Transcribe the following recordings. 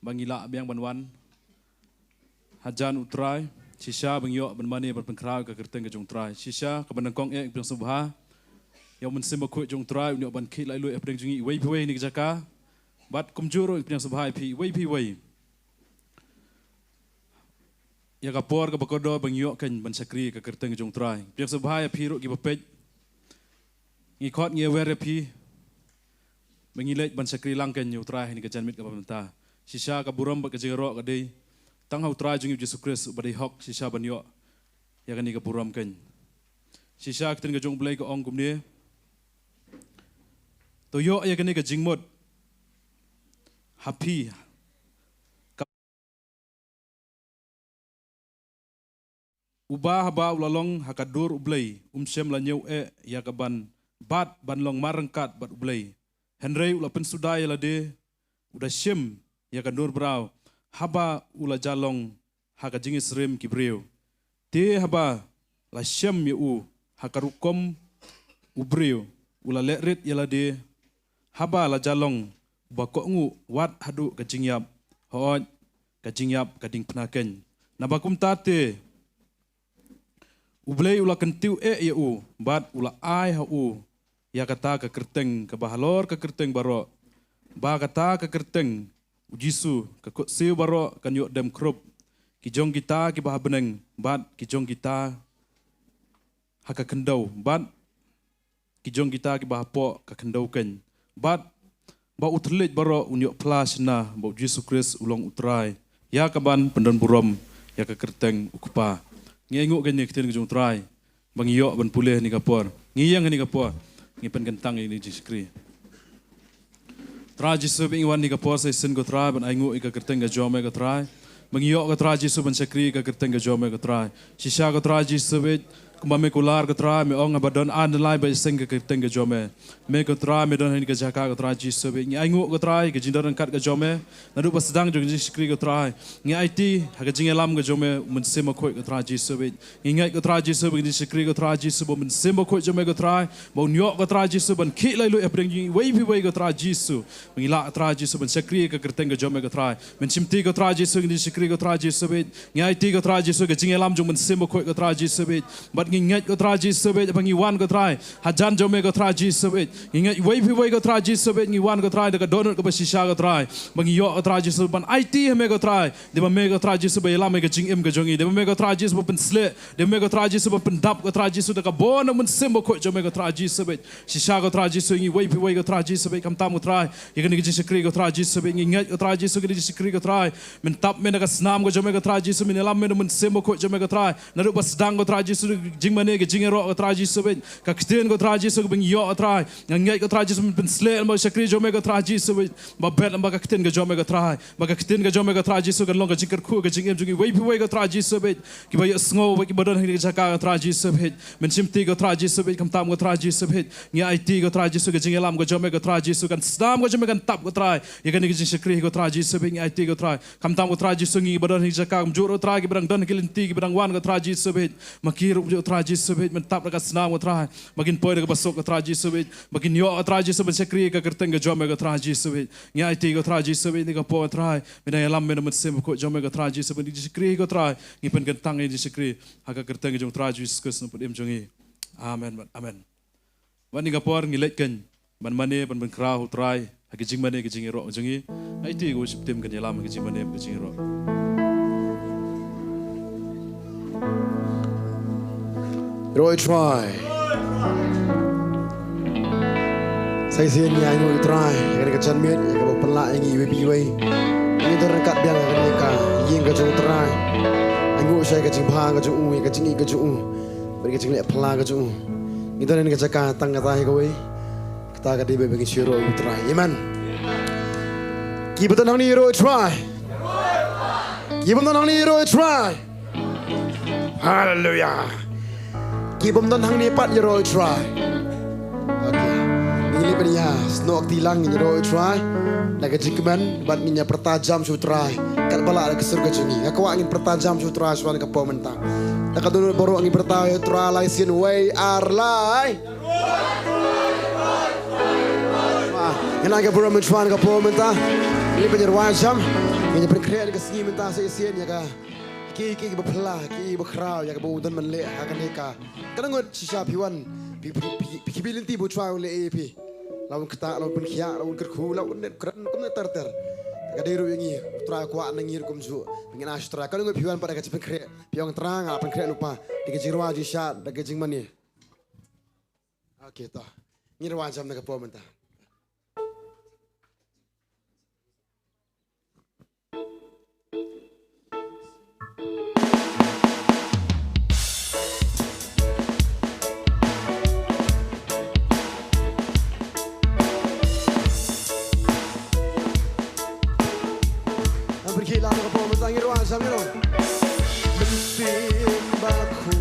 bangila biang banwan hajan utrai shisha bangyo banmani berpengkrau ke kerteng ke jong trai shisha ke banangkong biang subha yang mensimba kuat jong trai unyo ban khit lai lui apdeng jungi wei pwei ni jaka bat kumjuro biang subha pi wei ya kapor ke bakodo bangyo kan ban sakri ke kerteng ke jong trai biang subha ya pi ro ki bapej ngi khot ngi wer pi mengilek ban sakri langken utrai ni ke janmit ke pamenta shisha ka buram ba ke jero ka dei tang hau trai jungi Yesus Kristus badai hok shisha banyo ya kan ni ke buram kan shisha ketin ke jong blai ke ong kumne to yo ya kan ni ke jingmot happy ubah haba ulalong hakadur ublai shem la nyeu ya ka ban bat ban long marangkat bat ublai Henry ula pensudai la de udah shem ya kan dur brau haba ula jalong haka jingis rem kibreu te haba la shem yu hakarukom ubreu ula lerit ya la de haba la jalong bakongu wat hadu ka jingyap hooj ka jingyap ka ding penaken nabakum tate ublei ula kentiu yu bat ula ai hau ya kata ke kerteng ke bahalor ke kerteng baro ba kata ke kerteng ujisu ke kot siu baro kan yok dem krop ki jong kita ki bah beneng bat ki jong kita haka kendau bat ki jong kita ki bah po ka kendau ken bat ba utlit baro unyok plus na ba Yesus Kristus ulong utrai ya kaban pendon burom ya ke kerteng ukupa ngenguk ken ni kiten ke jong trai bang yok ban pulih ni kapor ngiyang ni kapor ngipen kentang ini jiskri tra jisu bing wan ni ka por se sin go tra ban aingu ka kerteng ga jome ga tra mangyo ga tra jisu ban sakri ka kerteng ga jome ga tra shisha ga tra jisu be kumame kular ga tra me ong abadon an lai ba sing ka kerteng ga jome me ga tra me don hin ga jaka ga tra jisu be ngi aingu ga tra ga jindaran kat ga jome nadu pas sedang jo jiskri ga tra ngi it ha ga jingelam ga jome mun sema khoi ga tra jisu be ngi ngai ga tra jisu be jiskri ga tra jisu be mun sema khoi jome ga tra bo nyo ga tra jisu ban khi lai lu apreng ji wei pi wei ga tra jisu ngi la tra jisu ban sakri ga kerteng ga jome ga tra men chimti ga tra jisu ngi jiskri ga tra jisu be ngi it ga tra jisu ga jingelam jo mun sema khoi ga tra jisu be bat ngi ngai ga tra jisu be bangi wan ga tra hajan jome ga tra jisu be ngi ngai wei pi wei ga tra jisu be ngi wan ga tra ga donut ga shisha ga tra bangi yo ga tra jisu ban it me ga tra de ba me ga tra jisu be la me ga jing em ga jongi de ba me ga tra jisu ban sle de me ga tra jisu ban dap ga tra jisu ga bon mun sema khoi jome ga tra jisu be shisha ga tra jisu ngi wei pi wei ga tra jisu be kam tam ga tra ye ga ni ga jiskri ga tra jisu be ngi ngai ga tra jisu ga jiskri ga tra men tap me ga snam ga jome ga tra jisu men lam me mun sema khoi jome ga tra na ru bas dang ga tra jisu jing mane ga jing ro ga tra jisu be ka kten ga tra jisu bang yo ga tra ngai ga tra jisu ben sle ma sakri jome ga tra jisu be ba bet ba ka kten ga jome ga tra ba ka kten ga jome ga tra jisu ga long ga jingker khu ga jing em jungi wei pi wei ga tra jisu be ki ba yo sngo ba ki badon hi ga jaka ga tra jisu be men chimti ga tra jisu be kam tam ga tra jisu be ngi it ga tra jisu ga jing lam ga jome ga tra jisu kan stam ga jome kan tap ga tra ye ga ni ga jing sakri ga tra jisu be ngi it ga tra kam tam ga tra jisu ngi badon hi jaka ga juro tra gi brang don kilinti gi brang wan ga tra jisu be makir jo tra jisu be men tap ga snam ga tra magin poi ga basok ga tra jisu be magin yo ga tra jisu ben sakri ga kerteng ga jome ga tra jisu be ngi it ga tra jisu be ni ga po tra men ya lam men mun sem ko jome ga tra jisu be ni sakri ga tra ngi pen kan tang ni sakri ha ga kerteng ga jong tra jisu Kristus put em jongi amen amen wan ni ga por ngi leken ban mane ban krau trai ha ga jing mane ga jing ro jongi it go siptem ga lam ga jing mane ga jing ro Roy try sai sia ni ai ngoi try ga ka chan miet ga ba pala ngi we bi we ni tor kat biang ga ni ka yin ga jong try ai ngoi sai ga jing pha ga ju u ga jing i ga ju u ba ga jing le pala ga ju ni tor ni ga jaka tang ga ta ga we ta ga di be ga shiro u try amen ki ba tan ni Roy try ki ba tan ni Roy try hallelujah ki ba tan ni pat Roy try okay ini beriya snok tilang ni Roy try naga jikman bat ninya pertajam su try kat bala ke surga jungi aku angin pertajam su try swan ke pomenta naga dulu baru angin pertajam try lai sin way ar lai Yang naga baru mencuan ke pomenta Ini penyerwajam, ini perkrean kesini mentah seisian ya kah. Ki berpelah, ki berkerau ya kah bukan menleh akan neka. Kadang ngot sisa piwan, pi bilinti bucwa oleh pi. Lawan ketak, lawan penkiak, lawan kerku, lawan keren ter. Kadiru yang ini, tera kuat nangir kumju, pengen astra. Kadang ngot piwan pada kecil perkrean, piang terang, apa perkrean lupa. Dikejirwajam syat, dikejing mani. Oke toh, ini wajam nak apa mentah. Pergi lah nak apa mentah ini wajam ni loh. Bersimbaku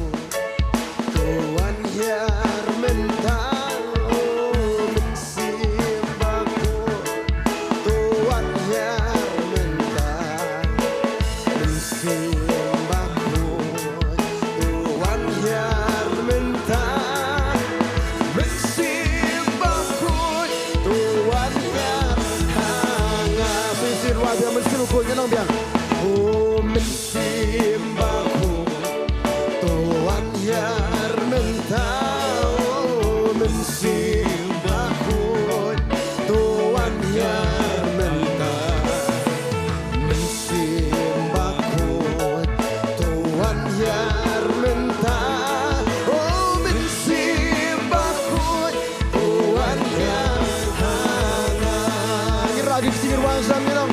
Tuhan yang mentah. Jangan biang, oh mensimbaku Tuhan yang mentah, oh mensimbaku Tuhan yang mentah, mensimbaku Tuhan yang mentah, oh mensimbaku Tuhan yang hangat. Ini lagi singir wansam ni dong.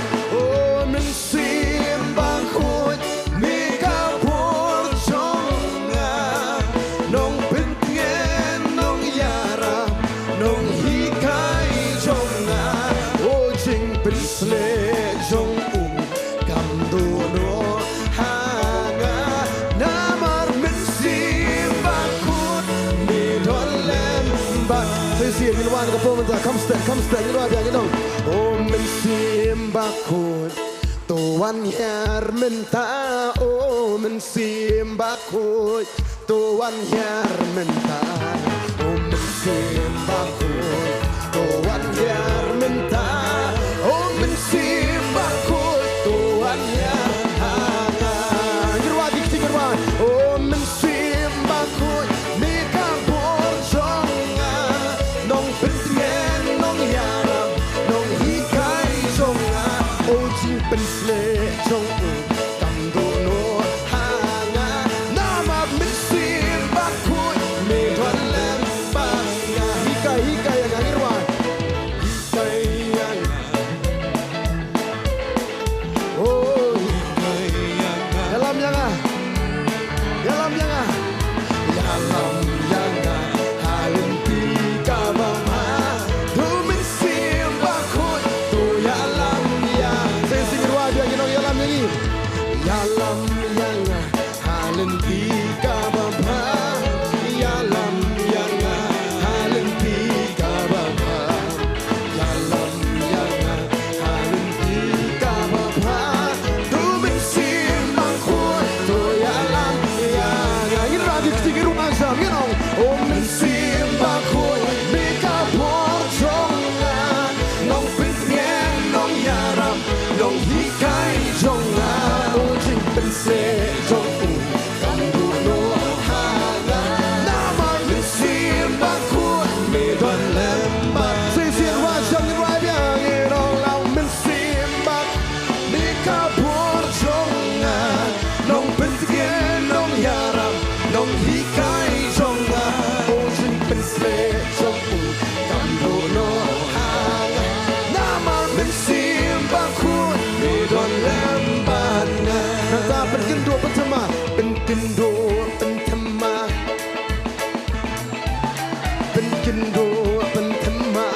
Come stand, you know apa yang dong. Oh mensimbaku Tuhan yang mentah, oh mensimbaku Tuhan yang mentah, oh mensimbaku Tuhan yang mentah, oh mensimbaku Tuhan yang hangat. Gerwadi gerwadi, oh mensimbaku mika borjonga nong pentingan nong yaram nong hikai jonga oh jing pensle jong kam dono hanga nama mensimbaku me dolan banga hikai yang ngirwan hikai yang oh hikai yang dalam yang dalam yang halin tiga bama tu mensimbaku tu yalam yang saya singir wajah you know yalam yang halin tiga bama yalam yang halin tiga bama yalam yang halin tiga bama tu mensimbaku tu yalam yang ini lagi singir wajah you know oh mensimbaku mika borjonga nong pentingan nong yaram nong hikai jonga oh jing pense jong kam duno hanga nama mensimbaku me don lemba sisir wajah ni wajah nong lau mensimbak mika borjonga nong pentingan nong yaram nong hikai jonga oh jing pense jong kam duno hanga nama mensimbaku me don lemba nata berkendo pertama berkendo pertama berkendo pertama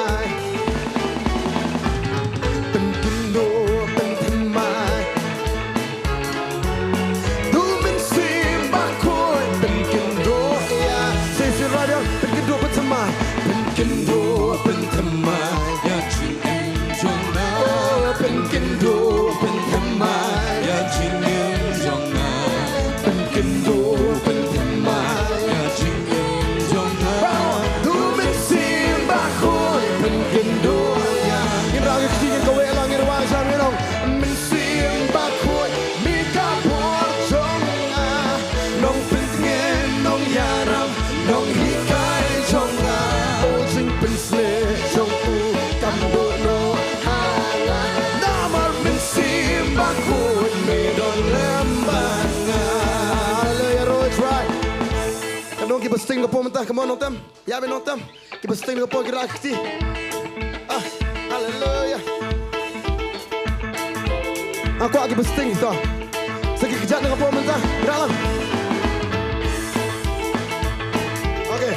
berkendo pertama tu mensimbaku berkendo ya sesi radio berkendo pertama berkendo pertama ya cium jona berkendo pertama ya cium jona sting ke po mentah. Come on Nongthymm. Ya ben Nongthymm. Kita sting ke po gerak kiti. Haleluya. Aku lagi sting tu. Segi kejap dengan po mentah. Gerak lang. Okay.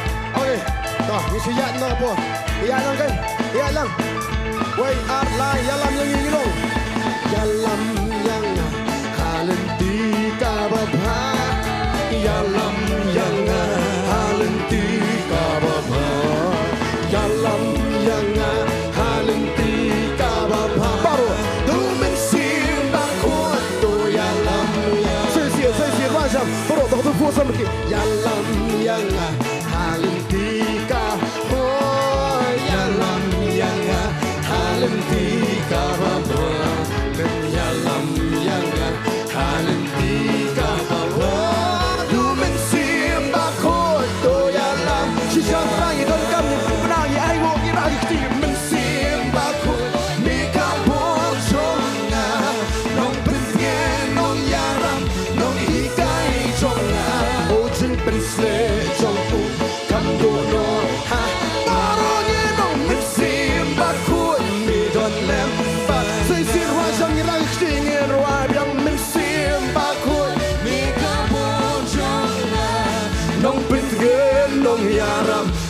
Dah, ni siap nak po. Ya lang kan. Ya lang. Wai art lai yalam yang ngilong. Yalam yang halenti kababha. Yalam yang halenti kababha. Yalam yang halenti kababha. Baru tu mensimbang kuat yalam. Saya macam baru tak puas lagi. Yalam yang halenti kababha. Yalam yang halenti kababha. Yalam yang halenti kababha.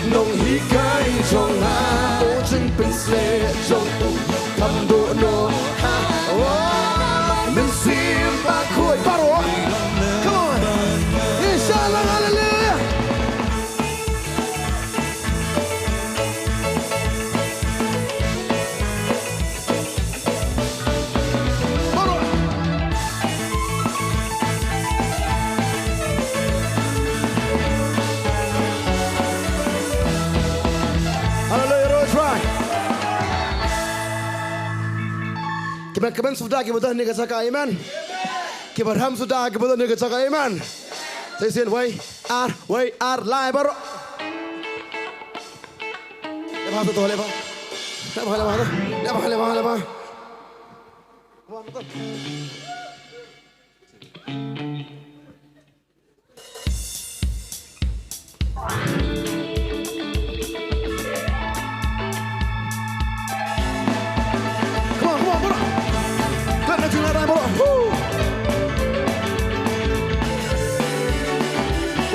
Nong hikai chong ha, o jing pen sle chong u kam do no ha. Men sim ba koi paro. Come on, inshallah, hallelujah. Paro. Keban sudah kita ni kata iman. Kebarham sudah kita ni kata iman. Saya sian wai ar lai baru. Lepas tu lepas.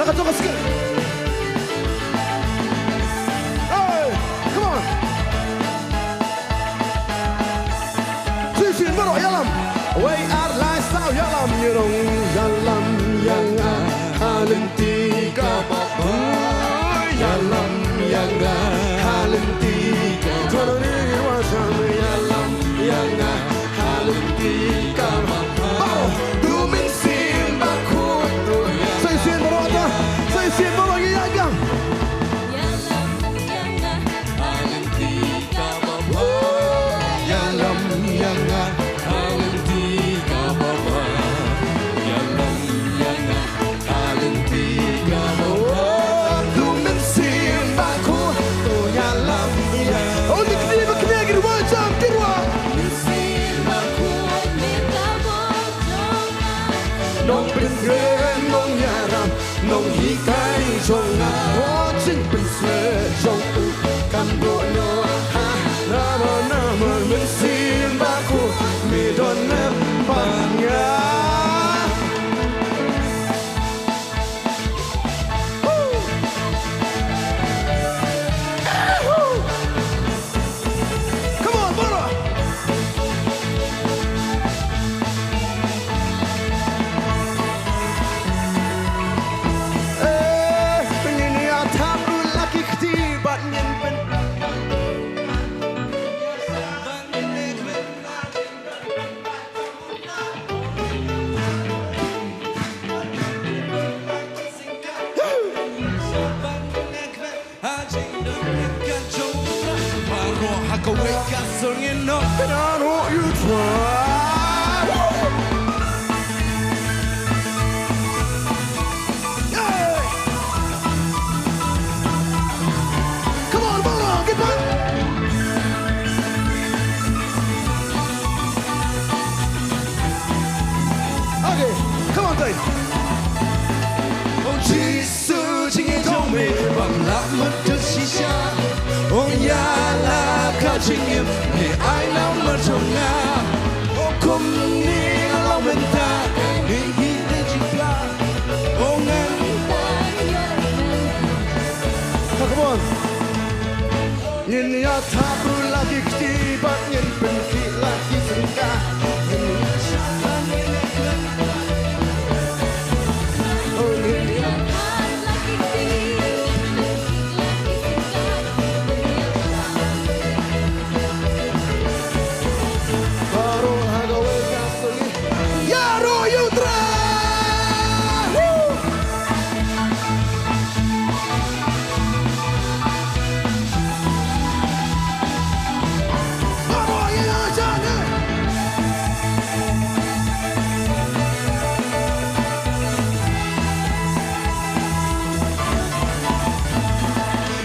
Lakukan tukar sikit. Hey, come on. Sini baru yalam. Way art lifestyle yalam yurong yalam yang halenti kababha. Yalam yang halenti kababha. Yalam yang halenti kababha. Tu mensim bakut tu. Saya sian baru ada. Saya sian baru lagi yang. Yalam yang halenti kababha. Yalam yang halenti kababha. Yalam yang halenti kababha. Tu mensim bakut tu yalam yang. Oh ni kena gitu macam kirwa. Nong pengen nong yaram nong hikai jonga oh jing pensle jong u kan do no ha nama mensim baku mi don nempanya. Come on, Bora. Go wake up, singing up, and I know you try. Yeah. Come on, Mawlong, get back. Okay, come on, Dave. Oh, Jesus, singing to me. nghiêm để ai nào mà trong nga ô cùng đi lòng bên ta đi khi đến chỉ là ô ngang Come on. Nhìn ya tháp lagi ketibat nhìn benci lagi sengkak.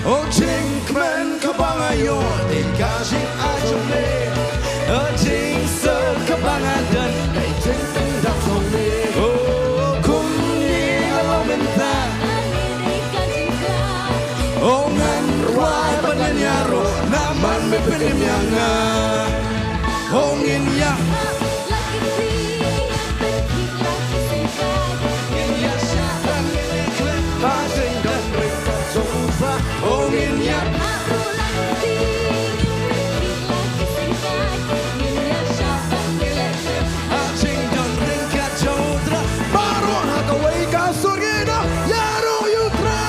ô chính men các bang ayo để cả chính ai trong mê ở chính sơn các bang an đơn để chính tình đắp trong mê ô cùng đi lòng bên ta ô ngàn ruai bên nhà ro naman me penim yang ô ngin ya oh niña asing dan ringkat jodra baru nak away ka surgina yaro yutra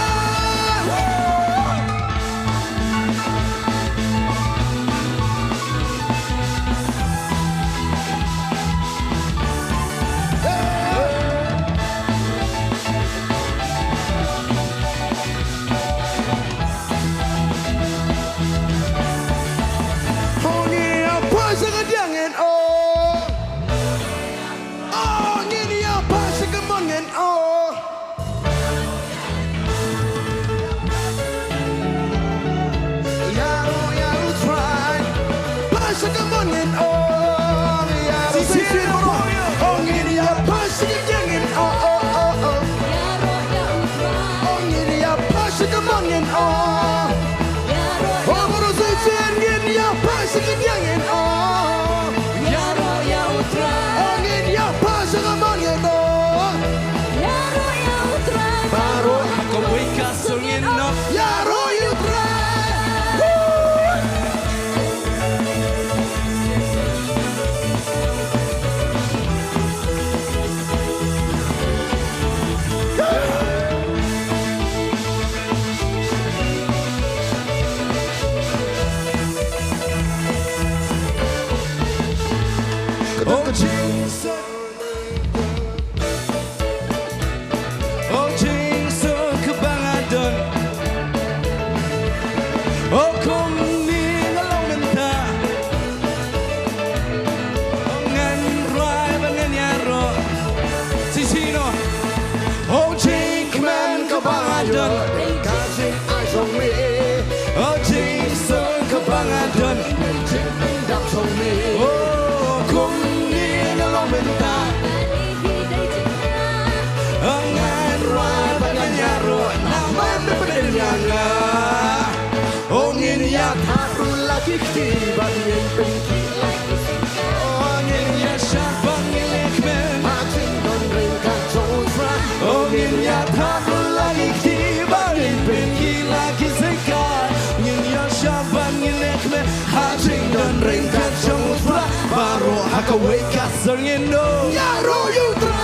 baru hakaway ka sangino yaro yutra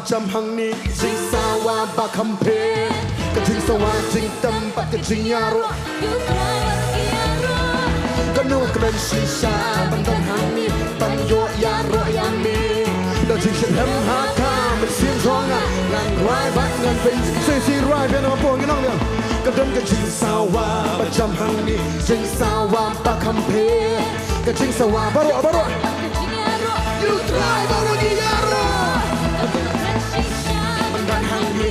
Jam hang ni jing sawa ba kampe ka jing sawa jing tam ba ka jing yaro ka no ka shisha ban dan hang ni ban yo yaro yang mi da jing shen hem ha ka me sim zonga lan rai ban ngan bin si rai ben ma pon nong dia ka dam ka jing sawa ba jam hang ni jing sawa ba kampe ka jing sawa baro you try baro ni yaro dan hang ni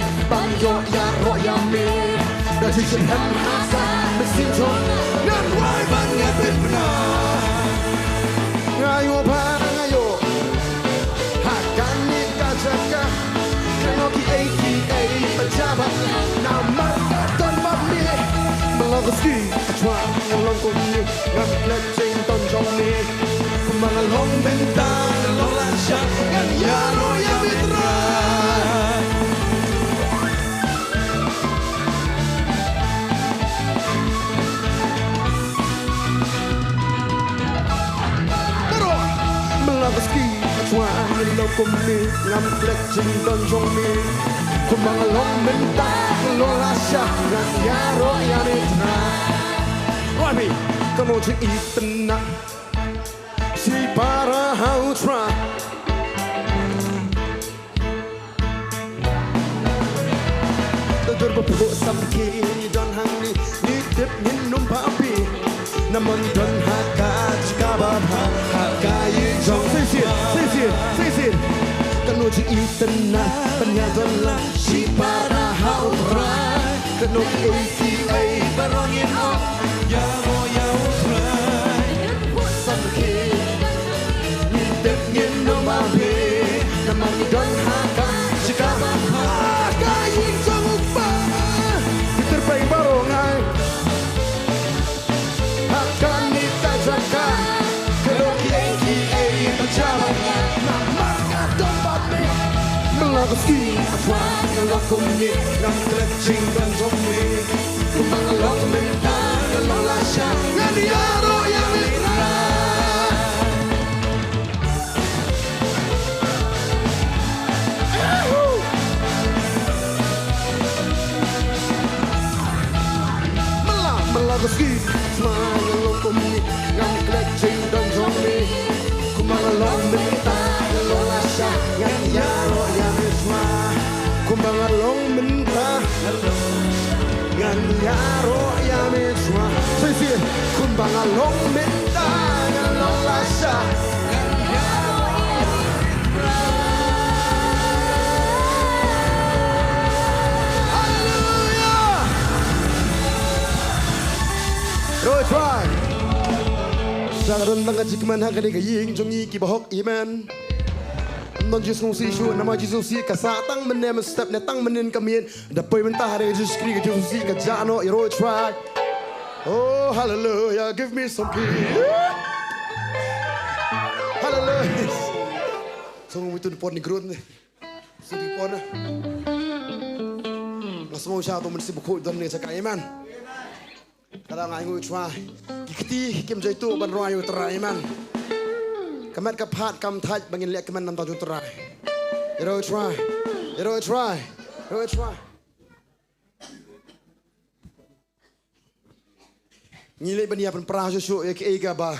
yo ya ro ya me da chi chen hem ha sa me sin cho nan wai ban nghe bên na ngayo ba ngayo ha kan ni ka chaka kano ki aka pajama now my done my me love the ski I try along con ni ngam lên trên ton trong ni mà long bên ta long la cha gan ya ro ya mitra love the ski I try along con ni ngam lên trên ton trong ni mà long bên ta long la cha gan ya ro ya mitra Why me? Come on to eat the nut. See para how try. The durba put some key, you don't hang me. Need dip in no papi. Naman don't hack, kabab, hakai, jong. Say it. Come on to eat the nut. Panya don't like. See para how try. Come on to ACA, but on your own. Ski, I try to lock on me, I'm clutching guns on me. Come on, lock me down, the Lola Shah, and the Yaro Yamitra. Malaga ski, try to lock on me, I'm clutching guns on me. Come on, lock me down, the Lola Shah, and the Yaro Yamitra. Kumbang long minta ngan yaro ya meswa say kumbang long minta ngan long lasa ngan yaro ya meswa hallelujah rồi try sa ron nang jikman ha kani kaying jongi ki bahok amen non Jesus si shu nama Jesus si kasatang menem step ne tang menin kamien da poi mentah hari Jesus kri Jesus si ka jano iro try oh hallelujah give me some peace hallelujah so muito de pon ni grod ne so di pon na mas mo sha to men si bu don ne sa ka amen kada ngai ngu try kiti kim jai tu ban roi u try amen Kamat kapat kam taj bangin lihat kaman nam tajun terai. You try. Ngilai bania pen perah susu ya ke ega ba.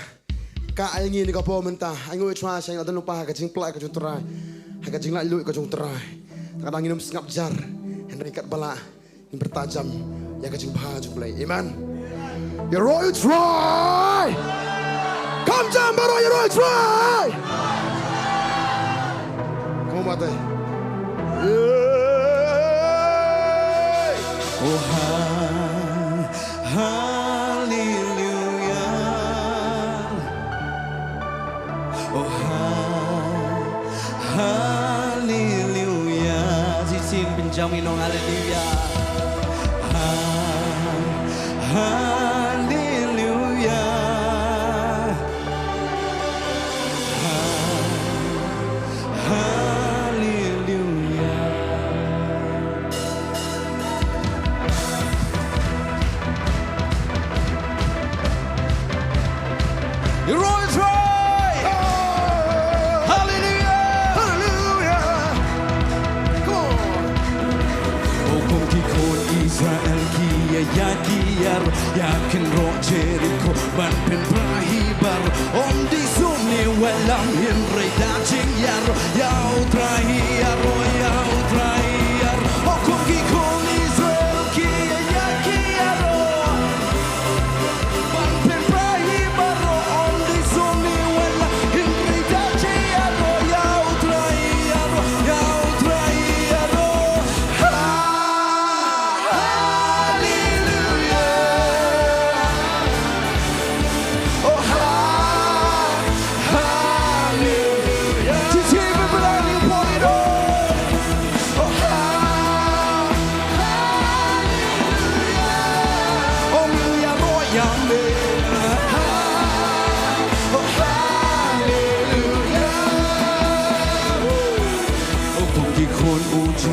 Ka ai ngi ni ka po mentah. Ai ngoi try saya adan lupa ka jing plak ka jun terai. Ka jing lak lu ka jun terai. Kadang nginum sengap jar. Henry kat bala yang bertajam ya ka jing bah jun play. Amen. You try. Come down, bro, you know try. Come on, mate. Oh, hallelujah. Oh, hallelujah. Jisim pinjami long hallelujah. You're always right. Oh, Hallelujah. Come on. Hukum kikon Israel kia ya kiar yakin roh Jericho ban pen prahibar om di sumni welam him reda jingyar yau trahiyar yau trahiyar hukum kikon Israel kia ya kiar ban pen prahibar om di sumni welam him reda jingyar yau trahiyar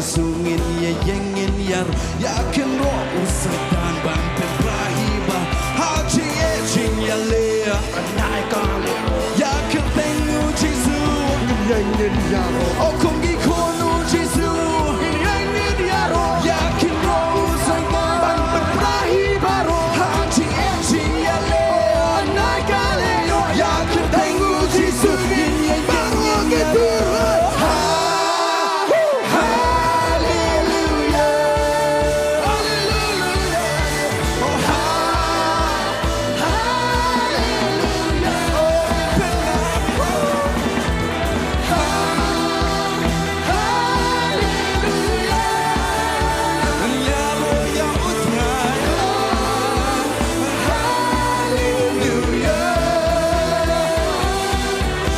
Jesu ngin ya yengin yar ya ken ro usadan ban pen prahiba haji ejin ya le anai ka le ya ken tengu Jesu Yengin yaro o kongi konu Jesu Yengin yaro ya ken ro usadan ban pen prahiba haji ejin ya le anai ka le ya ken tengu Jesu ngin ya yengin yar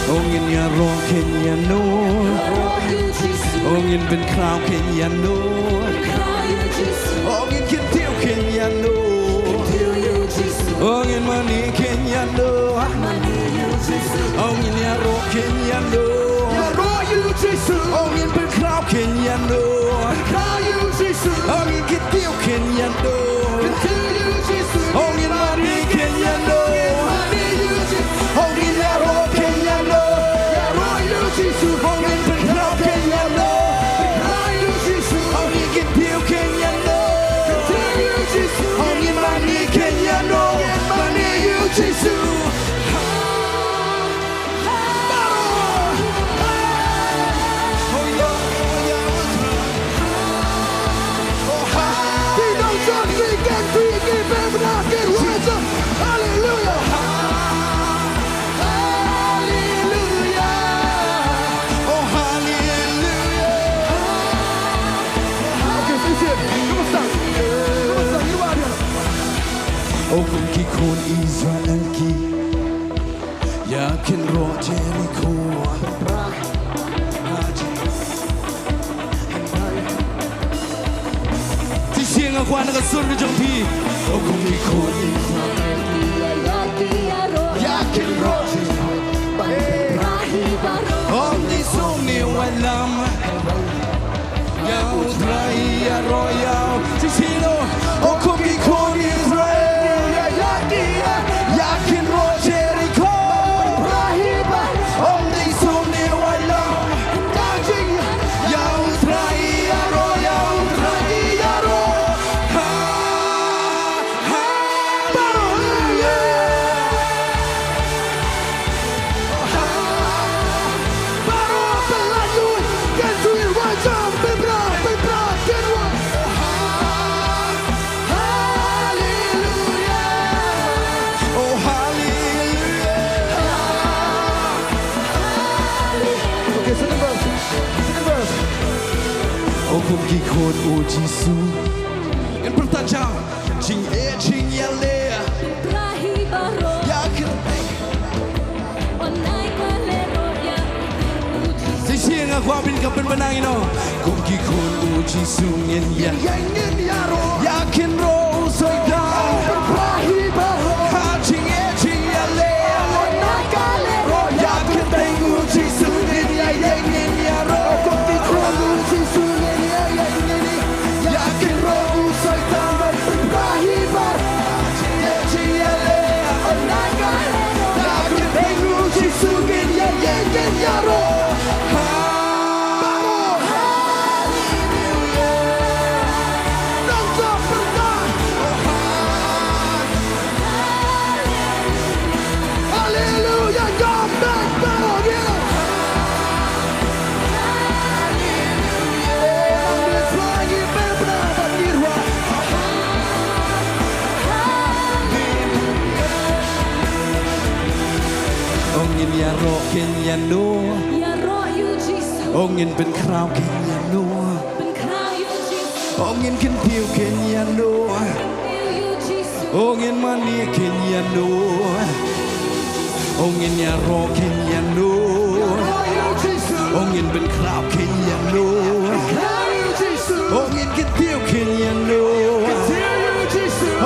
Ongin ya roh Kenya no Onginเป็นคราว Kenya no Ongin คิดเที่ยว Kenya no Ongin money Kenya no Ongin ya roh Kenya no Ongin เป็นคราว Kenya no Ongin คิดเที่ยว Kenya no Ongin money Kenya no Ongin ya roh Kenya no Ongin เป็นคราว Kenya no Ongin คิดเที่ยว Kenya no Ongin money Kenya no Money you Jesus O kung kikon Israel ki Yakin ro Jericho Ti siang ak wan ak sun jong pi O kung kikon Yakin ro Om di som ni walam Yau trai ya royal Ti sino O kung kikon Israel Yakin ro Jericho Om di som ni walam Yau trai ya royal trai ya ro Ha ha Oh hallelujah Okay, second verse O kung kikon o Jesu En pertajam Jing e jing ya le Yakin Si siang ak wabin ka pen benang ino Kung kikon o Jesu ngin ya Yengin yaro Yakin ro soy down Ha jing e jing ya le Yakin tengu Jesu ngin ya yengin ya ro Kung kikon o Jesu ngin ya yengin Yakin ro soy down Jing ya le Yakin tengu Jesu ngin ya yengin ya ro Hallelujah, God back battle again. Ongin ya roh Kenya no Ongin เป็นคราว Kenya no Ongin ขึ้นผิว Kenya no Ongin money Kenya no Ongin ya roh Kenya no Ongin เป็นคราว Kenya no Ongin ขึ้นผิว Kenya no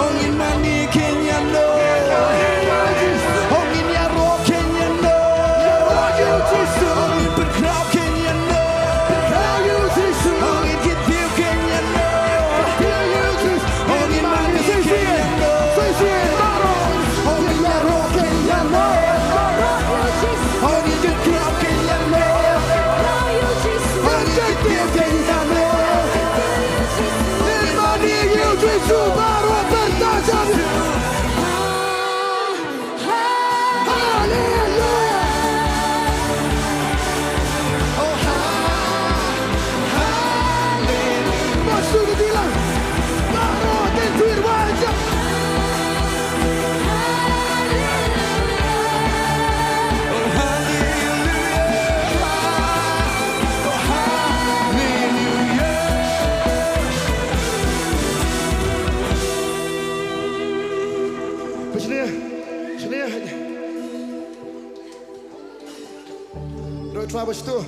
Ongin money Kenya no Ongin ya roh Kenya no Ongin เป็นคราว Kenya no Ongin ขึ้น Sini. Rồi try bớt tu.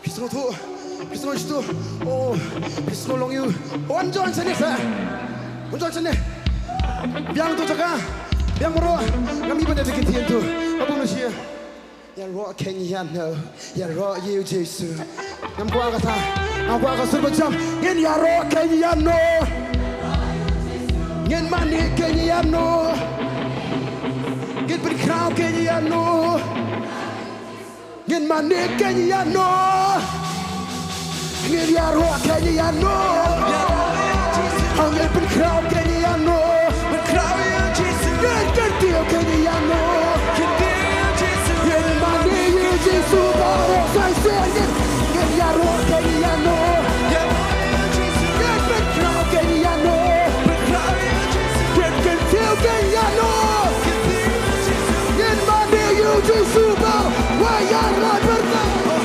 Pisno tu. Oh, pisno long you. Onjon sini sa. Onjon sini. Biang tu jaga. Biang moro. Kami pada bikin tiang tu. Apa manusia? Yang roh Kenya no. Yang roh you Jesus. Ngam gua kata. Ngam gua kata macam. Yang roh Kenya no. Yang mani Kenya no. Get beri crown Kenya no. Yang mani Kenya no. Yang roh Kenya no. Yang beri crown Kenya no. Yang kertil Kenya no. Yang mani Jesus baru saya yang roh Kenya no. Yang beri crown Kenya no. Yang kertil Kenya no. Jesus baru wayang bertemu.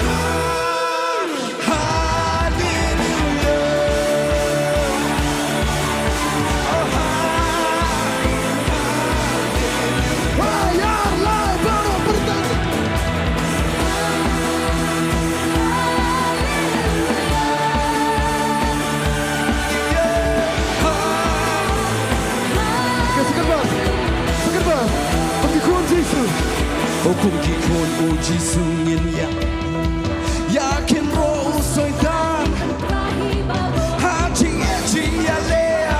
Hukum kikon uji sungin yakin roh soitan haji ya lea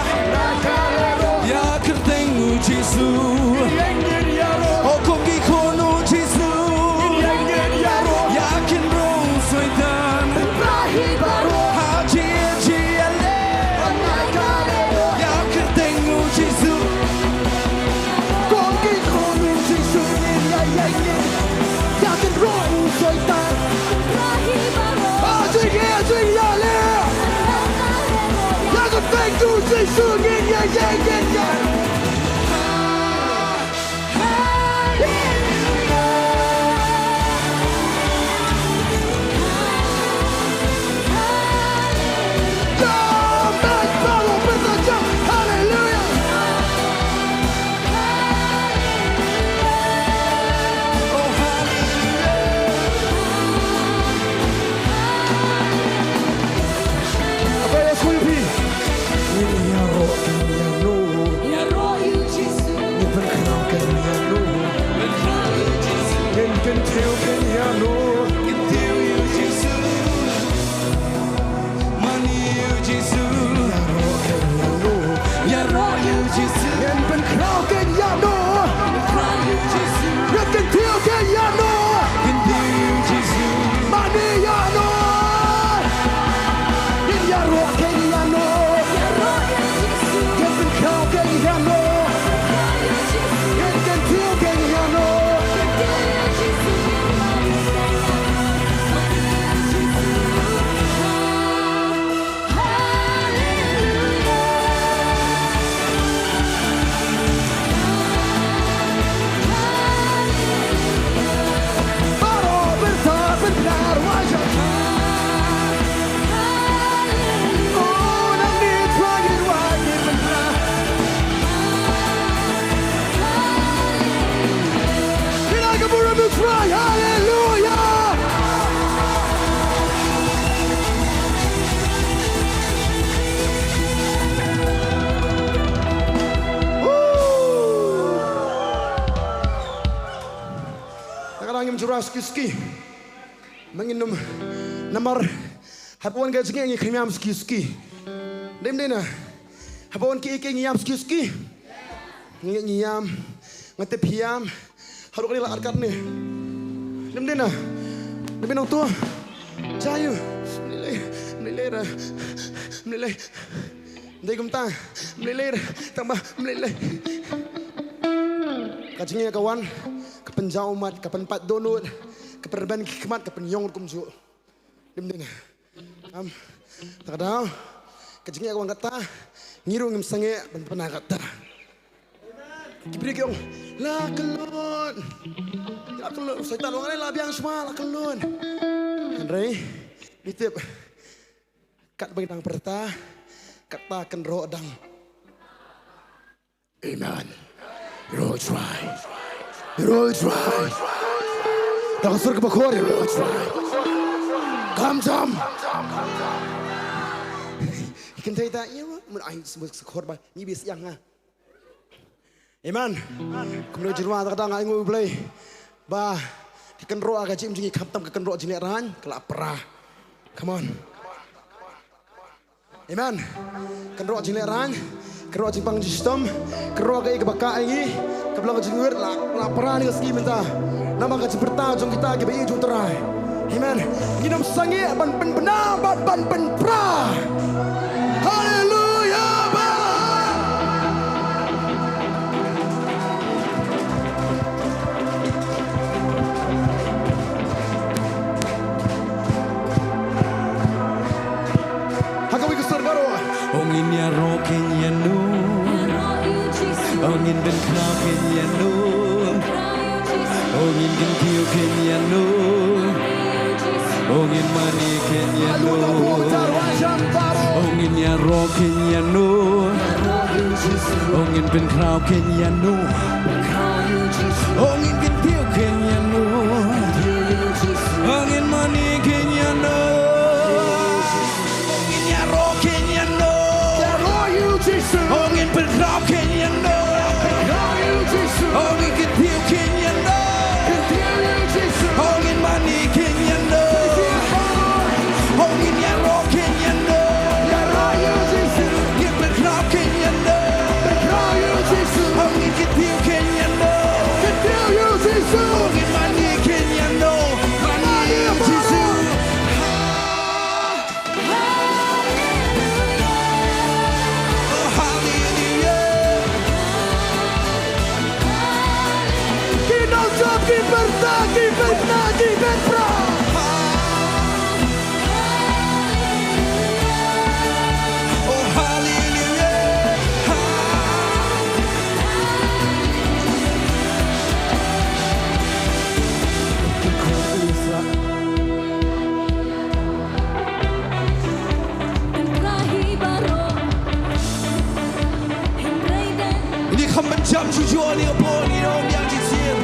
ya kerteng uji su hukum kikon uji su yakin roh soitan haji ya lea ya kerteng uji su yakin roh soitan aji ya le yakin thank you Jesus yeah ski menginum namar hapon ga jing ngi khimam ski dem dena hapon ki ke ngiam ski ngiam ngate phiam haru kali la arkat ni dem dena dem nong tu jayu mlele ndai kum ta mlele tambah mlele kajingnya kawan kapan jaumat kapan pat donut keperban hikmat kapan yong kumju dimding takadau kajingnya kawan kata ngiru ngim sange ban pernah kata kibri kyong la kelon setan wong la biang semua la kelon Andre ditip kat bang perta katakan roh dang iman Roll try. Roll try. Dah kasur ke bakor ya roll try. Come jam. Ikan tay ta iya mun ai sekor ba ni bis yang ha. Iman. Kemudian jerwa tak ada ngai ngui play. Ba ikan ro aga jim jingi kaptam ikan ro jingi ran kelak perah. Come on. Iman. Ikan ro jingi ran. Ikan ro jing pang sistem. Ikan ro aga baka ini. Kebelang jingi wer la perah ni ski minta. Nama ka seperta jong kita ke bayi jong terai. Amen. Inam sangi ban benar ban pra. Hallelujah. Hakawi kusur baru. Ongin ya roken ya nu. Ongin ben kraken ya nu. Ongin gentil ken ya nu. Ongin mani ken ya nu. Ongin ya roken ya nu. Ongin ben kraken ya nu. Ongin gentil ken ya nu. Ongin mani ken ya nu. Ongin ya roken ya nu. Ongin ben kraken ya nu. Ongin gentil ken ya nu. Ongin mani ken ya nu. Ongin ya roken ya nu. Ongin ben kraken ya nu. Ongin gentil ken ya nu. Ongin mani ken ya nu. Mani Jesus. Oh hallelujah. Kita jump kita pra. Oh hallelujah. Ini kan menjam jujur ni apa ni orang yang jizir.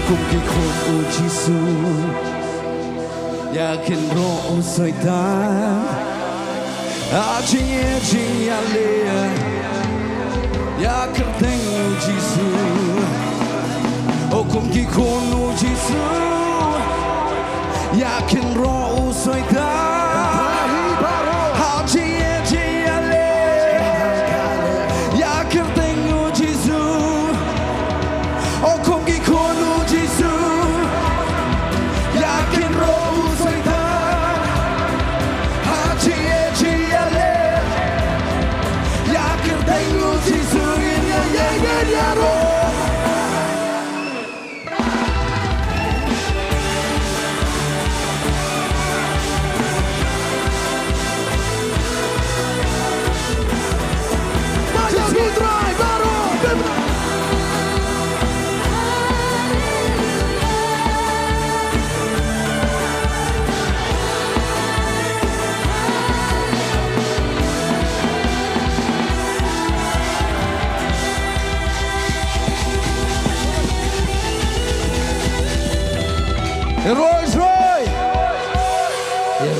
Kum ki khôn u Giêsu, yakin roho soitan, ajiye jiyale, yakin teng u Giêsu, kum ki khôn u Giêsu, yakin roho soitan, ajiye jiyale, yakin teng u Giêsu, kum ki khôn u Giêsu, yakin roho soitan, ajiye jiyale, yakin teng u Giêsu, ya roho.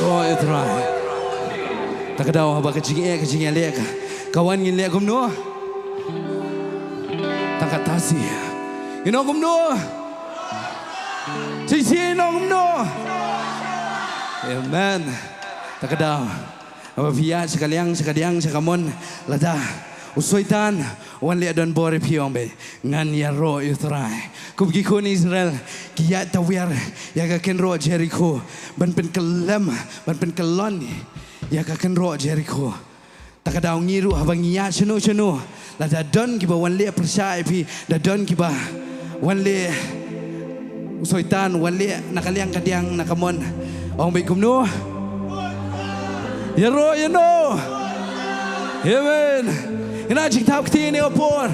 Roy try. Tak ada apa kecing lek. Kawan ngin lek kum no. Tak katasi. Ino kum no. Cisi no kum no. Amen. Takadaw. Apabia sekaliang sekamon lada. Usoitan wan le don bore piong be ngan ya ro Israel. Kubgi kun Israel kiya tawiar ya ka ken ro Jericho ban pen kelam ban pen kelon ya ka ken ro Jericho. Takadaw ngiru habang iya chenu lada don kiba wan le percaya pi da don kiba wan le usoitan wan le nakaliang kadiang nakamon ong be kumno ya ro ya no amen. Ina jing tap kti ni opor.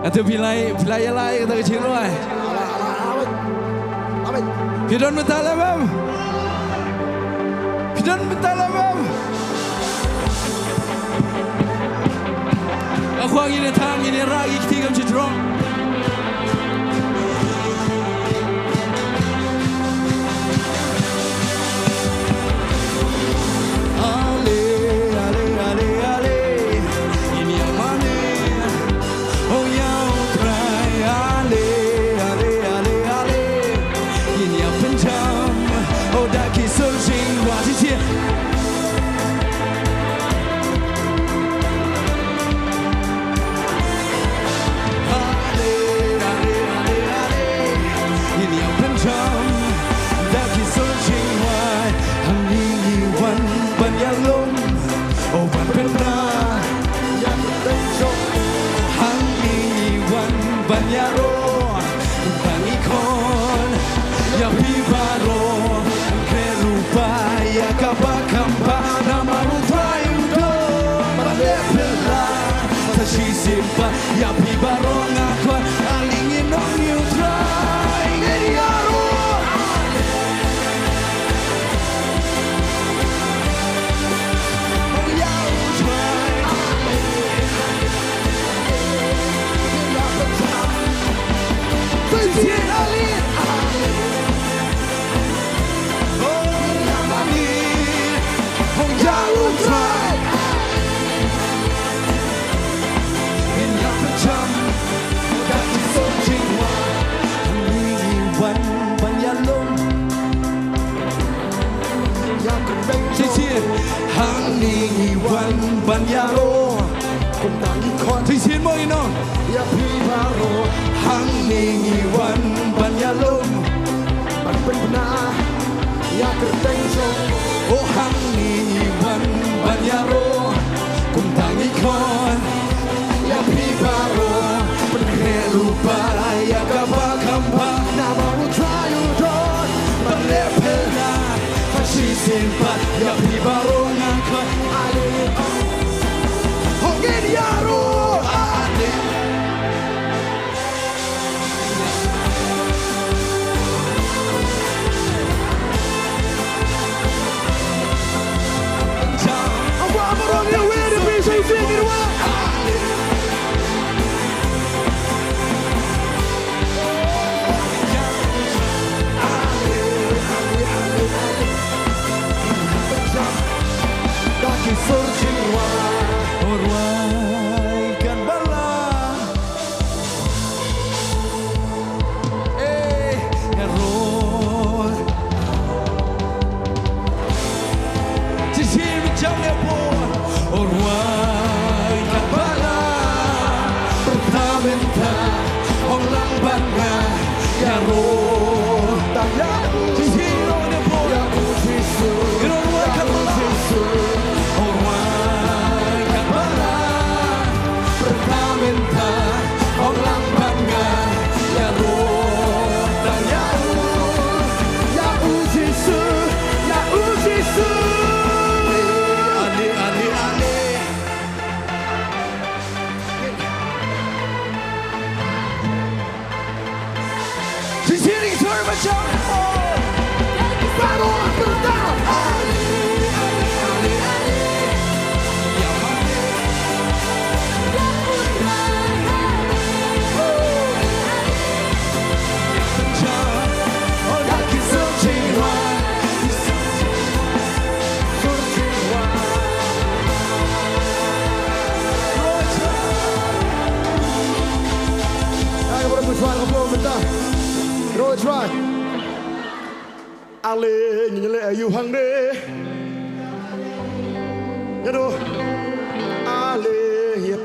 Atu pilai kata kecil roy. Pidon bentalamam. Aku angin tang ini ragi kti kam cedrong. Ya pi barong aku alingin Nongthymmai ngeri aro. Oh ya utrai. Tujuan alin. Oh ya mani. Oh ya utrai. Hang ni wan banyaro kuntangi kon tisin mo ino ya pibaro hang ni wan banyalo ban pena ya kerteng so oh hang ni wan banyaro kuntangi kon ya pibaro pene lupa ya kabakamba na mau try you don't but lepela simpa ya pibaro ngaka ale hongeriaro ale I'm on your way to be so singing well searching why kan bala error tisir jam le por why kan bala pertamenta orang bangga ya roh tak ya tisir le por ya tisu error kan bala try. Ale nyele ayu hang de. Ya do. Ale yep.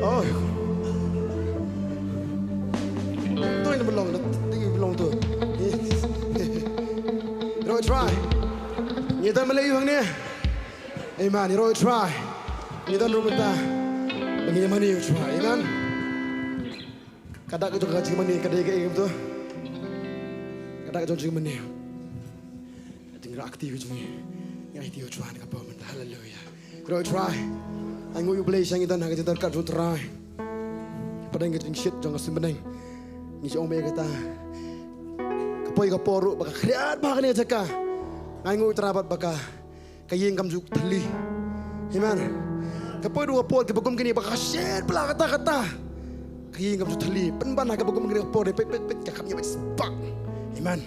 Oh. Tôi nó belong, nó belong tôi. Rồi try. Như ta Malay hang ni. Amen. Rồi try. Như ta Rumenta. Bagi mana you try, amen. Kadang kita kaji mana, kadang kita ingin tu. Kadang kita juga mana. Tinggal aktif je ni. Yang itu try nak apa mana. Hallelujah. Rồi try. Anh ngồi play sang kita nak kita terkat tu try. Padang kita shit jangan sembenang. Ni cuma kita. Kapoi kaporu baka kreat baka ni cakap. Anh ngồi terapat baka. Kayeng kam juk tali. Amen. Kapoi dua pot ke bagum kini baka shit pula kata-kata. Kayeng kam juk tali. Penban ke bagum kini kapoi pet kakapnya pet spak. Amen.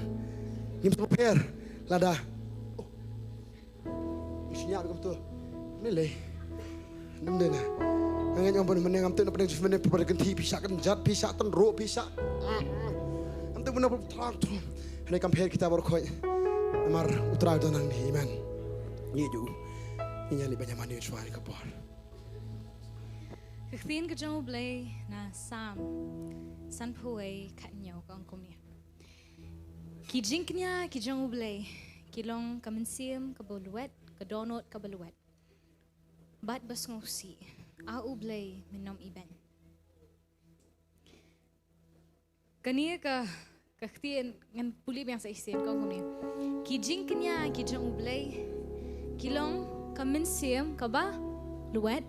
Ni mesti prepare. Lada. Isinya aku tu. Ni leh. Nampak na. Angin yang benar yang ambil nampak ni benar pada ganti pisah kan jat pisah tan ro pisah. Ambil benar terang tu. Hari compare kita baru kau. Amar utara tu nang ni iman. Ni ju. Ini yang lebih nyaman ni suara kapal. Kektiin ke jauh belai na sam san puai kat nyau kang kumnya. Kijingnya kijang belai kilong kamensim kabuluet kadonot kabaluet. Bat bas ngosi au belai menom iban. Kania ka kektiin ngan puli yang saya isen kang kumnya. Kijingnya kijang belai kilong kamensim kaba luet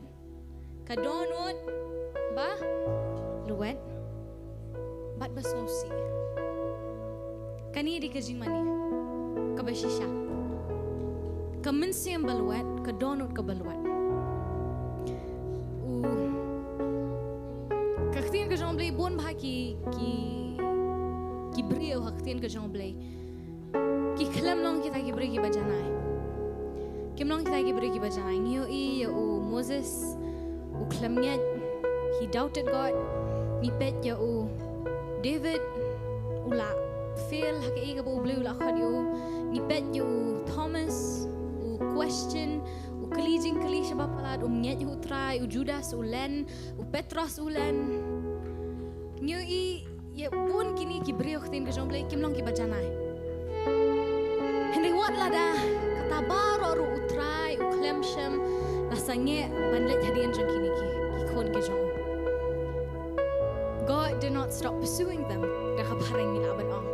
kadonot ba luet bat bas ngosi. Kani di kajing mani kabashisha kamensim baluet kadonot kabaluet. Kaktiin ke jong blay bon bah ki brio kaktiin ke jong blay ki klam long kita ki brio ki bajanai kim long kita ki brio ki bajanai ngiyo i u Moses u klamnya he doubted God ni pet ya u David ula fail hakai ka bu blue la khadio ni pet ya u Thomas u question Kelijing kelih sebab palat nyet hu try Judas ulen Petros ulen nyu I ya pun kini ki brio khtin ke jong blai kim long ki bajanai henry wat la da kata baro ru utrai u klemsham la sange banlet hadian jong kini ki kon ke jong God did not stop pursuing them da khaparang ni aban ong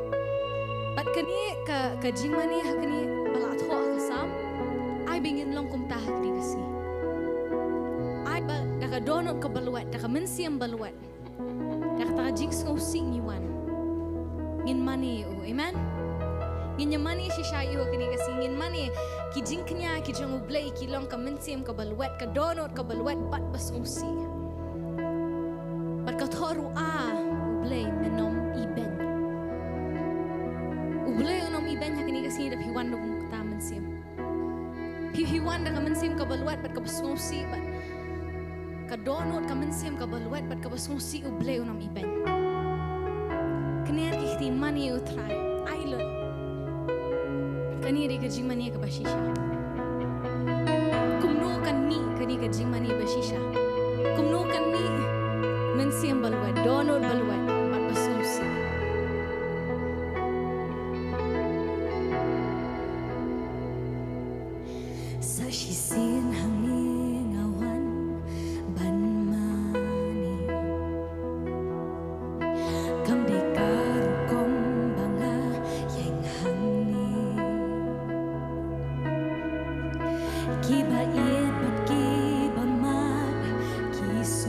but kani ka jingmani hakani balat ho akasam bingin long kum tah di kasi. Ai ba daga donot ka baluat, daga mensiam baluat. Daga ta jinx ngosi niwan. Ngin mani o, amen. Ngin mani si shayo kini kasi ngin mani ki jingknya ki jong ublay ki long ka mensiam ka baluat, ka donot ka baluat bat bas ngosi. Bat ka thoru ublay menom iben. Ublay menom iben hakini kasi da piwan dong ta mensiam. Hiwan dah kamensim kabaluat bat kabasngosi bat kadonot kamensim kabaluat bat kabasngosi ublay unam iban. Kaniar kihti mani utrai ailot. Kaniar ikajing mani kabashisha. Kumno kan ni kani kajing mani bashisha. Kumno kan ni mensim baluat donot baluat bat basngosi. Sasisin hangin awan ban mani kam dekar kom banga yang hangi kiba iet bat kiba mat kis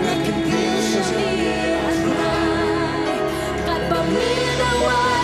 Ingatkan Yesus di akhirat, kat pamina wai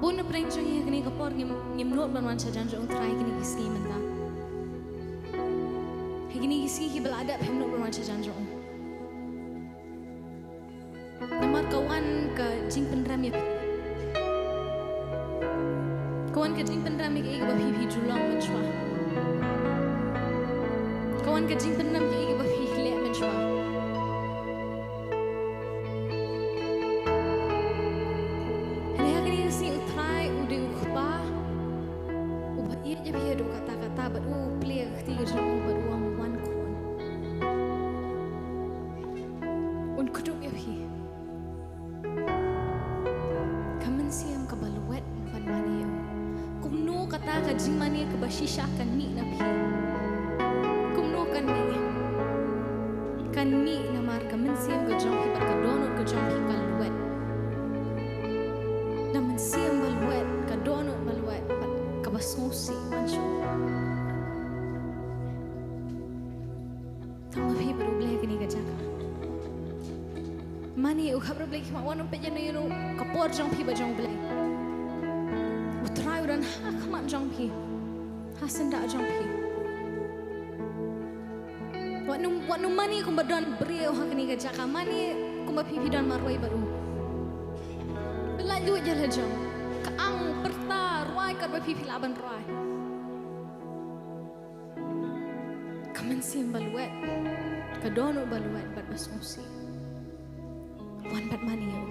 Bun na preng jong ye kini kapor ngim not ban wan chajan jong try kini kiski menta kini kiski ki beladap hem not ban wan chajan jong namar kawan ke jing penram ye kawan ke jing penram ye ke ba phi julong man chwa kawan ke jing penram ye ke ba phi le man chwa Shisha kan mi na pi kumno kan mi na mar ka min siam ka jong ki par ka donut ka jong ki kal wet na min siam bal wet ka donut bal wet ka basmusi mancho tama phi baru ble kini ka jaka mani u khabar ble ki ma wanu pe jeno yero ka por jong phi ba jong ble utrai uran ha khaman jong phi Hasan dak jong pi. Wanu mani kumba don brio hakni ka jaka mani kumba pipi don marwai baru. Belaju je le jong. Ka ang perta ruai ka ba pipi laban ruai. Kamen sim baluet. Ka dono baluet bat basmusi. Wan bat mani yo.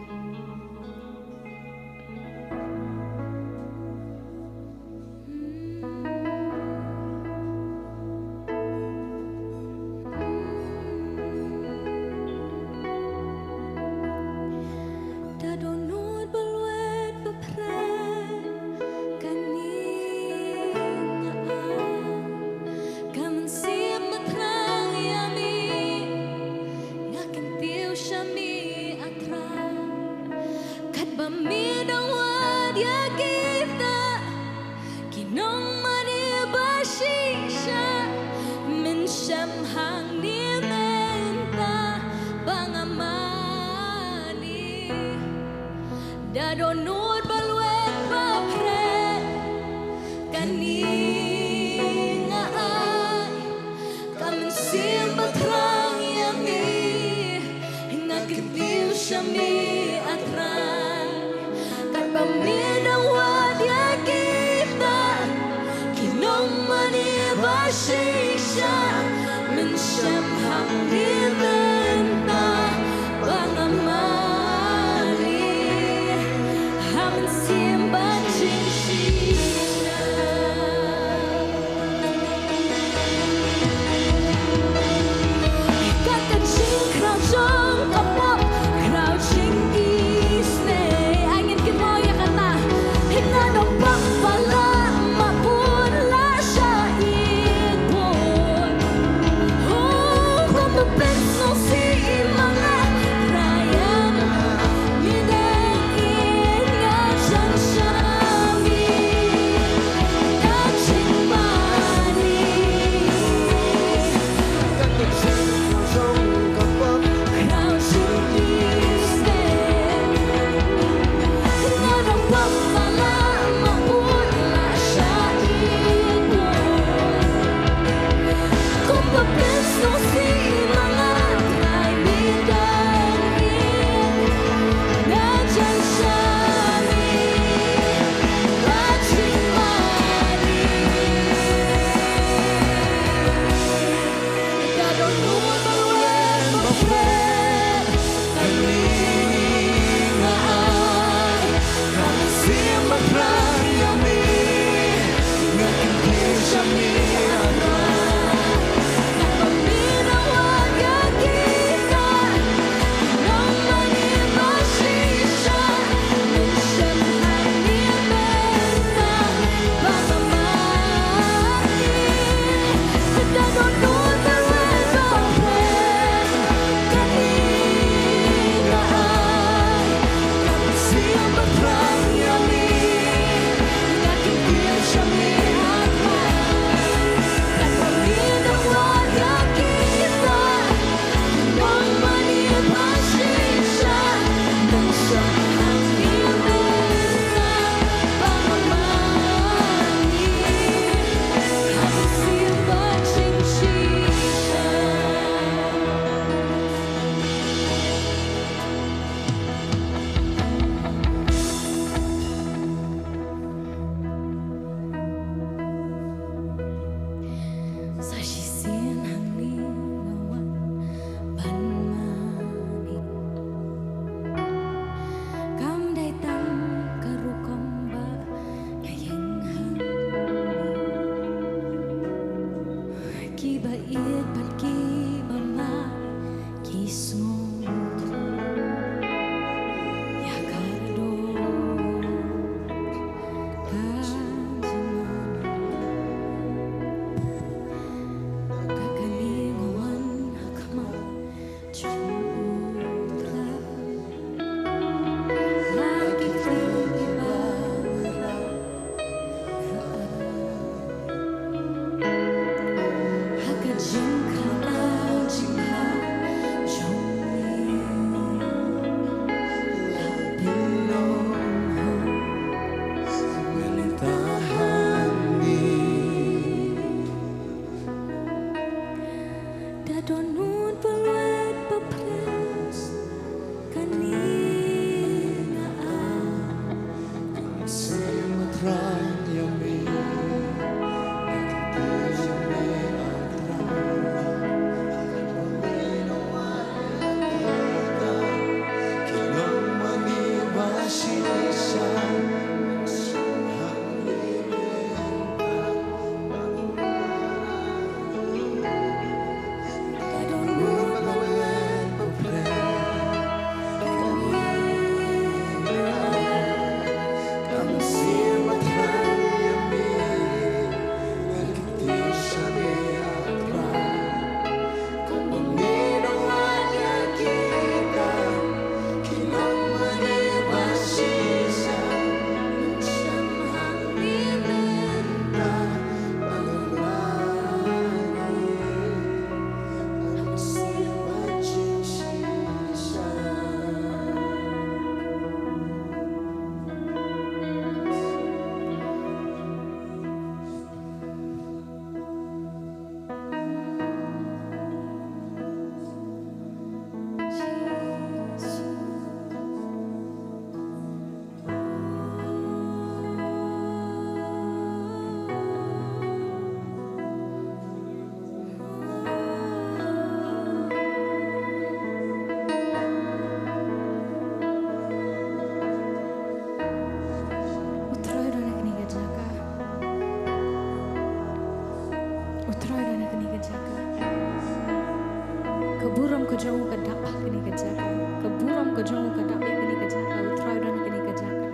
Keburam ke jauh ke dapat kini kejaga. Keburam ke jauh ke dapat kini kejaga. Utrai dan kini kejaga.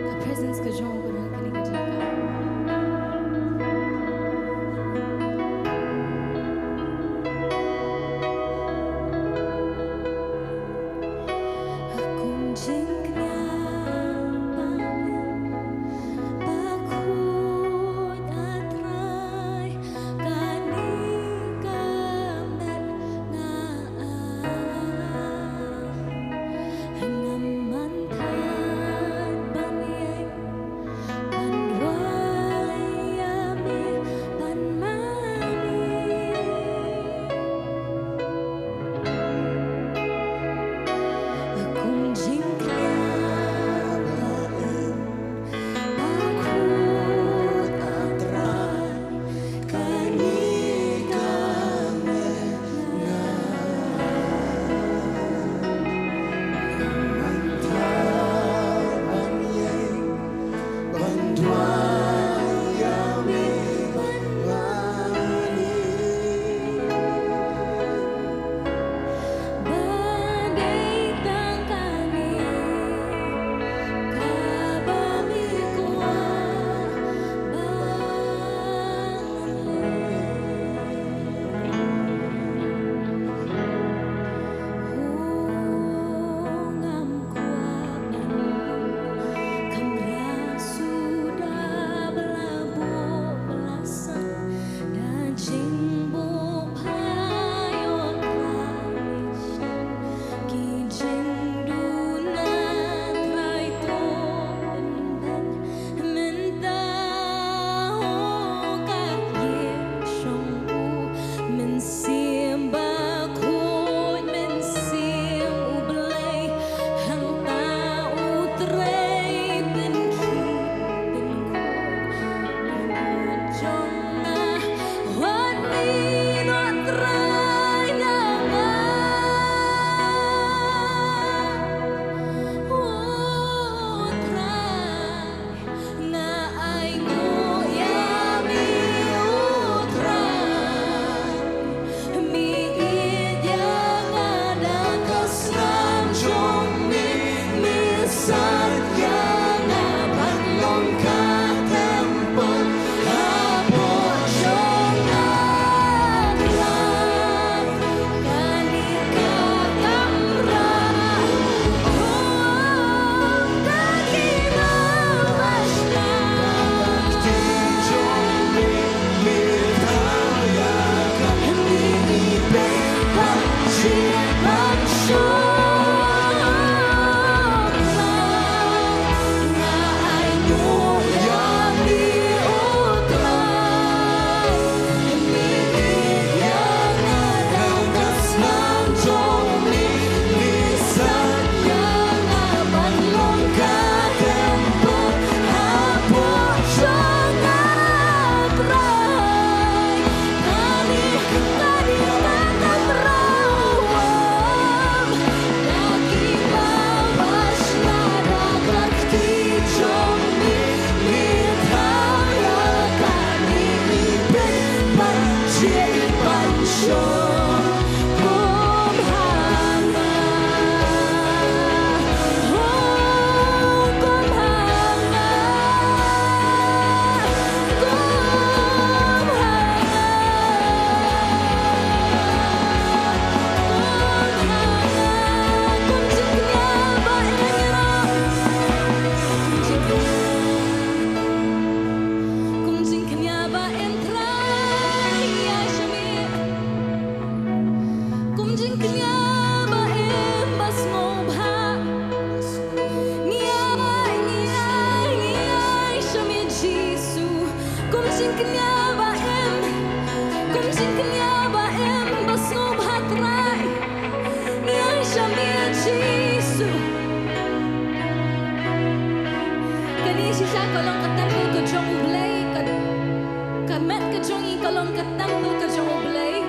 The presence ke jauh ke dapat kini kejaga. Aku jingknya. Bakut atra jingknya baem, kum jingknya baem basnob hatrai, yang shamia Jesu. Kani sisa kolong ketemu ke jong ublay, kamet ke jongi kolong ketemu ke jong ublay.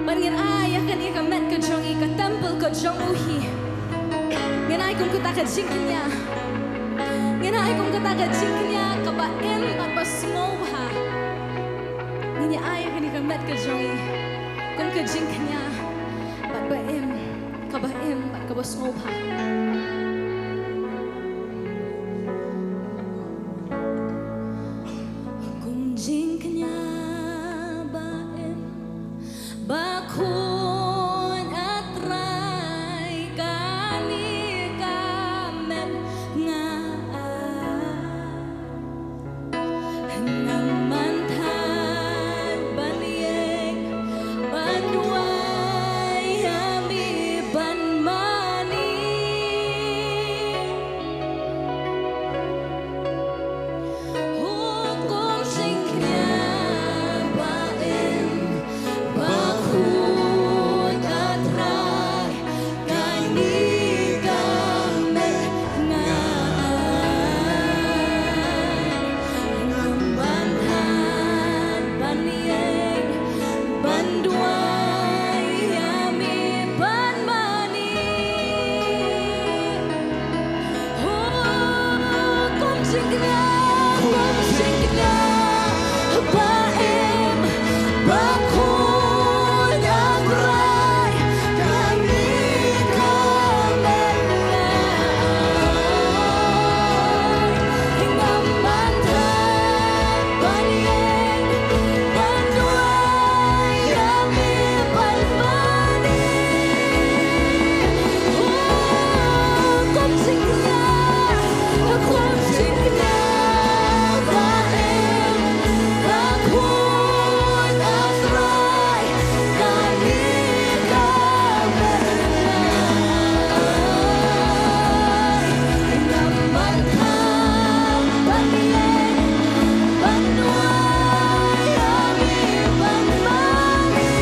Bangin ayah kani kamet ke jongi ketemu ke jong uhi. Ngenai kum kata ke jingknya. Ngenai kum kata ke jingknya kabaem bat basnob ha. Nginya ayah kani kamet ke jongi kum ke jingknya bat baem bat kabasnob ha. Jingknya baem bakun atrai kani kamen nga nang mantan banieng banduai hami ban mani hukum singknya baem bakun atrai kani kamen nga nang mantan banieng banduai hami ban mani hukum singknya baem bakun atrai kani kamen nga mantan banieng banduai hami ban mani hukum singknya baem bakun atrai kani kamen nga mantan banieng banduai hami ban mani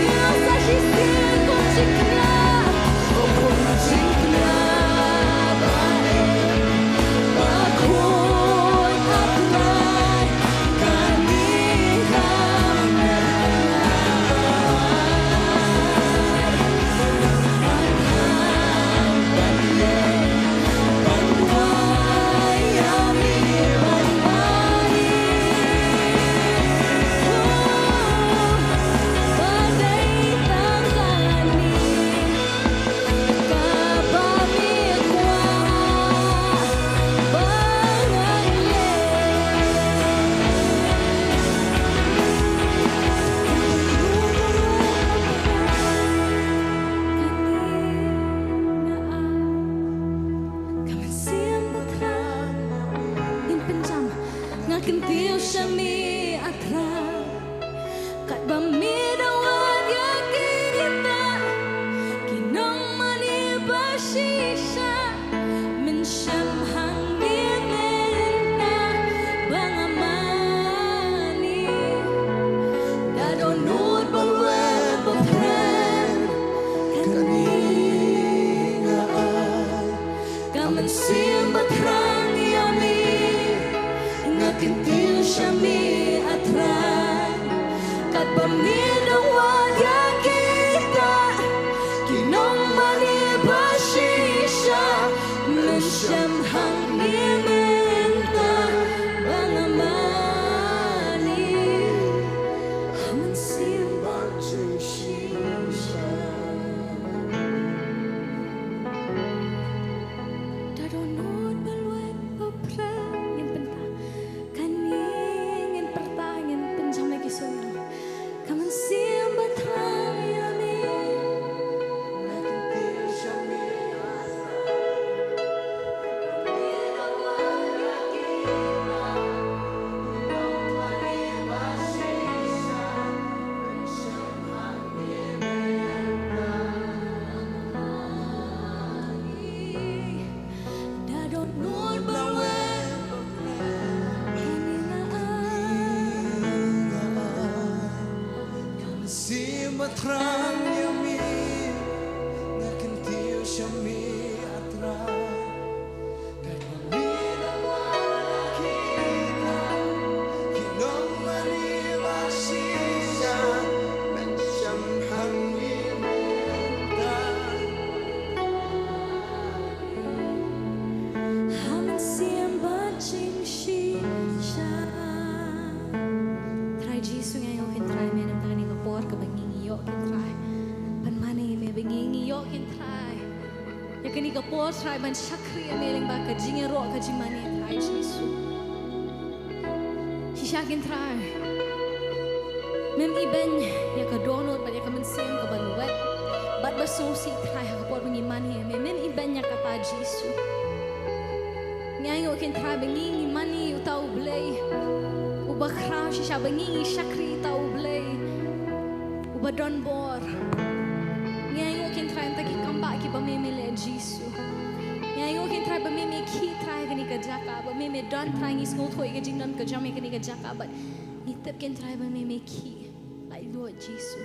yang sasisir kum jingknya baem bakun atrai kani kamen banduai hami ban mani badai tangani kabami kuah bangaye kaman siam putra in penjam ngaken tiu shami atra kat bami dawan ya kita kinong mani bashisha min sham hang ni menta bangamani dadonut balwel bapren kani nga kaman siam batrang yami ngaken tiu shami atrai kat pamilawan ya kita kinong mani bashisha mensyam hang ni menta bangamani haman simbang shisha dadonut balwet bapren yang pentah kaning yang pertah yang penjam lagi sono kaman simbang terang yami ngakan tiu shami atra kai mamina wala kita kinong mani wasina bensham hangi muda Ham siam baching shisha Try Jesus ngay o try me nam tani kapor ka bangingi yo try pan mani me bangingi yo try ya kani kapor try ban shakri me ling ba ka jinge ro ka jimani try Jesus shisha try mem iben ya ka donut ba ya ka mensiam ka ban wet bat basosi try ha kapor bangi mani me mem iben ya ka pa Jesus Ngayon try bangingi mani utau blay Uba kraw siya bangingi shakri tau blay Uba don bor Ngayon try tagi kamba ki ba memele jisu Ngayon try ba meme ki try gani ka jaka ba meme don try ngis ngol thoi ka jing don ka jame gani ka jaka but itep try ba meme ki like Lord jisu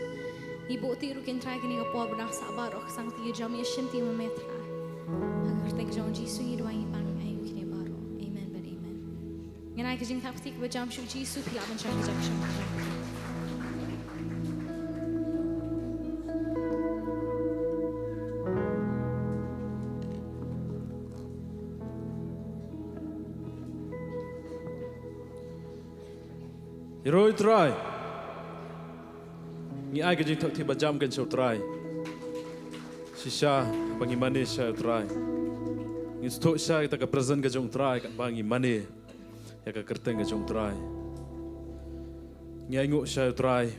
Ibu tiru try gani ka por bana sabar ok sang ti jame shinti meme try Agar thank you jisu ni doang ipang Nganai ka jing tapti ka jam shu Jisu pila man chang jam shu. Iroi try. Ni ai ka jing tapti ba jam kan shu try. Shisha bangi mani sha try. Ni stok sha kita ka present ka jong try kan bangi mani. Ya ka kerteng ka jong try. Ngai nguk sha try.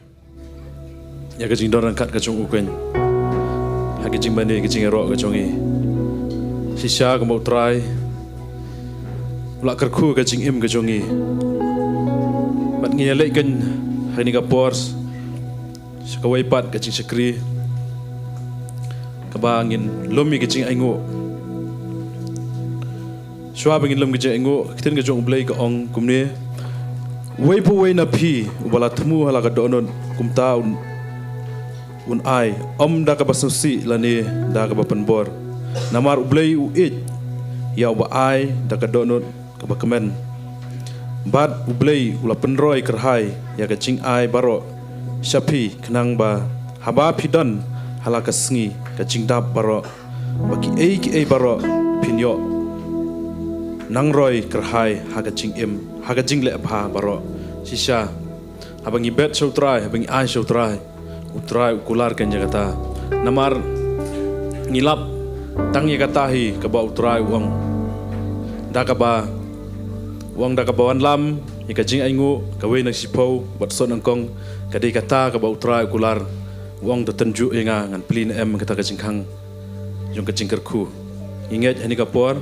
Ya ka jing dorang kat ka jong ukwen. Ha ka jing bani ka jing ro ka jong i. Shisha ka mau try. Ula kerku ka jing im ka jong i. Bat ngi lek kan ha ni ka pors. Ka wai pat ka jing sakri. Ka bangin lomi ka jing ai nguk. Shua bangin lom gejek engo kiten gejong blai ka ong kumne wei pu wei na phi ubala thmu hala ka donon kumta un ai om da ka basusi lani da ka bapan bor namar ublai u it ya uba ai da ka donon ka bakamen bad ublai ula penroi kerhai ya ka ching ai baro shapi kenang ba haba phidan hala ka sngi ka ching dap baro baki ei baro pinyo nang roy kerhai haga jing im haga jing le pha baro shisha abangi bet show try abangi ai show try utrai ukular kan jagata namar ngilap tang ye kata hi ka ba utrai uang da ka ba uang da ka bawan lam ye ka jing aingu ka we nang sipau bat son angkong ka dei kata ka ba utrai ukular uang da tenju enga ngan plin em kata ka jing khang jong ka jing kerku inget ani ka por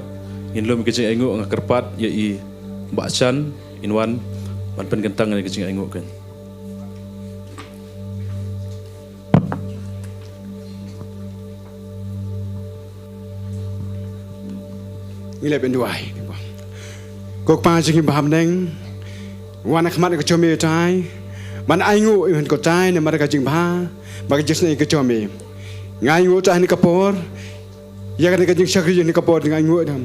in lom kecing aingu ang kerpat ya i baksan in wan man pen kentang ni kecing aingu kan Ini ben duai kok pa jing baham neng wan akhmat ka chome tai man aingu in ko tai ne mar ka jing ba ba jis ne ka chome ngai ngu tai ni ka por ya ka jing shakri ni ka por ngai ngu dam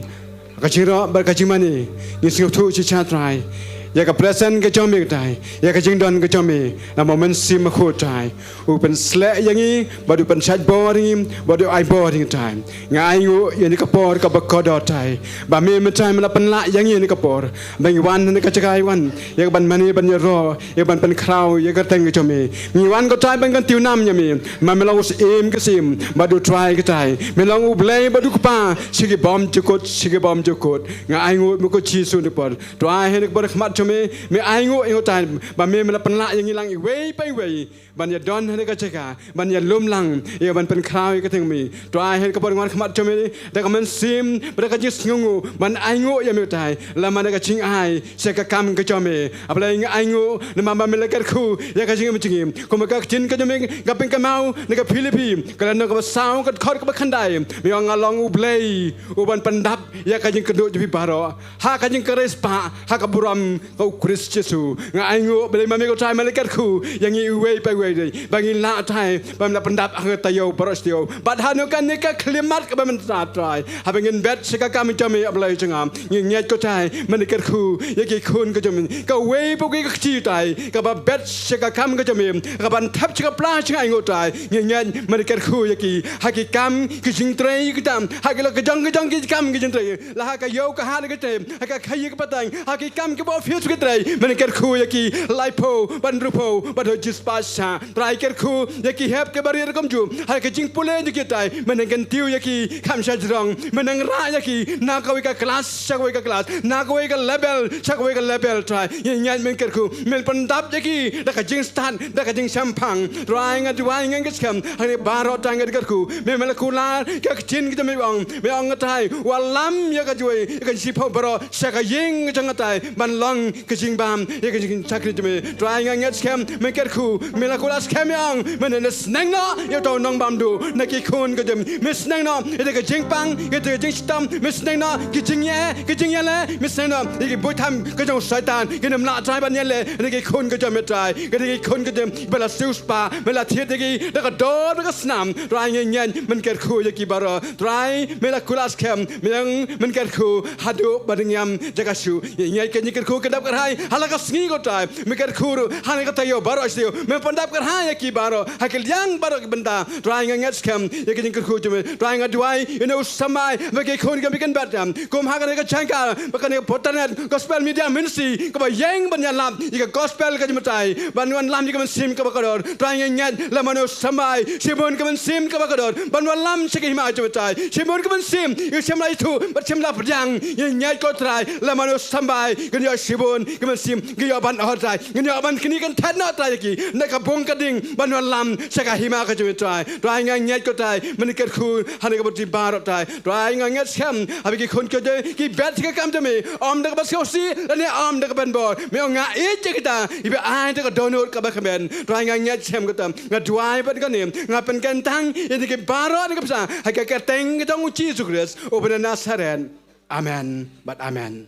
Kaciro berkacimani ni singtu cicatrai ya ka present ka jomi tai ya ka jingdon ka jomi na moment sim ko tai u pen sle yangi badu pen chat boring badu I boring time ngai ngu ya ni ka por ka bakodo tai ba me time la pen la yangi ni ka por bang wan ni ka cakai wan ya ban mani ban ro ya ban pen kraw ya ka teng ka jomi mi wan ko tai ban kan tiu nam yami ma me long im ka sim badu try ka tai me long u blay badu pa sigi bom jukot ngai ngu mo ko chi su ni por try he ni por khmat me aingo ingo time ba me la pen la yang ilang i wei pai wei ban ya don he ka cheka ban ya lum lang ya ban pen kraw ka teng mi to ai he ka por ngan khmat chome da ka men sim ba ka jis ngungu ban aingo ya me tai la man ka ching ai se ka kam ka chome apla ing aingo na ma me la ka khu ya ka ching mi ching ko ma ka chin ka chome ka pen ka mau ni ka philippines ka no ka sao ka khot ka khandai mi ang long u play u ban pandap ya ka jing ka do ji baro ha ka jing ka respa ha ka buram kau Chris Jesu ngai ngu beli mami kau trai malaikat ku yang i uwe pa uwe dei bangin la trai bam la pendap ang tayo paros tio badhanu kan nika klimat ka bam trai habangin bet sika kam jami ablai changam nyet ko trai malaikat ku yaki kun ka jami ka we pu ki chi tai ka ba bet sika kam ka jami ka ban thap sika pla chingai ngu trai nyet malaikat ku yaki haki kam ki jing trai ki tam haki la ka jang ki kam ki jing trai la ha ka yo ka ha ka tem ha ka khai ka patang haki kam ki bo fiu ki trai malaikat ku yaki laipo ban rupo ban jis pasha trai ker ku yaki hep ke bari kom ju ha ka jing pule ni ki tai menang tiu yaki kam sha jrong menang ra yaki na ka ka class sha ka class na ka ka level sha ka level trai nyan men ker ku mel pandap yaki da ka jing stand da ka jing sampang trai nga duai nga skam ha ni baro tang ker ku me mel ku la ka chin ki me ong tai walam ya ka joi ka si pho baro sha ka ying chang tai ban long ka jing bam ya ka jing chakri me trai nga skam me ker ku me la ku la skam yang men ne snang no ya to nong bam du na ki kun ka jam me snang no ya ka jing pang ya ka jing stam me snang no ki jing ye le me snang no ki boy tham ka jong satan ki nam la trai ban ye le ne ki kun ka jam me trai ka ki kun ka jam bela siu spa bela thiet ki da ka do da ka snam trai nyen men ker ku ya ki baro trai me la ku la skam men ker ku hadu badingyam jaga shu ye ke ni ker ku ka dap ka hai hala ka sngi ko trai me ker ku ha ne ka tayo baro sio me pandap ka hai ki baro hakil yang baro ki benda trai ngat skam ye ke ni ker ku jame trai ngat duai you know samai me ke kun ka bikin batam kum ha ka ne ka changka ba ka ne Potternet gospel media ministry ka ba yang ban ya lam ka gospel ka jame trai ban wan lam ka man sim ka ba ka dor trai ngat la mano samai simon ka man sim ka ba ka dor ban wan lam se ke ma jame trai simon ka man sim you sim lai tu ba sim la yang ye nyat ko trai la mano samai ka ni simon ka man sim ki ya ban ho trai ni ya ban kini kan that na trai ki na ka bong ka ding ban wan lam se ka hima ka jame trai nyat ko trai man ker khu ha ne ka boti bar trai nyat skam abi ki khon ka de ki bet ka kam jame om da ka bas ko si ne om da ka ban bor me nga e je kita ibe ai da ka donor ka ba khamen trai nyat skam ka tam nga duai ban ka nem nga pen kan tang ye ki baro ne ka sa ha ka teng ka jong chi su kris o ben nasaren amen but amen.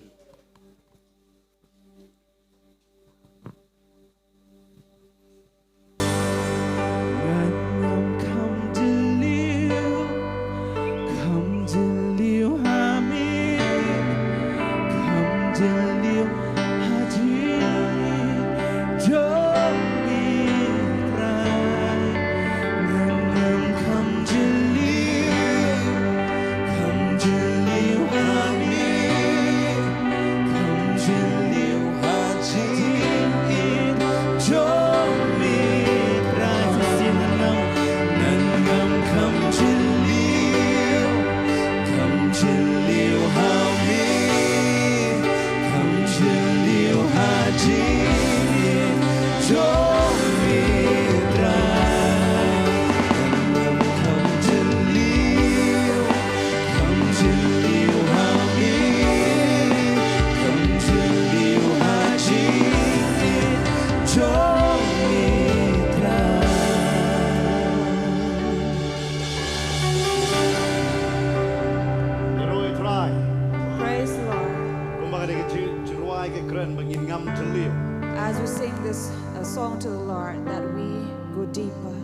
As we sing this song to the Lord, that we go deeper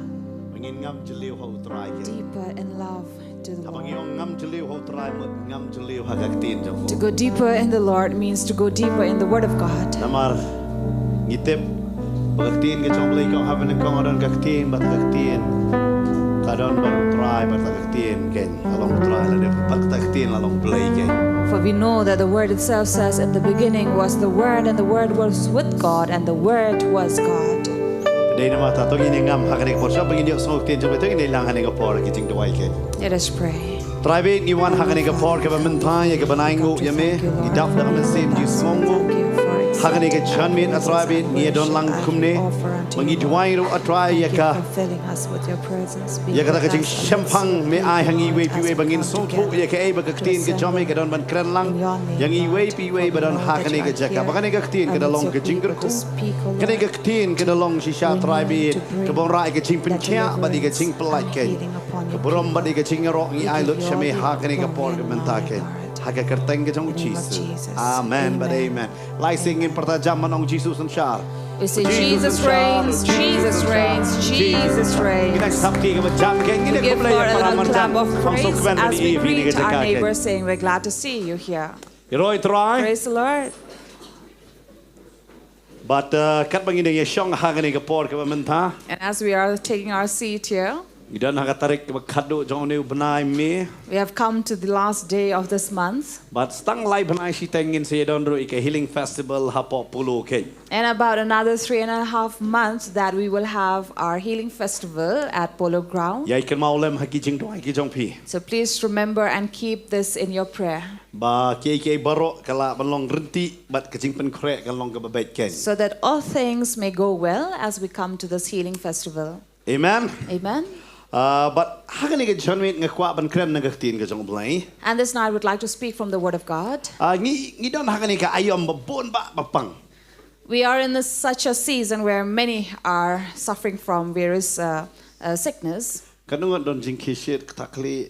in love to the Lord. To go deeper in the Lord means to go deeper in the Word of God. For we know that the Word itself says, in the beginning was the Word, and the Word was with God, and the Word was God. Let us pray. Trybe ni wan hakani ka por ka bamantay ka banaingo yame ni daf da kamen ji songo hakani ka chanmin atrabe ni don lang kumne mangi duai ro atrai ya ka ya ka jing champang me ai hangi we pi we bangin so tho ya ka e ba ka tin ka jame ka don ban kran lang yang i we pi we ba don hakani ka jaka bakani ka tin ka long ka jingr ko kani ka tin ka long shisha trybe ka bon rai ka ching pin kya ba di ka ching plai ke ka brom ba di ka ching ro ni ai lut shame hakani ka por ka mentake Haka kerteng ke jong Jesus. Amen. But amen. Lai singin pertajam manong Jesus and shar. We say, Jesus reigns, Jesus reigns, Jesus reigns. Kita sabki ke macam ke We ngine give kumlay Lord a para little clap of praise kwen as we ni greet our ka neighbors, saying, we're glad to see you here. Roy try. Praise the Lord. But kat bangin ye Shillong hangani ke por ke mentha. And as we are taking our seat here, Idan haka tarik ke khadu jong ne banai me. we have come to the last day of this month. But stang lai banai si tengin se don ro ike healing festival hapo pulu ke. And about another 3.5 months that we will have our healing festival at Polo Ground. Yai ken Mawlong haki jing do haki jong pi. So please remember and keep this in your prayer. Ba ke baro kala balong renti bat kecing pen krek kalong ke babet ken. So that all things may go well as we come to this healing festival. Amen. Amen. But hagani ke jonwit ngakwa ban krem nagaktin ke jong blai. And this night I would like to speak from the Word of God. Ngi don hagani ka ayom babon ba bapang. We are in such a season where many are suffering from various sickness. Kanungan don jing kishit takli.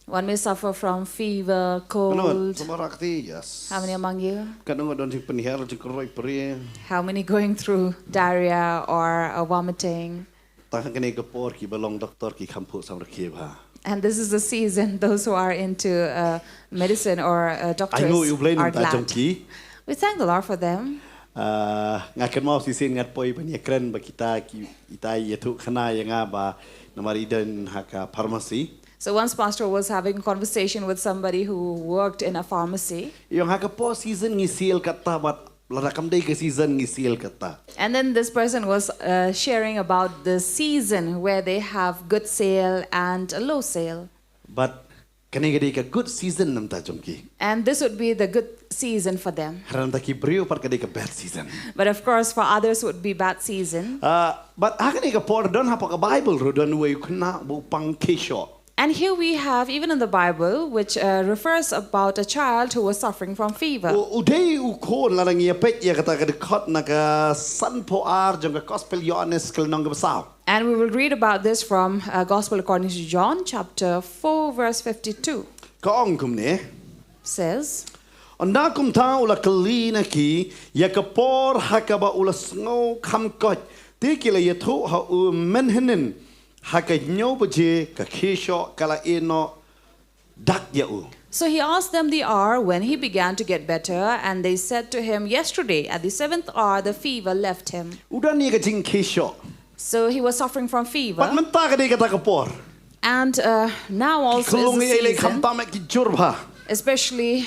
One may suffer from fever, Kanungan cold. samarakti yes. How many among you? Kanungan don jing penihar jing koroi peri. How many going through diarrhea or vomiting? Tahan kene ke por ki balong doktor ki kampu samrakhi ba. And this is the season, those who are into medicine or doctors Ai ngo ublay are nam ta jong glad. ki. We thank the Lord for them. Ngakan mau sisin ngat poi bani kren ba kita ki itai yetu khana yanga ba namari dan haka pharmacy. So once Pastor was having a conversation with somebody who worked in a pharmacy. Yung haka po season ngisil kata bat larakam day ke season ngisil kata. And then this person was sharing about the season where they have good sale and a low sale. But kani gadi ka good season nam ta jongki. And this would be the good season for them. Haram ta ki brio par kadi ka bad season. But of course for others would be bad season. But hakani ka por don hapa ka Bible ro don we kuna bu pang kisho. And here we have, even in the Bible, which refers about a child who was suffering from fever. Uday ukon larang ya pet ya kata ka dikot na ka san po ar jong ka gospel Yohanes kal nong ka basaw. And we will read about this from Gospel according to John, chapter 4, verse 52. Kaong kum ne. Says, Anda kum ta ula kalina ki ya ka por hakaba ula sngo kam kot. Tikila ya thu ha u menhenen. Haka nyo baje ka kisho kala ino dak ya u. so he asked them the hour when he began to get better, and they said to him, yesterday at the 7th hour the fever left him. Udah ni ka jing kisho. So he was suffering from fever. Pat menta ka di kata ka por. And now also Kulung is ni the ele kam season, tamek ki jurba. especially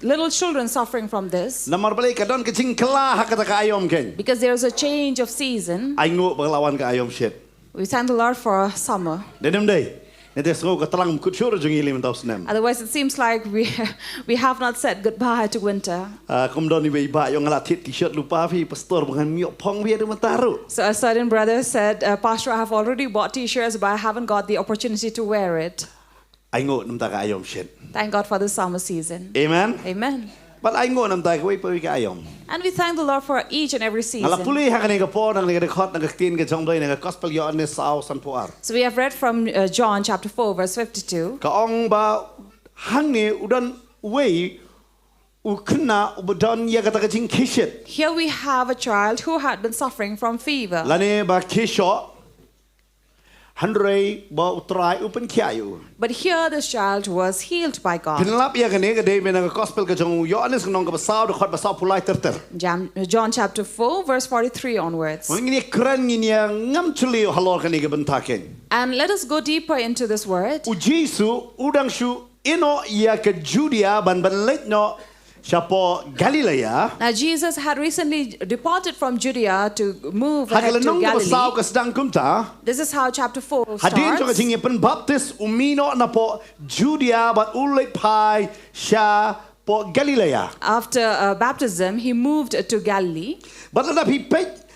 little children suffering from this, Namar balik ka don ka jing kala hakata ka ayom ken. because there's a change of season. Ay ngo paglawan ka ayom shit. We thank the Lord for summer. Dedem day. Nete sngo ka talang kutsyur jung ilim taus nem. Otherwise, it seems like we have not said goodbye to winter. Kum don ni be ba yung ngala tit t-shirt lupa fi pastor bukan miok pong bi ada mataru. So a certain brother said, Pastor, I have already bought t-shirts, but I haven't got the opportunity to wear it. Ay ngo nam ta ka ayom shit. Thank God for the summer season. Amen. Amen. But ay ngo nam ta ka way pa ka ayom. And we thank the Lord for each and every season. Ngala puli ha kani ka por nang ni ka khot nang ka tin ka jong doy nang ka gospel Yohanes sao san po ar. So we have read from John chapter 4, verse 52. Ka ong ba hang ni udan way ukna ubadon ya kata ka jing kishit. Here we have a child who had been suffering from fever. Lani ba kisho handrei ba utrai upen kiayu. But here this child was healed by God. Pinlap ya kani ka day nang gospel ka jong Yohanes nong ka basaw de khot basaw pulai terter. John chapter 4, verse 43 onwards. Ngini kran ngini ngam chuli halor kani ka bentaken. And let us go deeper into this word. Ujisu udang shu ino ya ka Judea ban let no siapo Galilea. Now Jesus had recently departed from Judea to move ahead Hakala to nong basaw Galilee. ka sedang kumta. This is how chapter 4 Hadin jo starts. kasing pen baptis umino na po Judea bat ulit pai siya po Galilea. After baptism, he moved to Galilee. But na pipet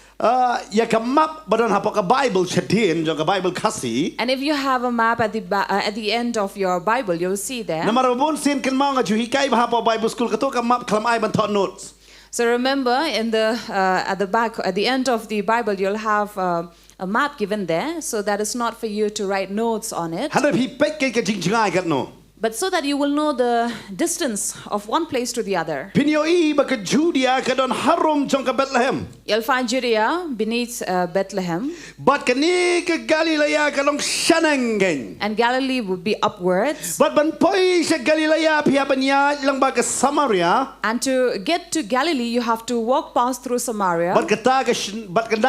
ya ka map badon hapo ka Bible chadin jo ka Bible kasi. And if you have a map at the end of your Bible, you'll see there. Na marabon sin kan mga ju hikay ba hapo Bible school kato ka map klamay ban to notes. So remember, in the at the back, at the end of the Bible, you'll have a map given there. So that is not for you to write notes on it. Handa pipet kay ka jingjingay kat no. But so that you will know the distance of one place to the other. Pinyo I baka Judea ka don harum jong ka Bethlehem. You'll find Judea beneath Bethlehem. But kani ka Galilea ka long shanangen. And Galilee would be upwards. But ban poi sa Galilea pia banya lang baka Samaria. And to get to Galilee, you have to walk past through Samaria. But kanda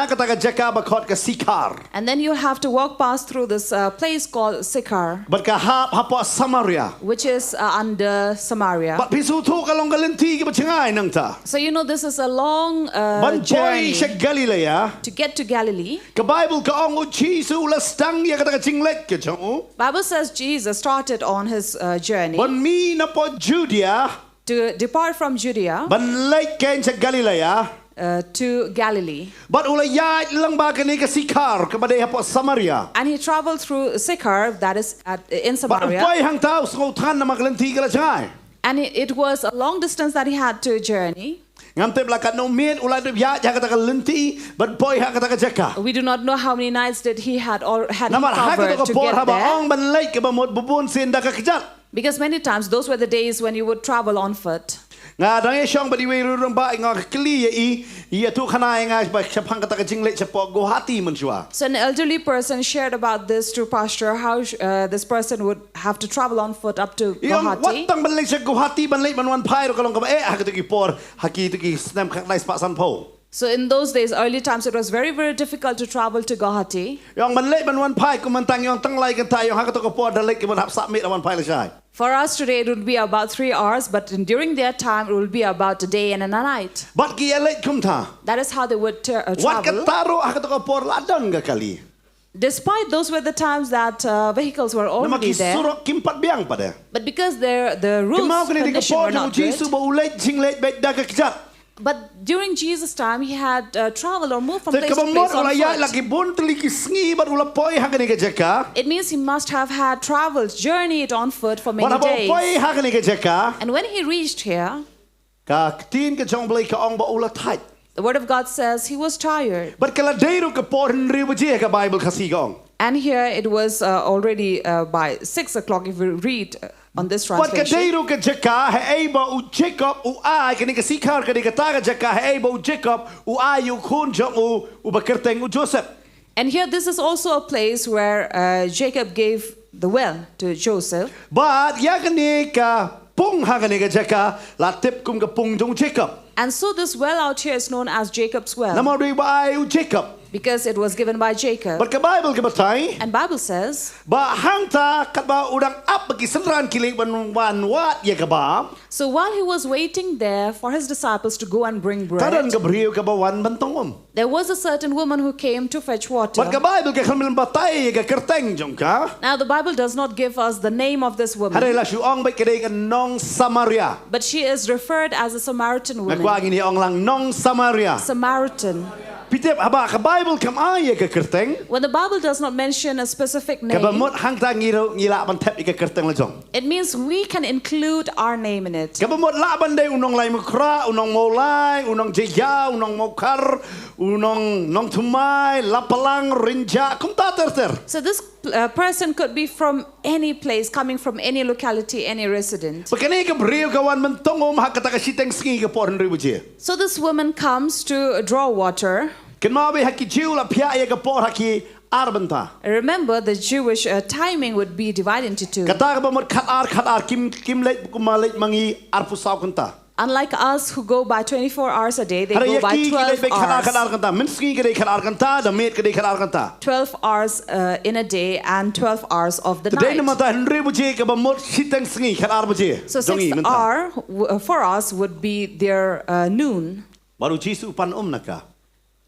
ka taga Jaka bakot ka Sikar. And then you have to walk past through this place called Sychar, But ka hapo Samaria. which is under Samaria. But pisu to ka long galinti ka bachangai nang ta. So you know this is a long Ban poi journey sa Galilea. to get to Galilee. Ka Bible ka ong Jesus lastang ya ka taga chinglet ka chong. Bible says Jesus started on his journey Ban mi na po Judea. to depart from Judea Ban lake ken sa Galilea. to Galilee. But ulaya lang ba kani ka Sikar ka baday hapo Samaria. And he traveled through Sychar, that is in But Samaria. poi hang tao so tan na maglanti ka la chai. And it was a long distance that he had to journey. Ngam te blakat no men ulai de ya ka taga lenti but poi ha ka taga Jaka. We do not know how many nights that he had he Naman ha ka covered taga to por get ha ba there. ong ban lake ka ba mod bubun sin da ka kijat. Because many times those were the days when you would travel on foot. Nga dang e syong ba di we rurong ba nga kli i tu khana nga ba chapang ka taga jinglet sa po Guwahati man siya. So an elderly person shared about this to Pastor, how this person would have to travel on foot up to Yung Guwahati. watang ban lake sa Guwahati ban lake man wan pairo ka long ka ba ha ka tagi por haki tagi snam ka nice pa san po. So in those days, early times, it was very, very difficult to travel to Guwahati. Yung man lake man wan pai kumantang yung tanglay kan tayo ha ka to por da lake man hap sa mit wan pai la siya. For us today, it would be about 3 hours, but during their time, it would be about a day and a night. But ki lake kumta. That is how they would Wat ka travel. taro ha ka to por ladang ga kali. Despite those were the times that vehicles were Na already there, makisurok kimpat biang pa de. but because the rules Kemau kini di condition kapor were yung not good. Jesus ba ulit jinglet bet da ka kijat. But during Jesus' time, he had traveled or moved from Te place to kabamot place on ulaya foot. lagi bon teli kisngi bat ula poi ha kani ka jaka. It means he must have had traveled, journeyed on foot for many Wana ba days. poi ha kani ka jaka. And when he reached here, Ka tin ka jong blai ka ong ba ula tait. the word of God says he was tired. But kala deiru ka por nribu je ka Bible kasi gong. And here it was already by 6 o'clock if we read on this But ka translation. deiru ka jaka he eba u Jacob u ai kani ka sikar kani ka taga jaka he eba u Jacob u ai u kun jong u bakerteng u Joseph. And here this is also a place where Jacob gave the well to Joseph. But ya kani ka pung ha kani ka jaka la tip kum ka pung jong Jacob. And so this well out here is known as Jacob's well Namo ri ba ai u Jacob. because it was given by Jacob. But ka Bible ka batay. And Bible says, Ba hangta kat ba udang ap bagi senran kili wan wat ya ka ba. so while he was waiting there for his disciples to go and bring Taran bread, ka briyo ka ba wan bantongom. there was a certain woman who came to fetch water. But ka Bible ka kamil batay ka kerteng jong ka. Now the Bible does not give us the name of this woman, Haray la siung ba kidai ka nong Samaria. but she is referred as a Samaritan woman. Nagwagi ni ong lang nong Samaria. Samaritan. Pitip haba ka Bible kam ay ka kerteng. When the Bible does not mention a specific name, Kabamot hangta ngila man tep ka kerteng la jong. it means we can include our name in it. Kabamot laban day unong lay mukra, unong molay, unong jeya, unong mokar, unong Nongthymmai, lapalang rinja, kum ta ter. So this person could be from any place, coming from any locality, any resident. Pagkani ka briyo ka wan man tongom hakata ka siteng singi ka por nribu je. So this woman comes to draw water. Ken mabe haki jiu la pia ya ka por haki arbanta. Remember, the Jewish timing would be divided into two. Kata ka ba mo khat kim late kumalit mangi arpusaw kanta. Unlike us who go by 24 hours a day, they Hara go by yaki 12 kidai khat hours. kanta. Min singi kidai khat kanta, da met kidai khat kanta. 12 hours in a day and 12 hours of the Today na night. mata nribu je ka ba mo siteng singi khat arbu je. So Dongi 6 menta. hour for us would be their noon. Baru Jisu pan naka.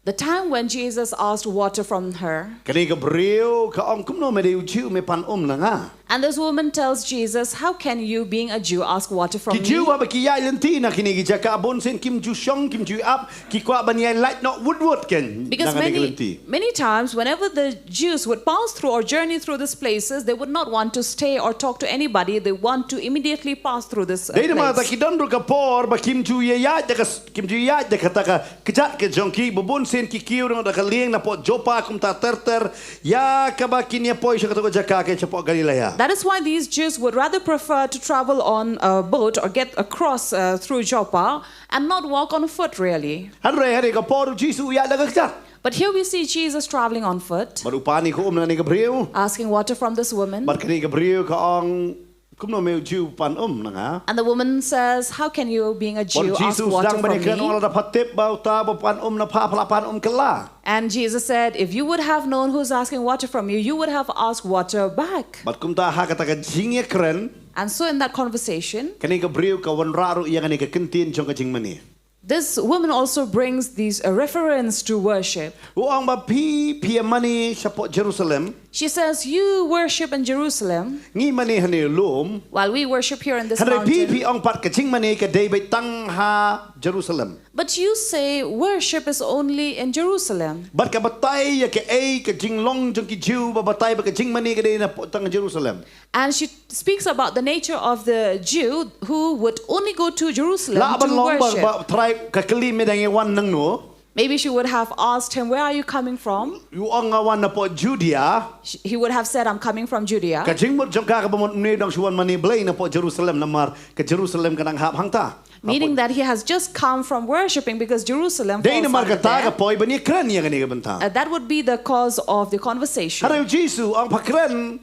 The time when Jesus asked water from her. Kani ka briyo ka ong kumno me de jiu me pan na nga. And this woman tells Jesus, how can you, being a Jew, ask water from Ki me? jiu ba ki yai lenti na kini ki jaka abon sen kim ju shong kim ju up ki kwa ban yai light not wood ken. Because many times, whenever the Jews would pass through or journey through these places, they would not want to stay or talk to anybody. They want to immediately pass through this Dei ma ta place. ki don ka por ba kim ju ye ya da kim ju ya da ka ka kjat ke jong ki bubun sen ki kiu da ka lieng na po jopa kum ta ter ya ka ba kin ye poi sa ka to jaka ke cha po Galilea. That is why these Jews would rather prefer to travel on a boat or get across through Joppa and not walk on foot really. Han re hari ka por Jesu ya daga ka. But here we see Jesus traveling on foot, Marupani ko na ni Gabriel. asking water from this woman. Bar kani Gabriel ka ang kumno meu Jew pan na nga. And the woman says, how can you, being a Jew, Bon ask Jesus water dang from banikan me? wala dapat tip bau ta ba pan na pa pala pan kala. And Jesus said, if you would have known who's asking water from you, you would have asked water back. Bar kum ta ha kata ka jingye kren. And so in that conversation, Kani Gabriel ka wan raru iya kani ka kentin jong ka jing mani. this woman also brings these reference to worship. Uang ba pi mani sa po Jerusalem. She says, you worship in Jerusalem, Ngi mani hani lum. while we worship here in this Hari pi mountain. ang pat ka jing mani ka David tang ha Jerusalem. But you say worship is only in Jerusalem. Bat ka batay ya ka ay ka jing long jong ki Jew ba batay ba ka jing mani ka day na po tang Jerusalem. And she speaks about the nature of the Jew who would only go to Jerusalem Laban to long ba worship. ba try ka kali medang wan nang no. Maybe she would have asked him, where are you coming from? Uang nga wan na po Judea. He would have said, I'm coming from Judea. Ka jing mo jong ka ba mo ni dang suwan mani blay na po Jerusalem na mar ka Jerusalem ka nang hap hangta. Meaning that he has just come from worshipping because Jerusalem Day falls na mar under ka ta ka there. po iba ni kren ya kani ka banta. That would be the cause of the conversation. Hari Jesu ang pakren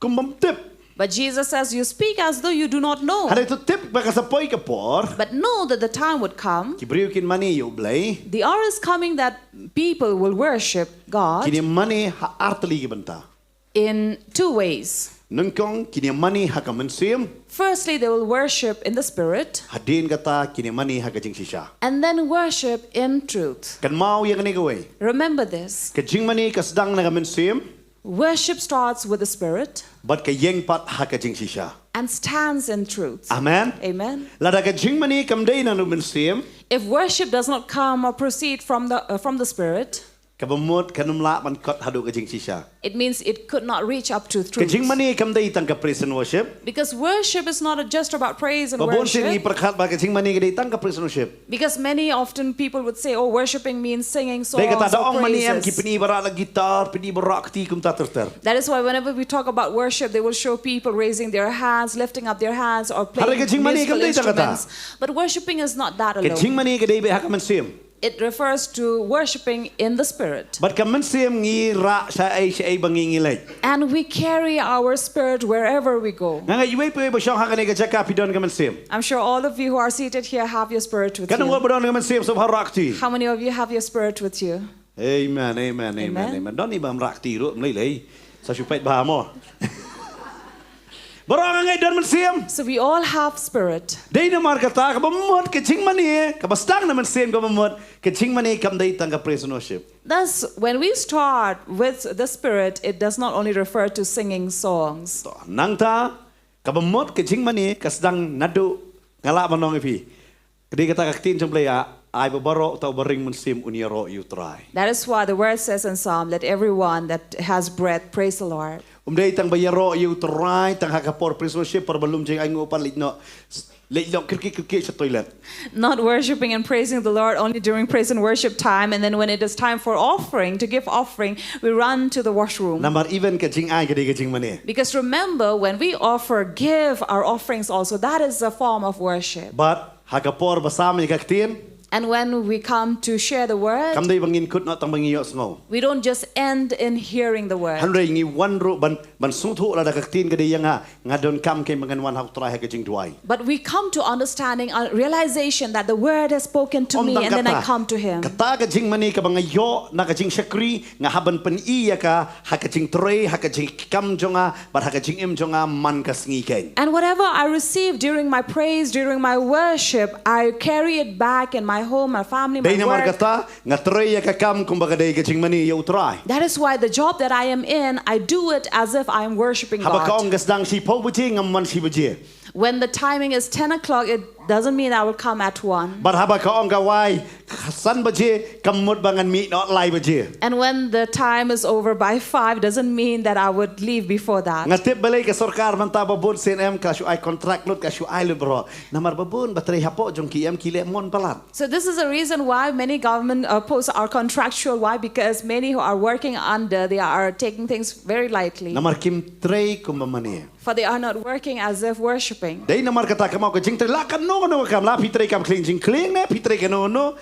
kumbamtip. But Jesus says, you speak as though you do not know. Hari tu tip ba ka sa poy ka por. But know that the time would come, Kibriu kin mani yo blay. the hour is coming that people will worship God Kini mani ha artali ka banta. in two ways. Nungkong kini mani ha ka mensim. Firstly, they will worship in the spirit Hadin kata kini mani ha ka jing sisya. and then worship in truth. Kan mau yang ni gawai. Remember this. Ka jing mani ka sedang na ka mensim. Worship starts with the spirit Bat ka yeng pat ha ka jing sisya. and stands in truth. Amen. Amen. Lada ka jing mani kam day na no mensim. If worship does not come or proceed from the spirit, Kabamot kanumla man kot hadu ka jing sisya. it means it could not reach up to Ka truth. jing mani kam day tang ka praise and worship. Because worship is not just about praise and Babon sin worship. iperkat ba ka jing mani ka day tang ka praise and worship. Because many often people would say, oh, worshiping means singing songs Day kata or daong mani am ki praises. pinibara na gitar, pinibara akti kum taterter. That is why whenever we talk about worship, they will show people raising their hands, lifting up their hands, or playing Hari ka jing mani musical kam day ta kata. instruments. But worshiping is not that Ka alone. jing mani ka day ba ha ka mensim. It refers to worshiping in the spirit. Bat ka mensim ngi ra sa ay bangingilay. And we carry our spirit wherever we go. Nga iwe po ba siyang hakani ka jaka pidon ka mensim. I'm sure all of you who are seated here have your spirit with Kanang wa you. ba don ka mensim sa harakti. How many of you have your spirit with you? Amen, amen, amen, Amen. amen. Don ibam rakti ro mlay sa supait ba mo. Barang ngay don mensim. So we all have spirit. Day na mar kata ka bamot ka jing mani ka bastang na mensim ka bamot ka jing mani kam day tang ka praise and worship. Thus, when we start with the spirit, it does not only refer to singing songs. To nang ta ka bamot ka jing mani ka sedang nadu ngala manong ipi. Kadi kata ka tin jomplaya ay babaro tau baring mensim uniaro you try. That is why the word says in Psalm, let everyone that has breath praise the Lord. Day tang bayaro you try tang hakapor praise and worship para balum jing ay ngupan litno kirki sa toilet. Not worshiping and praising the Lord only during praise and worship time, and then when it is time for offering, to give offering, we run to the washroom. Namar even ka jing ay kadi ka jing mani. Because remember, when we give our offerings also, that is a form of worship. But hakapor basama ni kaktin And when we come to share the word, kam day bangin kut na tang bangiyo sngo. we don't just end in hearing the word. Hanray ngi wanro ban sungthu la da kaktin kadi yang nga don kam kay mangan wan hak try ka jing duai. But we come to understanding, a realization that the word has spoken to me, and then I come to him. Kata ka jing mani ka bangayo na ka jing syakri nga haban pan iya ka haka jing tre haka jing kam jonga bar haka jing im jonga man ka sngi ken. And whatever I receive during my praise, during my worship, I carry it back in my home, my family, my Day na mar work. kata nga tre ka kam kumbaga day ka jing mani yo try. That is why the job that I am in, I do it as if I am worshiping Haba ka God. ong gasdang si po buti nga man si buji. When the timing is 10 o'clock, it doesn't mean I will come at 1. Bar haba ka ong gawai san baje kamut bangan mi not lai baje. And when the time is over by 5 doesn't mean that I would leave before that. Ngatip balai ke sarkar manta babun CNM ka shu ai contract lut ka shu ai lu bro. Namar babun bateri hapo jong KM kile mon palat. So this is the reason why many government posts are contractual. Why? Because many who are working under, they are taking things very lightly. Namar kim trei kumamane. For they are not working as if worshipping. Dei namar kata kamau ke jing trei la kan no kam la pitrei kam kling jing kling ne pitrei ke no.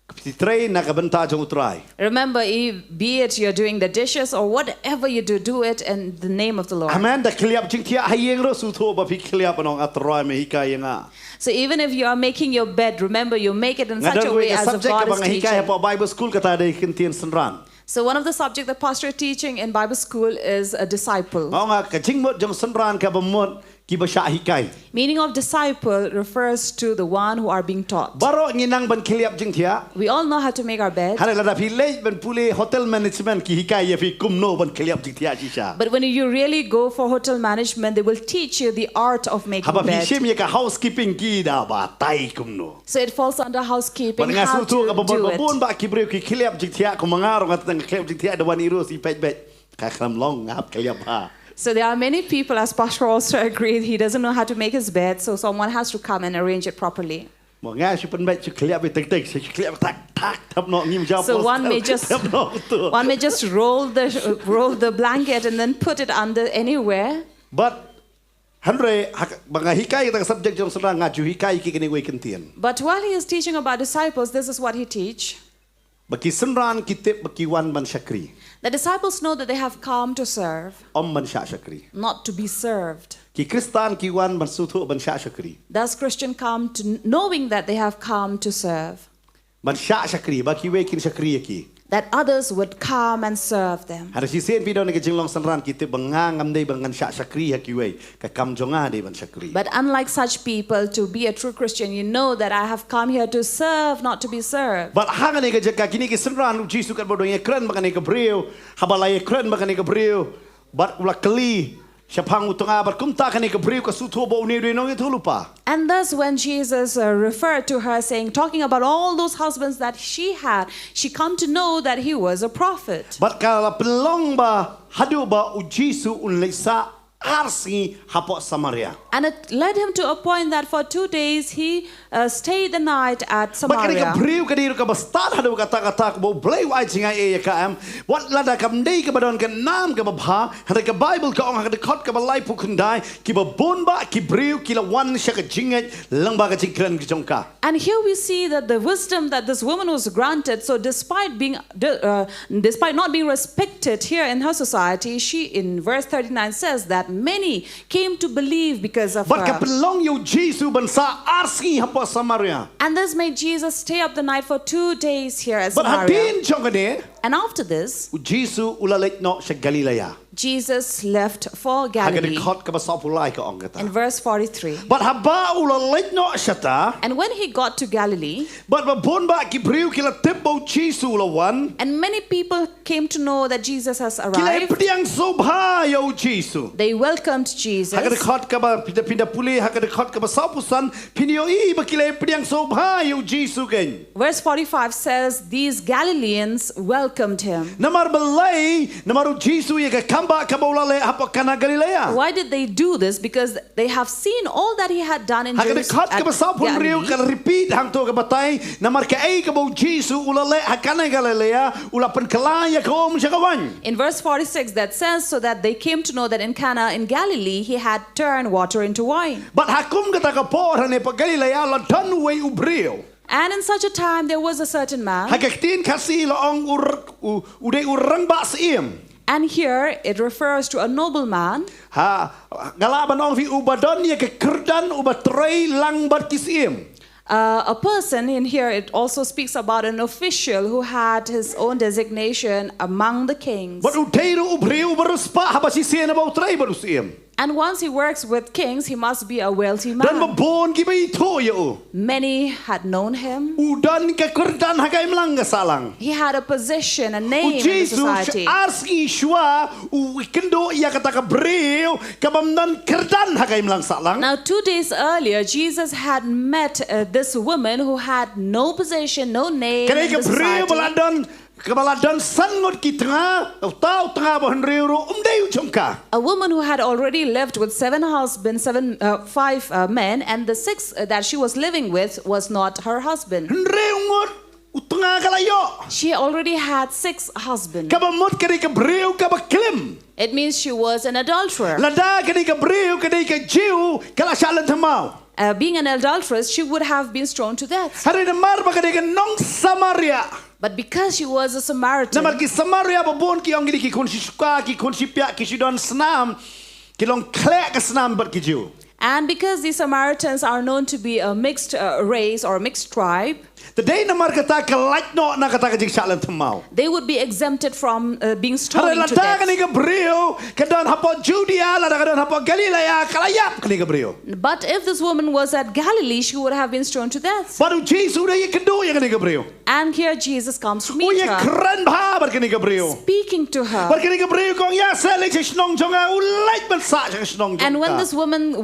Pitrei na kabenta jong utrai. Remember, be it you're doing the dishes or whatever you do, do it in the name of the Lord. Amen. Da kliap jing tia hayeng ro su tho ba pi kliap anong atrai me hikayenga. So even if you are making your bed, remember you make it in such a way as if God is teaching. Bible school kata dei kintian senran. So one of the subjects the pastor is teaching in Bible school is a disciple. Nga ka jing mot jong senran ka bamot ki ba sha hikai. Meaning of disciple refers to the one who are being taught. Baro nginang ban kliap jing tia. We all know how to make our bed. Hare lada pi lei ban pule hotel management ki hikai ya fi kumno ban kliap jing tia jisha. But when you really go for hotel management, they will teach you the art of making Haba pi bed. shim ya ka housekeeping ki da ba tai kumno. So it falls under housekeeping. Ban nga How su tu ka to do babon it. ba ki breu ki kliap jing tia ko mangaro ngat tang kliap jing tia da wan iru si pet bet. Ka kham long ngap kliap ha. So there are many people, as Pastor also agreed, he doesn't know how to make his bed, so someone has to come and arrange it properly. Mo nga su pen bet su kliap be tek tek su kliap tak tak tap no ngim jap. So one may just roll the blanket and then put it under anywhere. But Andre banga hikai ta subject jong sana ngaju hikai ki kini we kentian. But while he is teaching about disciples, this is what he teach. Baki senran kitip baki wan ban syakri. The disciples know that they have come to serve, Om ban syak syakri. not to be served. Ki Kristan ki wan ban sutu ban syak syakri. Thus Christian come to knowing that they have come to serve, Ban syak syakri baki we kin syakri ki. that others would come and serve them. Ada si sen video ni ke jinglong senran kitip banga ngam dei bangan syak syakri ki we ka kam jonga dei ban syakri. But unlike such people, to be a true Christian, you know that I have come here to serve, not to be served. But hanga ni ke jaka kini ke senran Jesus kat bodo ye kren makan ke breu, habala ye kren makan ke breu. But ula kli Syapang utunga berkumta kani ke breu ke sutu bo ni no itu lupa. And thus when Jesus referred to her saying, talking about all those husbands that she had, she come to know that he was a prophet. But kalau pelong ba hadu ba ujisu unlisa arsi hapo Samaria. And it led him to a point that for 2 days he stayed the night at Bakani ke Samaria. breu ke diru ke bastad hadu kata-kata ke bo blai wai jingai e ka am. Wat lada kam dei ke badon ke nam ke babha, hada ke Bible ke ong hada khot ke balai pukundai, ki ba bon ba ki breu ki la wan sya ke jingai lang ba ke jingkran ke jongka. And here we see that the wisdom that this woman was granted, so despite not being respected here in her society, she in verse 39 says that many came to believe because of But ke her. pelong yu Jisu bansa arsi hapo Samaria. And this made Jesus stay up the night for 2 days here at But Samaria. hadin jongane And after this, Jisu ulalek no sya Galilea. Jesus left for Haga Galilee khot ke basapulai ke ong kata. in verse 43. But haba ulalek no syata. And when he got to Galilee, But babon ba ki breu ki la tibbo Jisu lawan. and many people came to know that Jesus has Kila arrived, pediang sobha yo Jisu. they welcomed Jesus. Haga khot ke ba pindah puli haga khot ke basapusan pinio I ba kila pediang sobha yo Jisu ken. Verse 45 says, these Galileans welcomed him. Namar belai namaru Jisu ye ke kamba ke bolale hapa kana Galilea. Why did they do this? Because they have seen all that he had done in Haga Jerusalem. khot ke basapun riu ke repeat hang to ke batai namar ke ai ke bo Jisu ulale hakana Galilea ulapan kelaya ke om syakawan. In verse 46 that says, so that they came to know that in Cana in Galilee he had turned water into wine. But hakum kata ka por ne pa Galilea la tan we ubreu. And in such a time there was a certain man, Hagaktin kasi la ong uday urang ba siem. and here it refers to a nobleman, Ha ngalaban ong fi ubadon ye ke kerdan ubatrei lang bat kisiem. a person in here. It also speaks about an official who had his own designation among the kings. But uteiru ubreu beruspa habasi sien ba utrei berusiem. And once he works with kings, he must be a wealthy Dan man. babon ki bai to yo. Many had known him. Udan ka kurdan hagai melang ka salang. He had a position, a name in the Jesus society. arski shwa u kendo ya kata ka breu ka bamdan kurdan hagai melang salang. Now, 2 days earlier, Jesus had met this woman who had no position, no name Kadai in ka the breu society. baladan sangot ki tengah tau tengah bah reu ro umdai chongka. A woman who had already lived with 7 husbands, 5 men, and the 6th that she was living with was not her husband. Reu ngot utengah kalayo. She already had 6 husbands. Ka bamot kadai ka breu ka ba klim. It means she was an adulterer. Lada kadai ka breu kadai ka jiu kala shalan tamau. Being an adulteress, she would have been stoned to death. Hari na mar ba kadai ka nong Samaria. But because she was a Samaritan, Namar ki Samaria babon ki ong ki kon si suka ki kon si pia ki si don senam ki long klek ka senam ber ki jiu. and because the Samaritans are known to be a mixed race or mixed tribe, The day namar kata ka like no na kata ka jing shalan tamau. they would be exempted from being Hari stoned to lada ka death. ni ka breu ka don hapo Judea lada ka don hapo Galilea kalayap ka ni ka breu. But if this woman was at Galilee, she would have been stoned to death. Baru Jesus dah ye kendo ye ka ni ka breu. And here Jesus comes to O meet ye her, keren ba ber ka ni ka breu. speaking to her. Ber ka ni ka breu kong ya selig si snong jonga ulait ben sa si snong jonga. And when this woman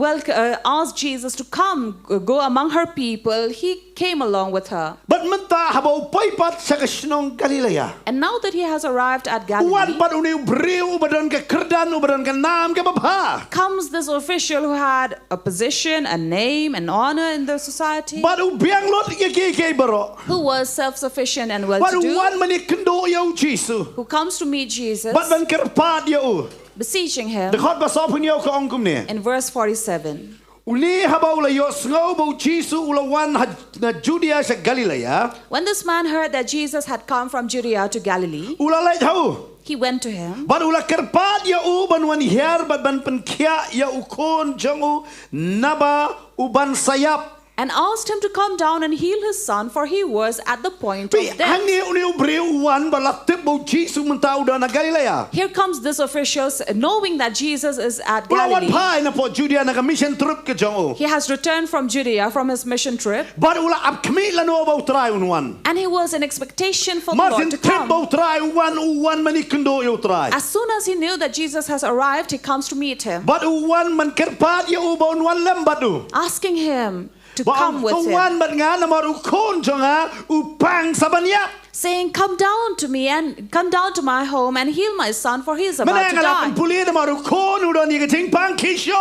asked Jesus to come, go among her people, he came along with her. But menta habo paipat sa ka snong Galilea. And now that he has arrived at Wan Galilee, pat uni breu badon ka kerdan badon ka nam ka baba. comes this official who had a position, a name, an honor in the society, Baru biang lot ye ke baro. who was self-sufficient and Baru well-to-do, wan mani kendo yo Jesus. who comes to meet Jesus, Bat ban kerpat yo. beseeching him. Dekat basap pun yo ka ongkum ni. In verse 47, Uli haba ula yo sngau bau Jesus ula wan na Judea sa Galilea. when this man heard that Jesus had come from Judea to Galilee, Ula lai hau. he went to him Bat ula kerpat ya u ban wan hiar bat ban penkia ya ukon jangu naba uban sayap. and asked him to come down and heal his son, for he was at the point Pi of death. hangi uni breu wan balatip bau Jesus mentau dah na Galilea. Here comes this official, knowing that Jesus is at Ula wan Galilee. pai na po Judea na ka mission trip ke jangu. He has returned from Judea from his mission trip, Bat ula ap kami lano bau try unwan. and he was in expectation for the Lord Martin to trip come. bau try uwan mani kendo yo try. As soon as he knew that Jesus has arrived, he comes to meet him, But uwan man kerpat ya u bau wan lembat du. asking him to come with him, Uwan bat nga na maru kon jonga upang sabanyap. saying, come down to me and come down to my home and heal my son, for he is about to Menangalapan die. puli na maru kon udon ni kating pang kisyo.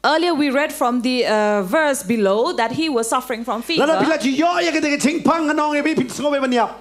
Earlier we read from the verse below that he was suffering from Lala fever. bila jiyo ya kating pang anong ebi pinskobe banyap.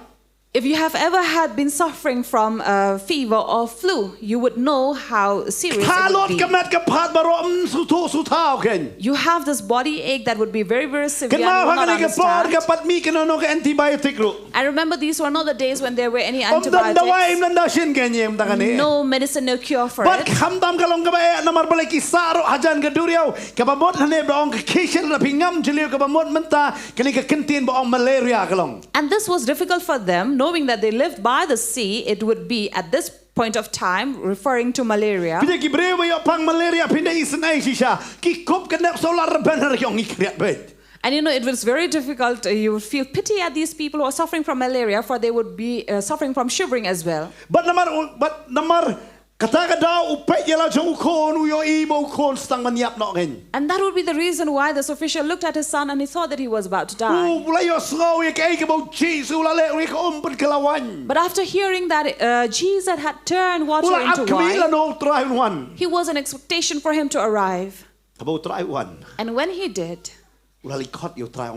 If you have ever had been suffering from fever or flu, you would know how serious it Kalot would be. kamat kapat baro suto sutao ken. You have this body ache that would be very, very severe. Ken And you mau will not hakani kapor understand. kapat mi kenono ka antibiotic ro. I remember these were not the days when there were any Om dan dawai antibiotics. im dan shin kenyem tangani. No medicine, no cure for But it. hamdam kalong kabae namar balay kisaro hajan gaduriaw kabamot hane baong kishen na pingam jeliw kabamot menta kani ka kentin baong malaria kalong. And this was difficult for them, knowing that they lived by the sea. It would be at this point of time referring to malaria. Pide ki brewe yo pang malaria pinde isen ay sisha ki kop kanak solar banner yung ikriat bet. And you know, it was very difficult. You would feel pity at these people who are suffering from malaria, for they would be suffering from shivering as well. But namar kata daw upet yala jong ukon uyo ibo ukon stang manyap no ken. And that would be the reason why this official looked at his son and he thought that he was about to die. Ulay yo slow ye kay kabau Jesus ulale uri ko umpet kalawan. But after hearing that Jesus had turned water Ula ap into kamila wine, no try one. he was in expectation for him to arrive. Kabau try one. And when he did, Ulali kot yo try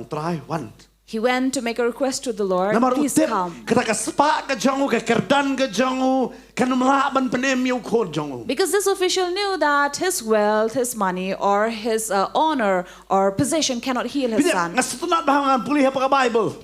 one. he went to make a request to the Lord, Namar please utip come. kata ka spa ka jangu ka kerdan ka jangu kanumlaban penem yo kon jangu. Because this official knew that his wealth, his money, or his honor or position cannot heal his Bida son. ngastunat bahangan pulih pa ka Bible.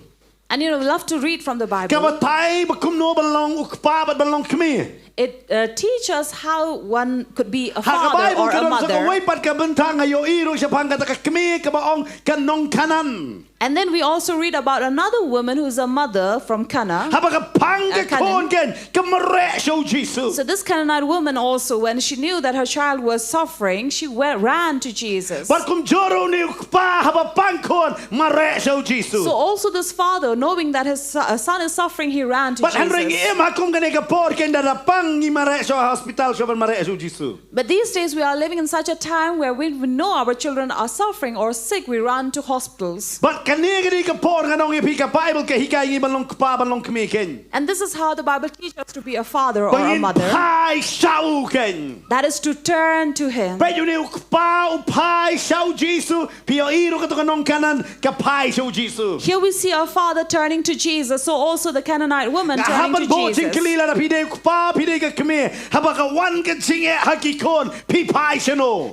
And you know, we love to read from the Bible. Kabatay bakumno balong ukpa bat balong kami. It teaches how one could be a Ha ka father Bible or a kadon sa mother. kaway pat ka bentang ayo iro siya pang kata ka kami ka baong kanong kanan. And then we also read about another woman who's a mother from Cana. Habaga panga kon gen kamare show Jesus. So this Canaanite woman also, when she knew that her child was suffering, she ran to Jesus. But kum joro ni pa haba pangkon mare show Jesus. So also this father, knowing that his son is suffering, he ran to But Henry Jesus. em hakum ganega por ken dara pang ni mare show hospital show mare show Jesus. But these days we are living in such a time where we know our children are suffering or sick, we run to hospitals. But kanega ni ka por ganong ipika Bible ke hikai ni balong pa balong kemi ken. And this is how the Bible teaches us to be a father or a mother. Pai show ken. That is to turn to him. Pe you ni pa pai show Jesus. Pio iro ka to kanong kanan ka pai show Jesus. Here we see our father turning to Jesus, so also the Canaanite woman turning to Jesus.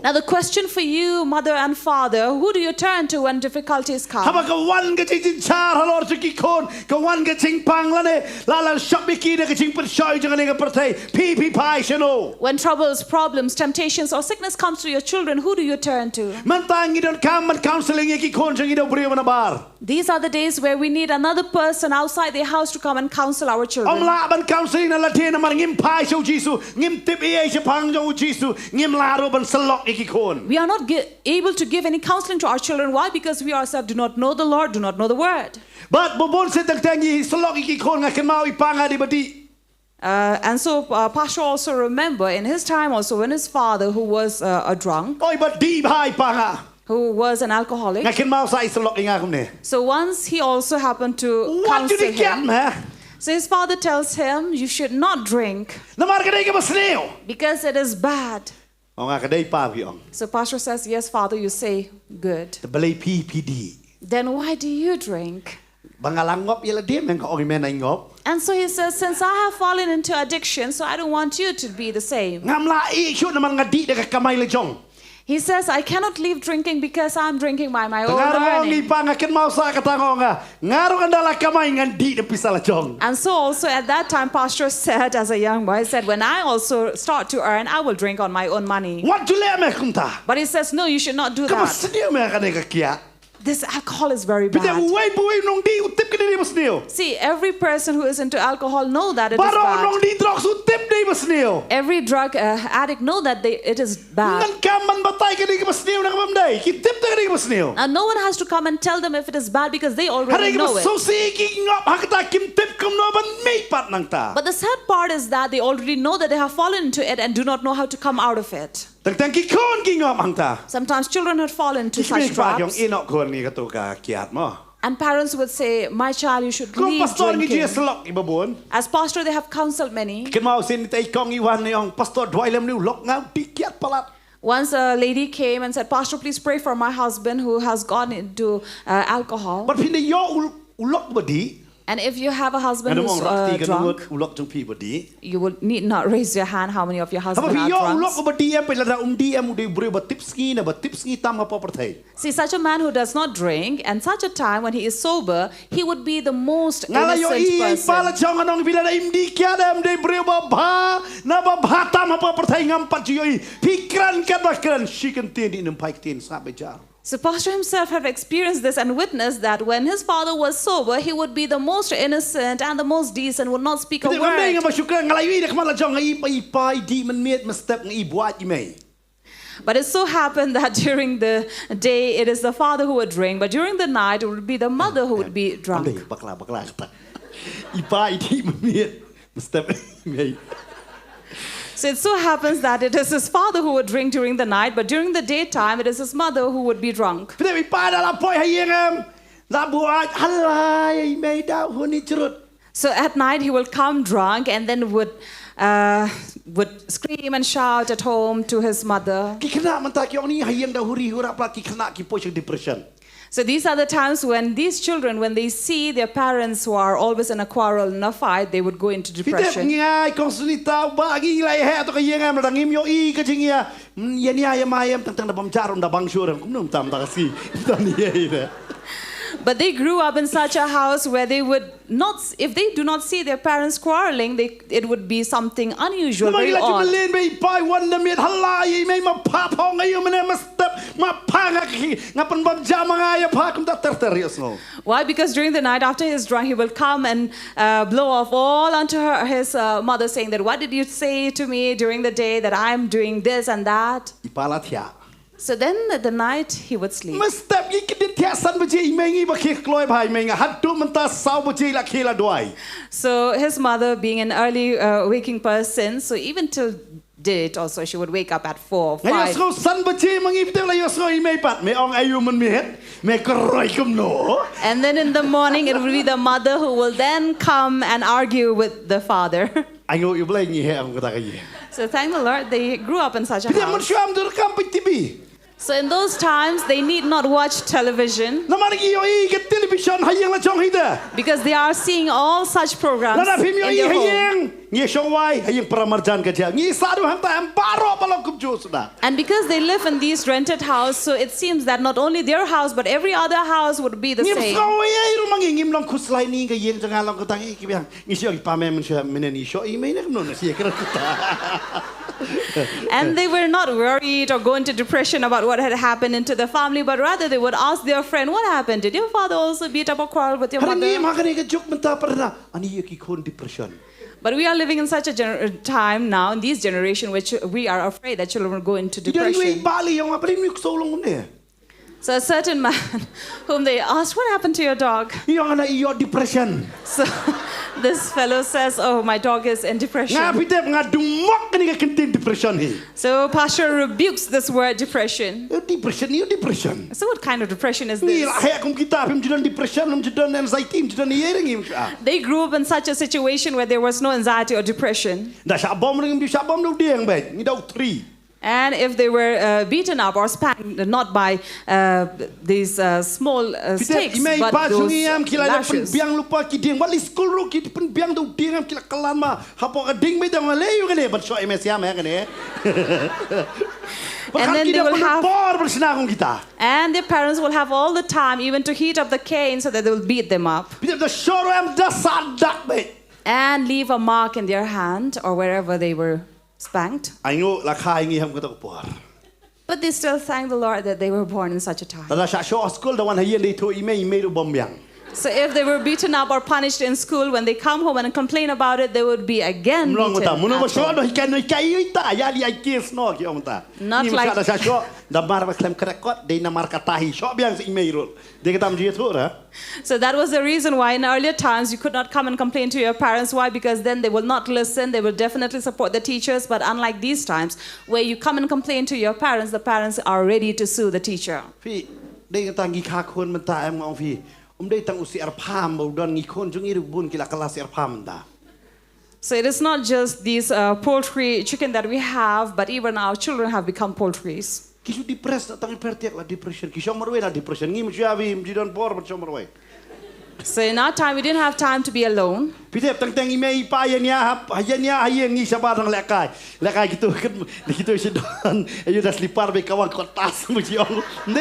Now the question for you, mother and father, who do you turn to when difficulties come? When troubles, problems, temptations, or sickness comes to your children, who do you turn to? These are the days where we need another person outside the house to come and counsel our children. We are not able to give any counseling to our children. Why? Because we ourselves do not know the Lord, do not know the word. And so Pastor also remember in his time also when his father, who was a drunk, who was an alcoholic, so once he also happened to counsel him. So his father tells him, you should not drink because it is bad. So Pastor says, yes, Father, you say good. Then why do you drink? And so he says, since I have fallen into addiction, so I don't want you to be the same. He says, I cannot leave drinking because I'm drinking by my own learning. And so also at that time, Pastor said, as a young boy, he said, when I also start to earn, I will drink on my own money. But he says, no, you should not do that. This alcohol is very bad. See, every person who is into alcohol know that it is bad. Every drug addict know that it is bad. And no one has to come and tell them if it is bad because they already know it. But the sad part is that they already know that they have fallen into it and do not know how to come out of it. Sometimes children have fallen into such traps. And parents would say, my child, you should leave drinking. As pastor, they have counseled many. Once a lady came and said, Pastor, please pray for my husband who has gone into alcohol. And if you have a husband who's drunk, you would need not raise your hand how many of your husbands are drunk. See, such a man who does not drink, and such a time when he is sober, he would be the most innocent person. So Pastor himself have experienced this and witnessed that when his father was sober, he would be the most innocent and the most decent, would not speak a word. But it so happened that during the day, it is the father who would drink, but during the night, it would be the mother who would be drunk. So it so happens that it is his father who would drink during the night, but during the daytime, it is his mother who would be drunk. So at night, he will come drunk and then would scream and shout at home to his mother. So these are the times when these children, when they see their parents who are always in a quarrel, in a fight, they would go into depression. But they grew up in such a house where they would not, if they do not see their parents quarreling, it would be something unusual, very odd. Why? Because during the night after he's drunk, he will come and blow off all onto his mother, saying that, what did you say to me during the day that I'm doing this and that? So then at the night he would sleep. So his mother being an early waking person, so even till date also she would wake up at 4 or 5. And then in the morning it will be the mother who will then come and argue with the father. So thank the Lord they grew up in such a house. So in those times, they need not watch television because they are seeing all such programs in their home. And because they live in these rented houses, so it seems that not only their house, but every other house would be the same. And they were not worried or go into depression about what had happened into the family, but rather they would ask their friend, what happened? Did your father also beat up or quarrel with your mother? But we are living in such a time now, in this generation, which we are afraid that children will go into depression. So a certain man whom they asked, what happened to your dog? So this fellow says, oh, my dog is in depression. So pastor rebukes this word depression. So what kind of depression is this? They grew up in such a situation where there was no anxiety or depression. And if they were beaten up or spanked, not by these small sticks, but those lashes. And then they will have, and their parents will have all the time even to heat up the cane so that they will beat them up. And leave a mark in their hand or wherever they were spanked. But they still thank the Lord that they were born in such a time. So if they were beaten up or punished in school, when they come home and complain about it, they would be again beaten. Not like so that was the reason why in earlier times you could not come and complain to your parents. Why? Because then they will not listen. They will definitely support the teachers. But unlike these times where you come and complain to your parents, the parents are ready to sue the teacher. So it is not just these poultry chicken that we have, but even our children have become poultries. So in our time, we didn't have time to be alone. So in our time, we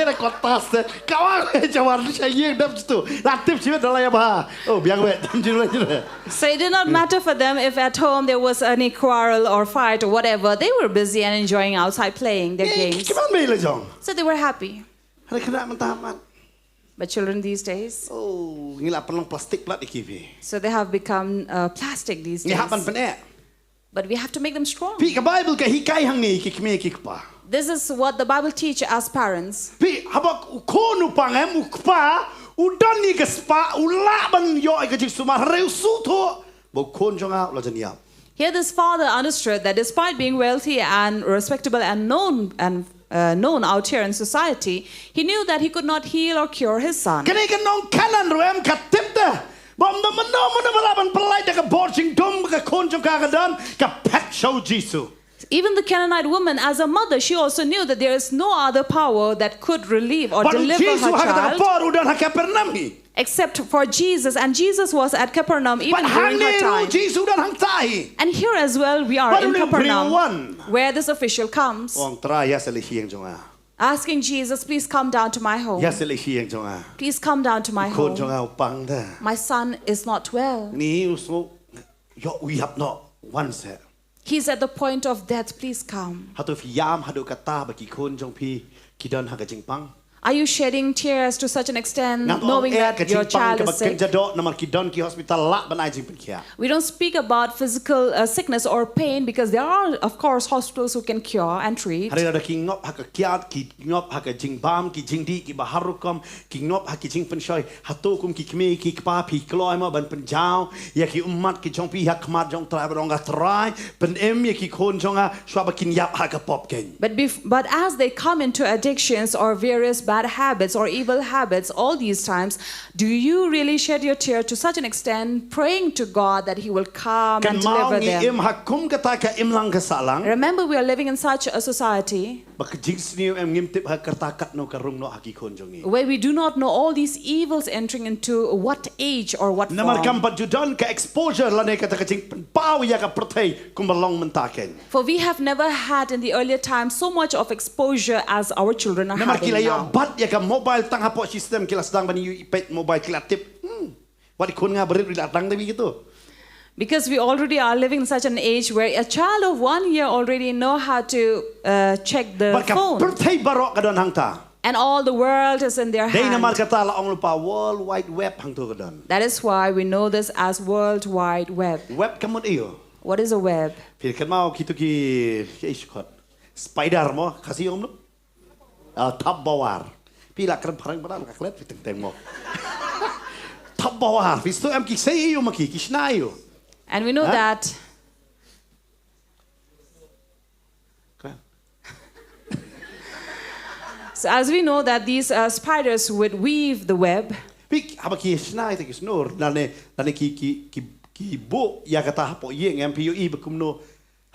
it did not matter for them if at home there was any quarrel or fight or whatever. They were busy and enjoying outside playing their games. So they were happy. But children these days, so they have become plastic these days. But we have to make them strong. This is what the Bible teaches as parents. Here this father understood that despite being wealthy and respectable and known out here in society, he knew that he could not heal or cure his son. Even the Canaanite woman, as a mother, she also knew that there is no other power that could relieve or deliver her child except for Jesus. And Jesus was at Capernaum even during her time. And here as well, we are in Capernaum, where this official comes. asking Jesus, please come down to my home. อย่าเสลชียังจงอา Please come down to my คนจง home. เอาปังเด้อ My son is not well. นี่อุสยอวิฮับเนาะวันเส He's at the point of death. Please come. ฮัตฟิยามฮัตกตาบกี่คนจงพี่คิดอนฮักจิงปัง Are you shedding tears to such an extent, นัก knowing ก that จิง your ปัง child กับ is กัน sick? จะโดนำมันคิดอนกี่ hospital ละบันไอจิงเป็นเขีย We don't speak about physical sickness or pain because there are, of course, hospitals who can cure and treat. ฮัตเราคิงนบฮักกิอาดกิงบฮักจิงบามกิจิงดีกิบาฮารุกอมกิงบฮักกิจิงเป็นชอยฮัตโตกุมกิเมกิป้าพีกลอยมาบันเป็นเจ้าอยากกิอุมมัดกิจงพี่ฮักมาจงตรายบรองกัตรายเป็นอยากกิคนจงอาชอบกินยับฮักปอบเก่ง But as they come into addictions or various bad habits or evil habits, all these times, do you really shed your tear to such an extent, praying to God that He will come and deliver them? Remember, we are living in such a society where we do not know all these evils entering into what age or what form. For we have never had in the earlier times so much of exposure as our children are having now. Mobile tang hapo system kila sedang bani ipet mobile kila tip. Wadi kun nga berit bila tang tapi gitu. Because we already are living in such an age where a child of 1 year already know how to check the phone. And all the world is in their hand. World Wide Web That is why we know this as World Wide Web. Web kamu iyo. What is a web? Pilih mau kita ki iskot. Spider mo kasih om lu. Tab bawar. Pila keren parang parang kaklet fiteng teng mo. Tab bawar. Visto em ki say iyo maki kisna iyo. And we know that. So as we know that these spiders would weave the web. Pik apa ki snai te kisnur dane ki bo ya kata hapo yeng em piu I bekumno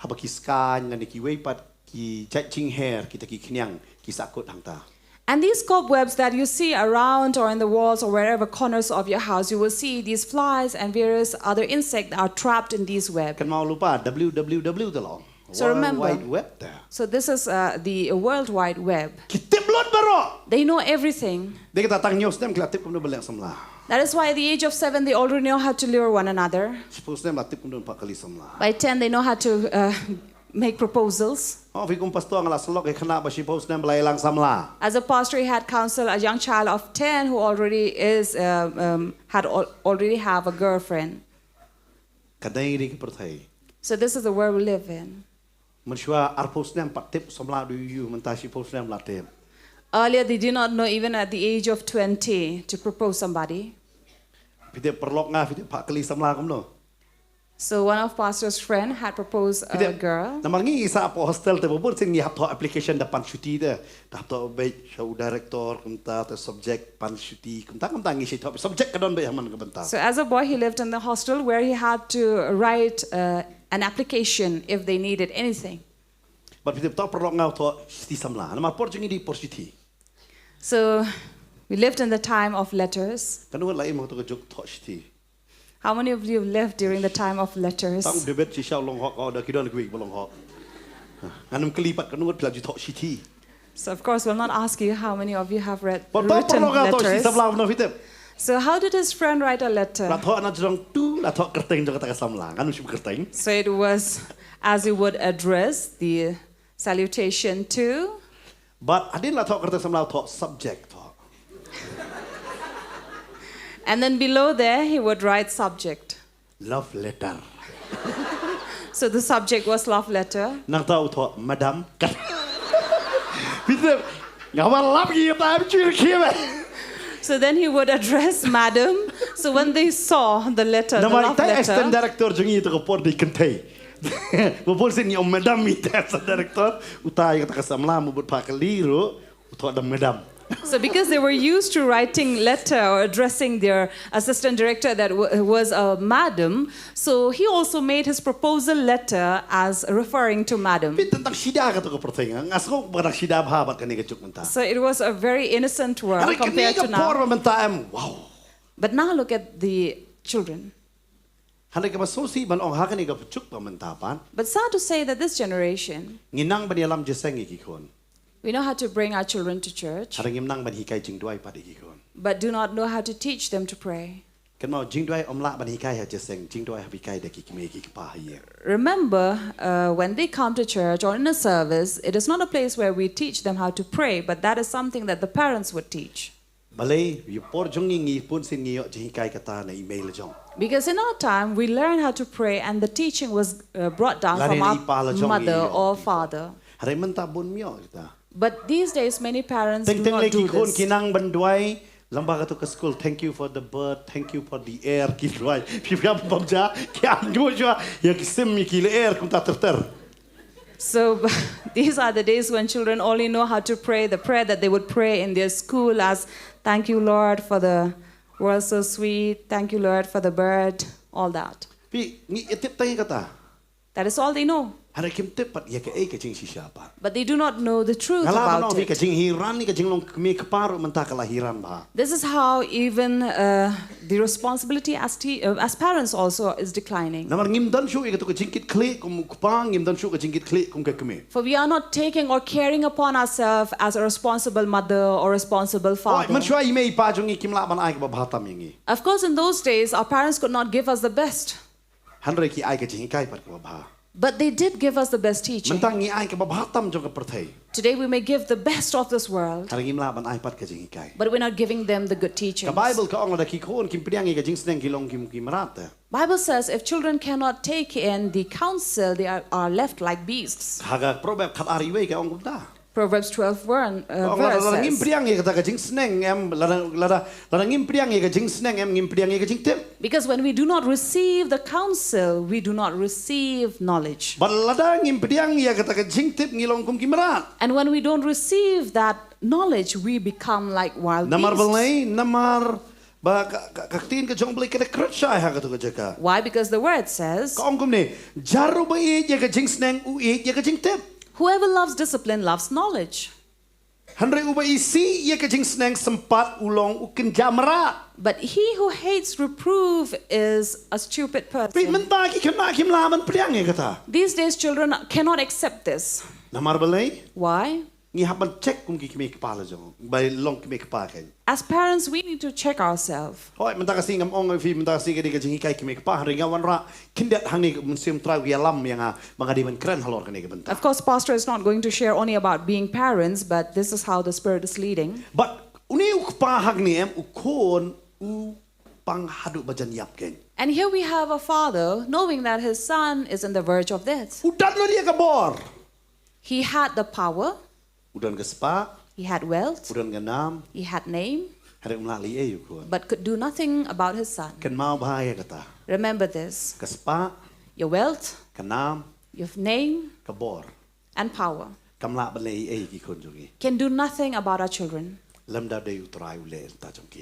apa ki skan dane ki weipat ki judging hair kita ki knyang ki sakut hangta. And these cobwebs that you see around or in the walls or wherever corners of your house, you will see these flies and various other insects that are trapped in these webs. Kan mau lupa www tu loh. So remember, Wide Web there. So this is the World Wide Web. Kitip lot baro. They know everything. Dia kata tang news dem kila tip kumno belak samla. That is why at the age of 7, they already know how to lure one another. Suppose dem latip kumno 4 kali samla. By 10, they know how to make proposals. Oh, fikum pastor ngala selok e khana ba suppose dem belai lang samla. As a pastor, he had counseled a young child of 10 who already already have a girlfriend. Kadai ri ki perthai. So this is the world we live in. Menshua arpos dem patip samla du you mentashi post dem latip. Earlier, they did not know even at the age of 20 to propose somebody. Pite perlok nga pite 4 kali samla kumno. So one of pastor's friend had proposed a girl. Namangi isa po hostel te bubur sin hap to application da pan shuti de. Da to be show director kumta to subject pan shuti kumta ngi si subject kadon be haman ka banta. So as a boy, he lived in the hostel where he had to write an application if they needed anything. But pite to perlok nga to siti samla. Nama por jungi di por shuti. So we lived in the time of letters. Kanu lai mo to juk to shuti. How many of you lived during the time of letters? Tang debet si Shillong hok da kidon gwi bolong hok. Anum kelipat kanu pla ju to shuti. So of course we'll not ask you how many of you have Por to written perlok nga to siti letters. samla no pite. So how did his friend write a letter? La to na jong tu la to kerteng jo kata samla. Kanu si kerteng. So it was as he would address the salutation to. But adin la to kerteng samla to subject to. And then below there, he would write subject. Love letter. So the subject was love letter. Nang tahu tu, madam. Bisa, ngawal lap gitu, tapi cuci kiam. So then he would address madam. So when they saw the letter, the Nama love kita assistant letter, director jungi itu kapor di kentai. Bapor sini om madam itu assistant director. Utai kata kesamla mubut pakaliru, utai ada madam. so because they were used to writing letter or addressing their assistant director that was a madam, so he also made his proposal letter as referring to madam. Tentang sida kata ko pertanyaan. Ngasko barang sida bahabat kani kecuk mentah. So it was a very innocent word Hari compared kani to now. kapor mentah wow. But now look at the children. Hari kemasosi ban ong hakani kecuk mentah pan. But sad to say that this generation, Nginang bani alam jeseng ikikon. We know how to bring our children to church, หาเงินนั่งบันฮิกายจริงด้วยปัดอีกคน but do not know how to teach them to pray. กันมาจริงด้วยอมละบันฮิกายหาจะเซ็งจริงด้วยหาพิกายเด็กกิเมกิป่าเฮีย Remember, when they come to church or in a service, it is not a place where we teach them how to pray, but that is something that the parents would teach. มาเลยอยู่ปอร์จงงี้ปุ่นสิงี้จะฮิกายกตาในอีเมลจง Because in our time, we learned how to pray, and the teaching was brought down from our mother or father. อะไรมันตาบุญมีอ่ะตา But these days, many parents do เต็ง not เลย do กี่คน this. กี่นั่งบันด้วยลำบากตุกสกุล thank you for the bird thank you for the air กี่ด้วยพี่ครับผมจะกี่อันกูชัวอยากซิมมีกี่ air คุณตาเตอร์ So these are the days when children only know how to pray, the prayer that they would pray in their school as, thank you, Lord, for the world so sweet. Thank you, Lord, for the bird, all that. พี่นี่เต็มตั้งกตา That is all they know. อะไรคิมเต็มปัดอยากเอ้กจริงชิชาปะ But they do not know the truth กลาบน้อง about พี่ก it. จริงฮีรันนี่กจริงลงมีกปารุมันตากลาฮีรันบ้า This is how even the responsibility as parents also is declining. น้ำมันงิมดันชูอีกตุกจริงกิดคลิกุมกปางงิมดันชูกจริงกิดคลิกุมเกกเม For we are not taking or caring upon ourselves as a responsible mother or responsible โอ้ยมัน father. ช่วยอีเมย์ป้าจงงี้คิมลาบันไอ้กับบ้าทำอย่างงี้ Of course, in those days, our parents could not give us the best. ฮันเรกี่ไอ้กจริงใกล้ปัดกับบ้า But they did give us the best มัน teaching. ตั้งงี้ไอ้กับบ้าทำจงกับประเทศ Today we may give the best of this world, ฮันเรงิมลาบันไอ้ปัดกจริงใกล้ but we're not giving them the good กั teachings. บไบเบิลก็อ่องเราคิโคนคิมเปรียงงี้กจริงแสดงกิลงกิมรัต Bible says if children cannot take in the counsel, they are left like beasts. หากโปรแบบขัดอาริเวก็อ่องกุมตา Proverbs 12 verse เรางิม says. เปรียงงี้ก็ตากจริงแสดงเอ็มเรางิมเปรียงงี้ก็จริงแสดงเอ็มงิมเปรียงงี้ก็จริงเต็ม Because when we do not receive the counsel, we do not receive knowledge. บัลลังงิมเปรียงงี้ก็ตากจริงเต็มงี้ลงกุมกิมรัต And when we don't receive that knowledge, we become like wild Namar beasts. balay, namar ba kaktin ka jong balik ka krutsa ha ka to ka. Why? Because the word says, Kaong kum ni, jaru ba i ya ka jing sneng u i ya ka jing tip. whoever loves discipline loves knowledge. Hanre u ba i si ya ka jing sneng sempat ulong u kin jamra. But he who hates reproof is a stupid Pi person. menta ki kena kim laman priang ya kata. These days, children cannot accept this. Namar balay, Why? ngi haban check kum ki kimi kepala jong. Bay long kimi kepala kan. As parents, we need to check ourselves. Hoy menta ka singam ong fi menta si ka di ka jing kai kimi kepala ringa wan ra kindat hang ni musim trau ya lam yang mga di man kren halor kan ni benta. Of course, pastor is not going to share only about being parents, but this is how the Spirit is leading. But uni u kepahag ni em u kon u pang hadu bajan yap ken. And here we have a father knowing that his son is on the verge of death. Udan lo dia kabor. He had the power, Udan ke spa, he had wealth, udan ke nam, he had name, hari melali ayu ko. but could do nothing about his son. Ken mau bahaya kata. Remember this, Ke spa, your wealth, ke nam, your name, ke bor. and power Kamla balai ayu ki kon jongi. can do nothing about our children Lam da day utrai ule ta jongki.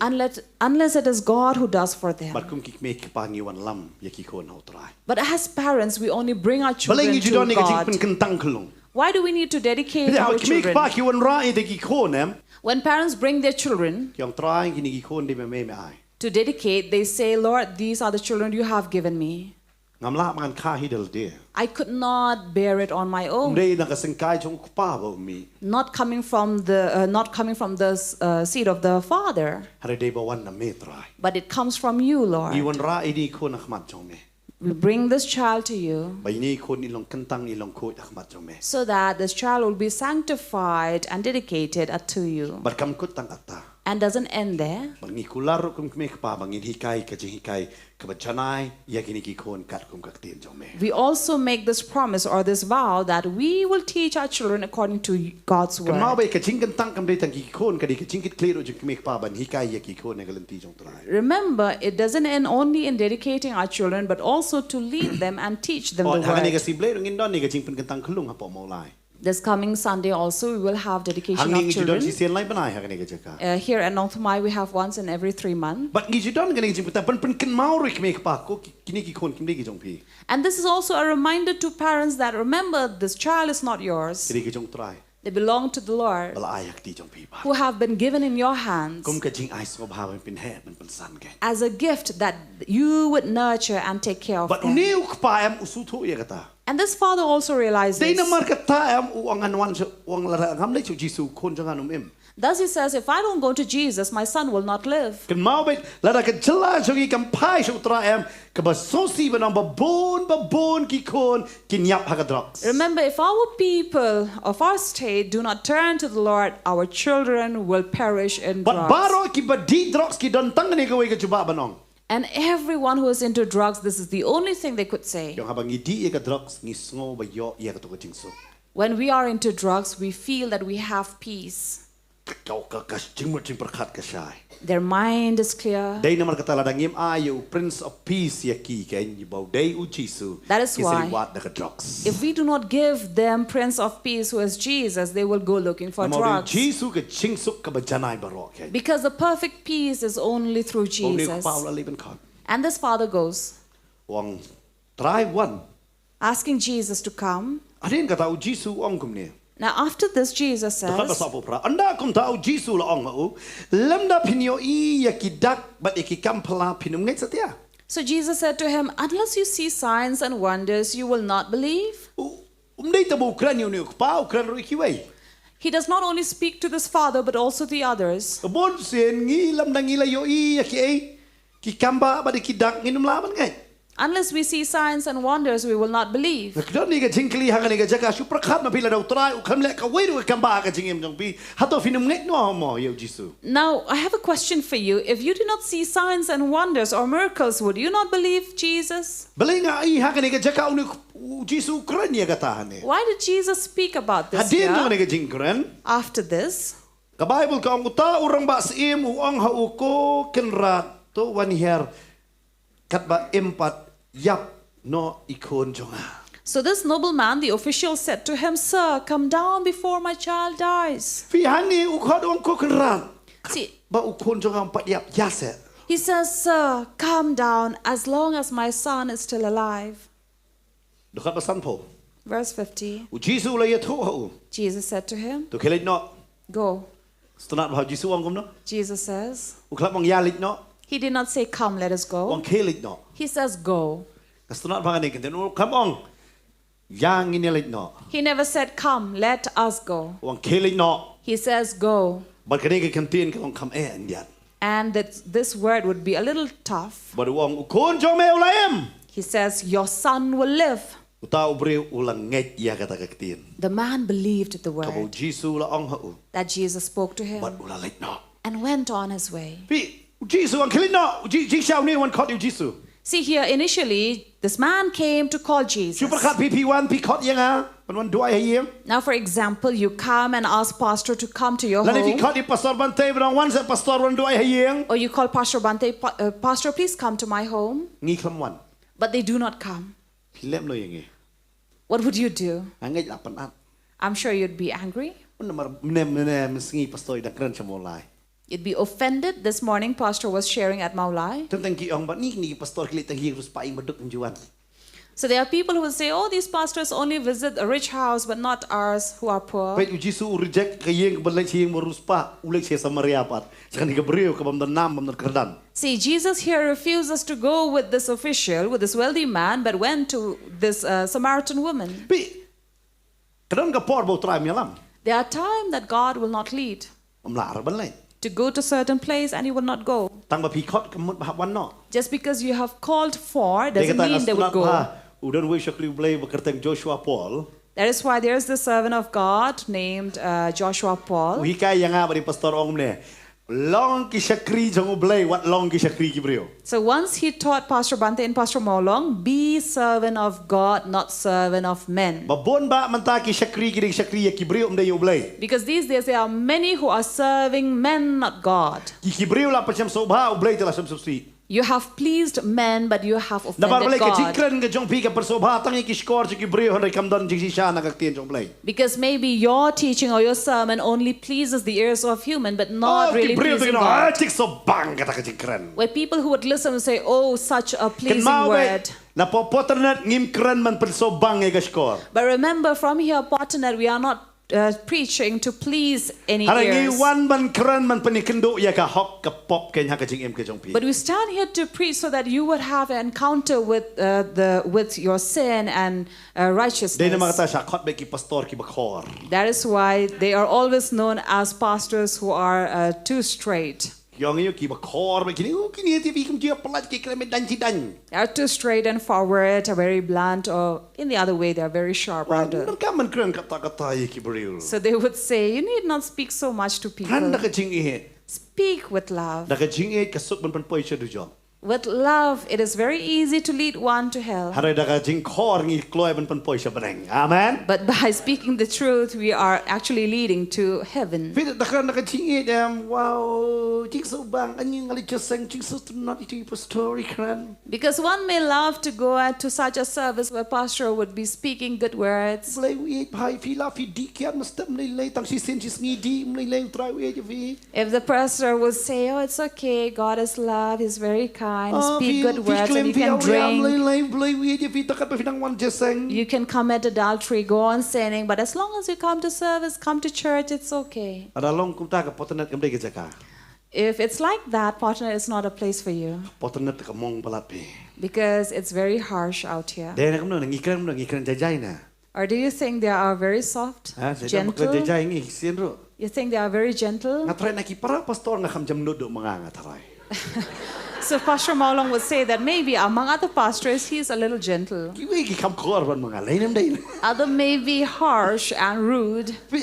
unless it is God who does for them. But kum ki me ki pangi wan lam ya ki kon utrai. But as parents, we only bring our Balai children ngi judon ni to ka jing pen God. kentang kelung. Why do we need to dedicate Dia our ki me ki children? pa ki wan ra e de ki kon em. When parents bring their children Yang try ki ni ki kon di me me ai. to dedicate, they say, Lord, these are the children you have given me. Ngamla man kha hidel dia. I could not bear it on my own. Umdei na ka sengkai jong pa ba mi. Not coming from the seed of the father, Hari day ba wan na me try. but it comes from you, Lord. Iwan ra ini kon akhmat jong me. We bring this child to you Bay ni kon ilong kentang ilong ko akhmat jong me. so that this child will be sanctified and dedicated unto you. Barkam kut tang ata. And doesn't end there. Bangi kular kum kme pa bangin hikai ka jing hikai ka bachanai ya kini ki kon kat kum kaktin jong me. We also make this promise or this vow that we will teach our children according to God's Kan mau word. bay ka jing kentang kam dei tang ki kon ka di ka jing kit clear jong kme pa ban hikai ya ki kon ne galanti jong trai. Remember, it doesn't end only in dedicating our children, but also to lead them and teach them Oh, the hang ni ka word. sible ngin don ni ka jing pen kentang khulung ha po mo lai. This coming Sunday also, we will have dedication Hang of ni judon si children. sian lai banai hang ni ka jaka. Here at Nongthymmai, we have once in every 3 months. But ngi judon ngani jing pen pen ken mau ri kme pa ko kini ki kon kim ki jong pi. And this is also a reminder to parents that remember, this child is not yours. Kini ki jong trai. They belong to the Lord, Bala ayak ti jong pi pa. who have been given in your hands Kum ka jing ai so ba pen he pen san ke. as a gift that you would nurture and take care of But them. uniu pa em usu thu ya kata. And this father also realizes. Dei na mar ka ta am uang anwan uang lara ngam le chu Jisu kon jang anum em. Thus he says, if I don't go to Jesus, my son will not live. Kan mau bet lara ka chela jogi kam pai chu tra am ka ba so si ba bon ki kon kin yap ha ka drugs. Remember, if our people of our state do not turn to the Lord, our children will perish in But drugs. baro ki ba di drugs ki don tang ni ka we ka chuba banong. And everyone who is into drugs, this is the only thing they could say. Yung habang idi ka drugs ni sngo ba yo ya ka to ka jingso. When we are into drugs, we feel that we have peace. Kau ka jing mo jing perkat ka shai. Their mind is clear. Dei na mar ka tala dangim ayo Prince of Peace ya ki ka ni bau dei u Jisu. That is why Wat da ka drugs. if we do not give them Prince of Peace, who is Jesus, they will go looking for drugs. Jisu ka jingsuk ka ba janai baro ka. Because the perfect peace is only through Jesus. And this father goes, Wang try one. asking Jesus to come. Adin ka tau Jisu ong kum ni. Now after this, Jesus Dapat says, pasapo pra. Anda kum tau Jisu la ong au. Lamda pinyo I ya ki dak but iki kampala pinum ngai satia. so Jesus said to him, unless you see signs and wonders, you will not believe. Umdei tabu kran yu ni pa kran ru ki wei. He does not only speak to this father, but also the others. Bon sen ngi lam nang ila yo I ya ki ai. Ki kamba but iki dak nginum laban ngai. Unless we see signs and wonders, we will not believe. Nakdon ni ka jingkli hanga ni ka jaka super khat ma pila daw try u kamle ka wei ru kamba ka jingim jong bi. Hato finum ngai no mo yo Jisu. Now, I have a question for you. If you do not see signs and wonders or miracles, would you not believe Jesus? Balinga I hanga ni ka jaka u Jisu kran ya ka tahane. Why did Jesus speak about this Hadin jong here? ni ka jingkran. After this? Ka Bible ka ang uta urang ba sim u ang hauko kenrat to one here kat ba empat yap no ikon jonga. So this nobleman, the official, said to him, Sir, come down before my child dies. Fi hani u khod ang ko kenrat. See, Ba u kon jonga empat yap yase. he says, Sir, come down as long as my son is still alive. Dekat ba sanpo. Verse 50, U Jisu la yatho ho. Jesus said to him, To kelit no. Go. Stonat ba Jisu ang kum no. Jesus says, U klap ang yalit no. he did not say, come, let us go. Ang kelit no. He says, go. Stonat ba ngani kenten u kam ang yang inilit no. He never said, come, let us go. Ang kelit no. He says, go. Ba kani ka kantin ka ang kam ndiat. And that this word would be a little tough. Ba uang u kon jong me ulayem. He says, your son will live. Uta ubre ulang nget ya kata kaktin. The man believed the Kabo word Jisu la ang hau. that Jesus spoke to But him ulalit no. and went on his way. Pi Jisu ang kelit no. Jisu ni wan kot yu Jisu. See here, initially, this man came to call Jesus. Super kat PP1 pi kot yang ah. Wan duai hayem. Now, for example, you come and ask pastor to come to your Lani pi home, kot di pastor bante bang wan se pastor wan duai hayem. or you call Pastor Bante, Pastor, please come to my home. Ngi klam wan. But they do not come. Pi lem lo yang What would you do? Angai lapan at. I'm sure you'd be angry. Mar nem singi pastor ida kran chamolai. You'd be offended. This morning, Pastor was sharing at Mawlong. Tentang ki ong ba ni pastor kilit tang hirus paing maduk njuan. So there are people who will say, oh, these pastors only visit a rich house, but not ours who are poor. Pait Jisu reject kayeng balai sieng marus pa ulek sia Samaria pat. Sekan ka beriu ka bam nam bam kerdan. See, Jesus here refuses to go with this official, with this wealthy man, but went to this Samaritan woman. Pi kadang ka por bo try mialam. There are times that God will not lead Lar balai. to go to certain place and he will not go. Tang ba pi kot kemut ba wan no. Just because you have called for doesn't mean they would go. Udan we shakli blay bekerteng Joshua Paul. That is why there is the servant of God named Joshua Paul. Uhika yang nga ba di pastor ong ne. Long ki shakri jong blay what long ki shakri ki brio. So once he taught Pastor Bante and Pastor Mawlong, be servant of God, not servant of men. Babon ba manta ki shakri ki brio umde yo blay. Because these days there are many who are serving men, not God. Ki brio la pacham sobha blay tela subsi. You have pleased men, but you have Dabar offended blay ka God. jikren ka jong pi ka persobha tang ki score ki brio han kam don jing sha na ka tien jong blay. Because maybe your teaching or your sermon only pleases the ears of human, but not really pleasing God. Tik so bang kata ka jikren. Where people who would listen will say, oh, such a pleasing word. Na po Potternet ngim kren man persobang e ka score. But remember, from here, Potternet, we are not preaching to please any Hari ini ears. wan man keren man penikendo ya ka hok ka pop ken ha ka jing em ke jong pi. But we stand here to preach so that you would have an encounter with your sin and Dei na righteousness. makata sa khot be ki pastor ki bakhor. That is why they are always known as pastors who are too straight. Yang iyo ki bakhor be kini kini ti bi kum dia pelat ki kele dan ci dan. They are too straight and forward, are very blunt, or in the other way, they are very sharp. Wan ka man keren kata-kata ye ki bril. So they would say, you need not speak so much to Han da people. ka jing e. Speak with love. Da ka jing e ka suk man pen poi che du jong. With love, it is very easy to lead one to hell. Hari da ka jing khor ngi kloi man pen poi che beneng. Amen. But by speaking the truth, we are actually leading to heaven. Fit da ka jing e dem wow jing so bang anyi ngali che seng jing so not itu story kran. Because one may love to go out to such a service where pastor would be speaking good words. Blai wi pai fi la fi di kiat mesti mlai lei tang si sen jis ngi di mlai lei trai wi je vi. If the pastor would say, oh, it's okay, God is love, He's very kind, Oh, speak good words, and you can drink. You can commit adultery, go on sinning, but as long as you come to service, come to church, it's okay. Ada long kum ta ka Potternet kam dei ke jaka. If it's like that, Potternet is not a place for you Potternet ka mong balat pe. because it's very harsh out here. Dei na kam no ngi kren jajai na. Or do you think they are very soft, Ha, saya gentle? jajai ngi sien ro. You think they are very gentle? Ngatrai na ki para pastor nga kham jam nodok mga ngatarai. So Pastor Mawlong would say that maybe among other pastors, he's a little gentle. Ki wi ki kham khor ban mga lai nam dei. Other may be harsh and rude. Pi.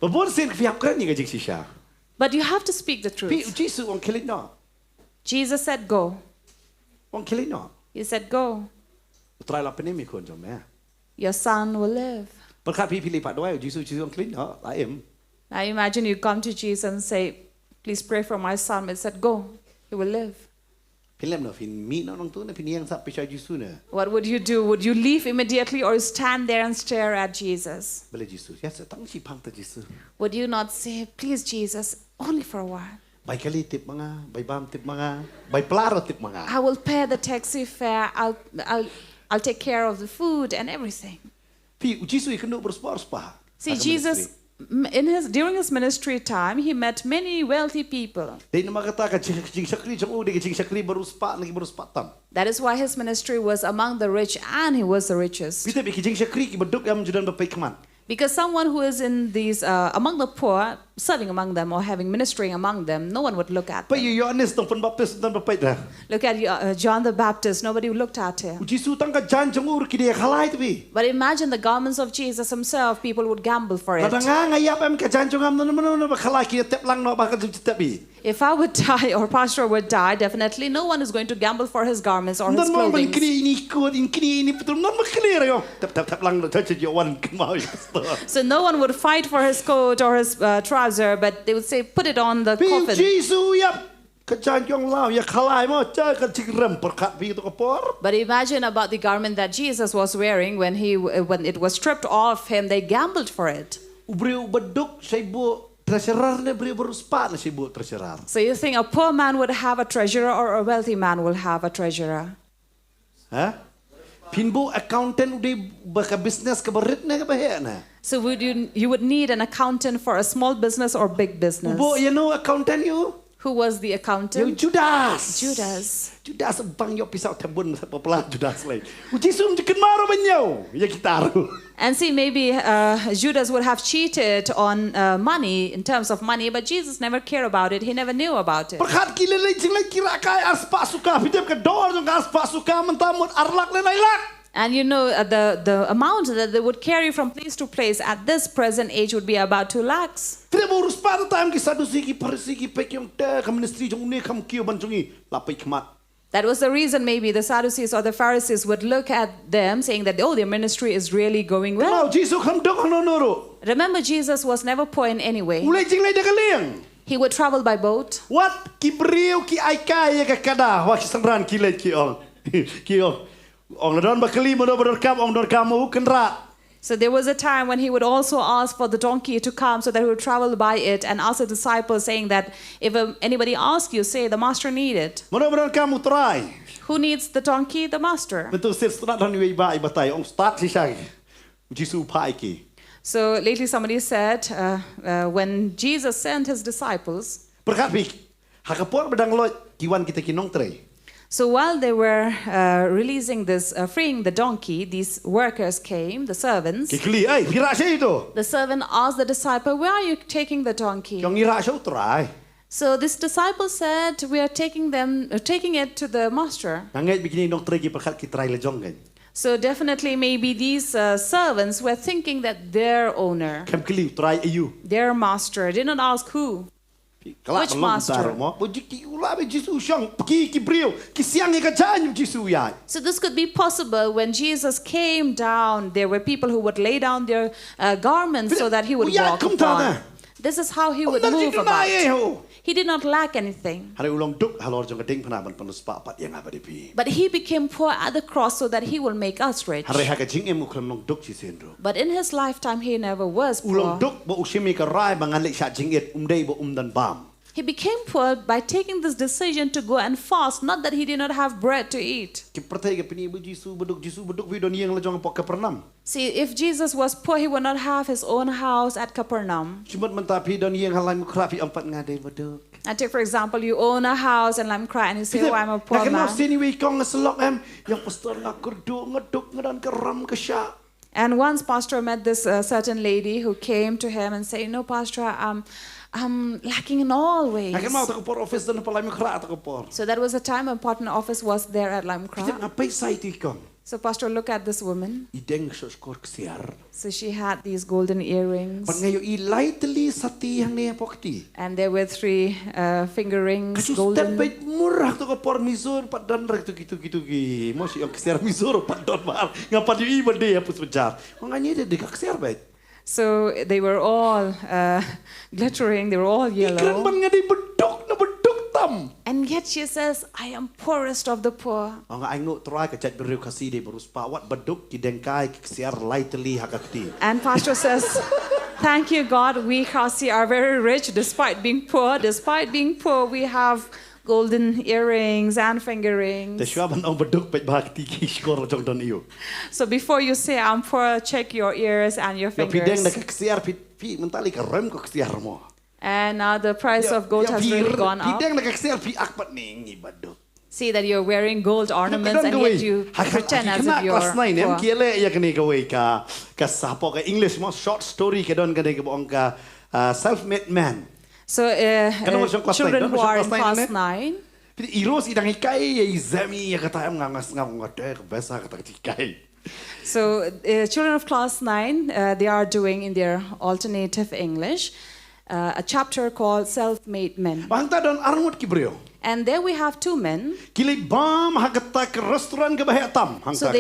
Babon sen ki am kren ni ga jik sisha. But you have to speak the Pi truth. jisu ong kelin no. Jesus said, go. Ong kelin no. He said, go. Trai la pene mi kon jom me. Your son will live. Perkhat pi pilih pat doi jisu ong kelin no. La em. Now imagine you come to Jesus and say, please pray for my son. He said, go. He will live. Pilem no fin mi no nong tu na pin yang sa pe jisu na. What would you do? Would you leave immediately or stand there and stare at Jesus? Bele jisu. Ya sa tang si pang ta jisu. Would you not say, please, Jesus, only for a while? Bai kali tip mga, bai bam tip mga, bai plaro tip mga. I will pay the taxi fare. I'll take care of the food and everything. Pi jisu ikan do berspa. See, Jesus, during his ministry time, he met many wealthy people. Dei na makata ka jing sakri jong u de jing sakri beruspa lagi beruspa tam. That is why his ministry was among the rich, and he was the richest. Kita bi jing sakri ki beduk am judan bapai keman. Because someone who is in these among the poor, serving among them or having ministering among them, no one would look at Pa them. yu Yohanes tong pen baptis dan bapai dah. Look at John the Baptist. Nobody looked at him. Jisu tang ka jan jong u ki dia khalai tu bi. But imagine the garments of Jesus himself. People would gamble for it. Kadang ngayap am ka jan jong am no ba khalai ki tep lang no ba ka tep bi. If I would die or pastor would die, definitely no one is going to gamble for his garments or his Dan mo man clothing. kini ini ko in kini ini betul non clear yo. Tep lang no touch yo wan kemau pastor. So no one would fight for his coat or his trouser, but they would say, put it on the Pi coffin. Jisu yap. Ka jan jong lao ya khalai mo cha ka jing rem perkat bi tu ka por. But imagine about the garment that Jesus was wearing when it was stripped off him, they gambled for it. Ubriu beduk saibu treasurer ne beri beruspa na saibu treasurer. So you think a poor man would have a treasurer or a wealthy man will have a treasurer? Ha? Pinbu accountant udah baka business ke berit ne ke bahaya na. So you would need an accountant for a small business or big business. Ubo you know accountant you? Who was the You accountant? Judas. Judas bang yo pisau tebun sa popular Judas lai. Uji sum jikin maro banyo. Ya kitaru. And see, maybe Judas would have cheated on money, in terms of money, but Jesus never cared about it. He never knew about it. Perkat kile lai jing lai kira kai aspa suka pidep ke dor jong aspa suka mentamut arlak le lailak. And you know, the amount that they would carry from place to place at this present age would be about 2 lakhs. Tidak urus pada time ki sadusi ki parisi ki pek yang te kam ministry jong ne kam kio banjungi lapai kemat. That was the reason maybe the Sadducees or the Pharisees would look at them saying that, oh, their ministry is really going well. Kalau Jisu kam dok noro. Remember, Jesus was never poor in any way. Ulai jing lai dekaleng. He would travel by boat. Wat ki beriu ki aikai ya ke kada wa ki sangran ki lai ki ong. Ki ong. Ong don bakali mo do berkam ong don kamu kenra. So there was a time when he would also ask for the donkey to come so that he would travel by it and ask the disciples saying that if anybody asks you, say the master need it. Mo do kamu try. Who needs the donkey? The master. Betul sir strat dan wi ba ibatai ong start si sai. Jisu pai ki. So lately somebody said when Jesus sent his disciples, Berkat pi hakapor bedang lot kiwan kita ki Nongkhryiem. so while they were releasing this, freeing the donkey, these workers came, the servants. Ki kli ai hira sei itu. The servant asked the disciple, "Where are you taking the donkey?" Yang ira sei trai. So this disciple said, "We are taking it to the master." Nangai begini Nongkhryiem ki berkat ki trai lejong kan. So definitely maybe these servants were thinking that their owner, Kem kli trai ayu. their master, did not ask who. Which master? So this could be possible when Jesus came down. There were people who would lay down their garments so that he would walk upon. This is how he would move about. He did not lack anything. But he became poor at the cross so that he will make us rich. But in his lifetime, he never was poor. He became poor by taking this decision to go and fast, not that he did not have bread to eat. See, if Jesus was poor, he would not have his own house at Capernaum. And take, for example, you own a house in Nongkhryiem and you say, "Oh, I'm a poor man." And once Pastor met this certain lady who came to him and said, "No, Pastor, I'm lacking in all ways." So that was a time when Potternet office was there at Nongkhryiem. So Pastor looked at this woman. So she had these golden earrings. And there were 3 finger rings, golden. So they were all glittering, they were all yellow. And yet she says, "I am poorest of the poor." And Pastor says, "Thank you, God, we Khasi are very rich despite being poor. Despite being poor, we have golden earrings and finger rings." So before you say I'm poor, check your ears and your fingers. And now the price of gold has really gone up. See that you're wearing gold ornaments and yet you pretend as if you're poor. English short story self-made man. So children who are in class 9, so children of class 9, they are doing in their alternative English a chapter called Self-Made Men. And there we have 2 men. So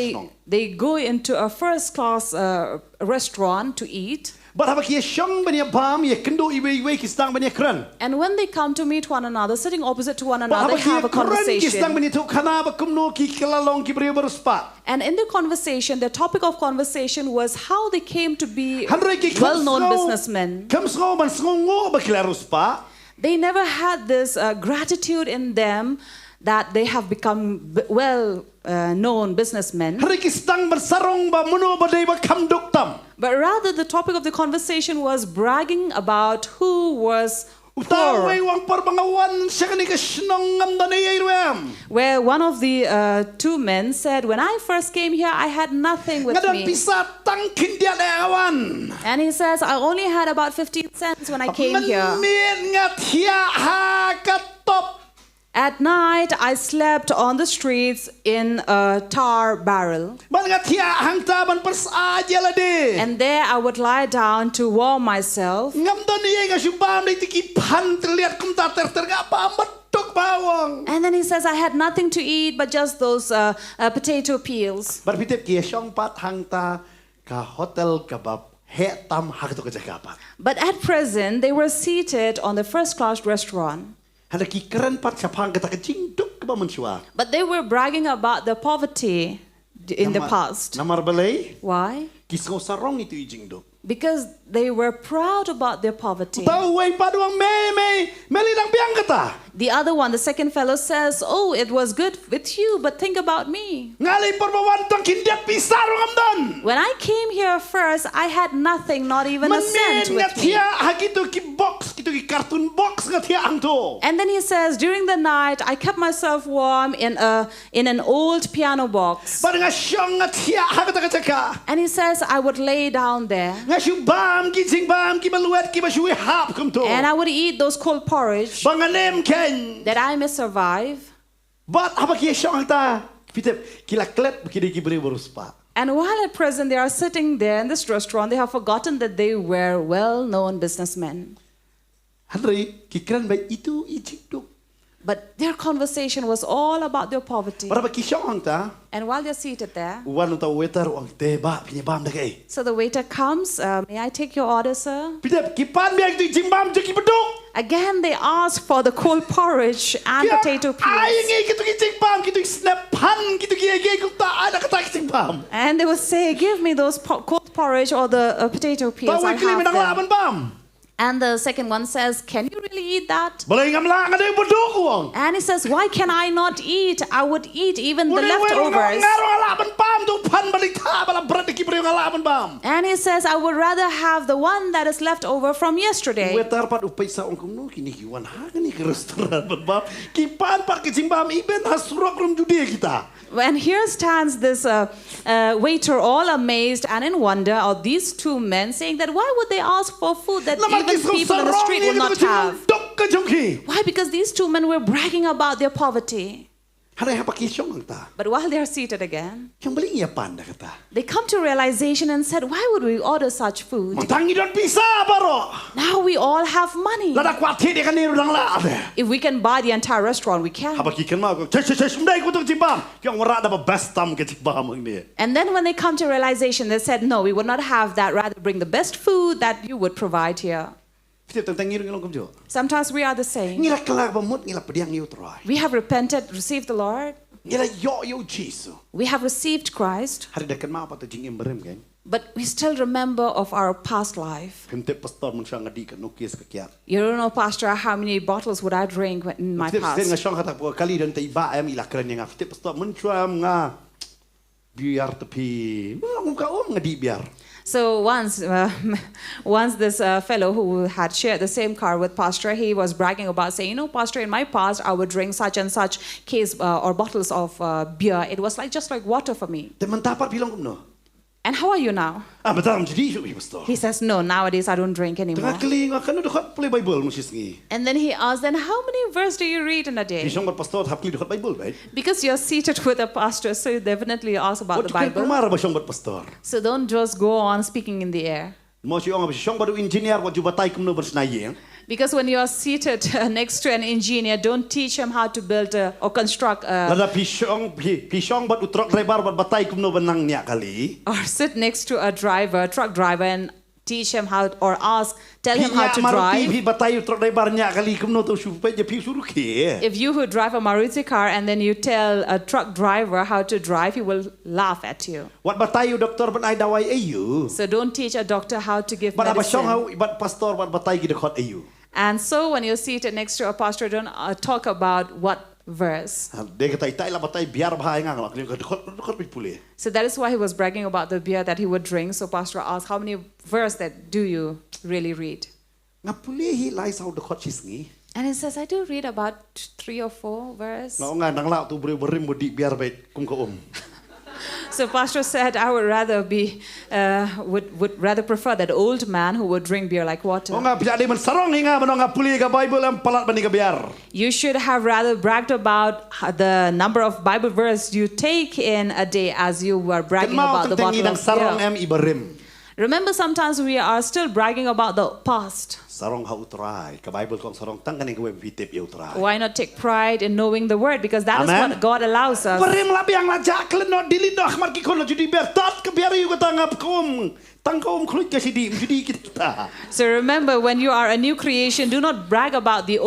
they go into a first class restaurant to eat. And when they come to meet one another, sitting opposite to one another, they have a conversation. And in the conversation, the topic of conversation was how they came to be well-known businessmen. They never had this gratitude in them that they have become well-known businessmen. But rather, the topic of the conversation was bragging about who was poor. Where one of the 2 men said, "When I first came here, I had nothing with me." And he says, "I only had about 15 cents when I came here. At night, I slept on the streets in a tar barrel. And there I would lie down to warm myself." And then he says, "I had nothing to eat but just those potato peels." But at present, they were seated on the first-class restaurant. But they were bragging about the poverty in the past. Why? Because they were proud about their poverty. Tahu wai paduang me lidang biang kata. The other one, the second fellow says, oh, it was good with you, but think about me. Ngali perbawan tang kindiat pisar ngamdan. When I came here first, I had nothing, not even a cent with me. Hagitu ki box, kitu ki cartoon box ngatia angto. And then he says, during the night, I kept myself warm in an old piano box. Padang asyong ngatia hagata kacaka. And he says, I would lay down there. Ngasyu bam ki jing bam ki baluet ki basui hap kumto. And I would eat those cold porridge Banganem ken. that I may survive. But apa ki asyong ta? Pitep kila klet kidi ki beri beruspa. And while at present they are sitting there in this restaurant, they have forgotten that they were well-known businessmen. Henry kikran bay itu icik. But their conversation was all about their poverty. Berapa kisah ta? And while they're seated there, Wan utau waiter uang teba penyebam dah kay. so the waiter comes, may I take your order, sir? Pitep kipan biar itu jimbam je beduk. Again, they ask for the cold porridge and potato peels. Ayang kitu ki jimbam kitu snap pan kitu ki ege kuta ada kata jimbam. And they would say, give me those cold porridge or the potato peels. I Tahu kili have menang them. laban bam. And the second one says, can you really eat that? Boleh ngamla ngade beduk uang. And he says, why can I not eat? I would eat even the leftovers. Ngaruh laban bam tu pan balik ta bala berat ki beri laban bam. And he says, I would rather have the one that is left over from yesterday. Waiter pat upai sa ong kumno kini kiwan ha kini ke restoran bam. Kipan pak ki jimbam iben hasrok rum jude kita. And here stands this waiter all amazed and in wonder of these two men saying that why would they ask for food that even people in the street will not have? Why? Because these two men were bragging about their poverty. But while they are seated again, they come to realization and said, why would we order such food? Now we all have money. If we can buy the entire restaurant, we can. And then when they come to realization, they said, no, we would not have that. Rather bring the best food that you would provide here. Sometimes we are the same. We have repented, received the Lord. We have received Christ. But we still remember of our past life. You don't know, Pastor, how many bottles would I drink in my past? So once this fellow who had shared the same car with Pastor, he was bragging about saying, you know, Pastor, in my past, I would drink such and such case or bottles of beer. It was just like water for me. And how are you now? He says, no, nowadays I don't drink anymore. And then he asked, then how many verses do you read in a day? Because you're seated with a pastor, so you definitely ask about the Bible. So don't just go on speaking in the air. Because when you are seated next to an engineer, don't teach him how to build or construct or sit next to a truck driver, and teach him how or tell him how to drive. If you who drive a Maruti car and then you tell a truck driver how to drive, he will laugh at you. So don't teach a doctor how to give medicine. And so when you're seated next to a pastor, don't talk about what verse. So that is why he was bragging about the beer that he would drink. So pastor asked, how many verse that do you really read? And he says, I do read about 3 or 4 verse. So pastor said, I would rather would rather prefer that old man who would drink beer like water. You should have rather bragged about the number of Bible verses you take in a day as you were bragging about the bottle of beer. Remember, sometimes we are still bragging about the past. sarong ha utrai ka Bible kong sarong tang kaning we vitep ye utrai Why not take pride in knowing the word? Because that is Amen. what God allows us. Parim la biang la jaklen no dili do khmar ki kon judi bertat ke biar yu ka tangap kom tangkom khlut ka sidi judi kita So remember, when you are a new creation, do not brag about the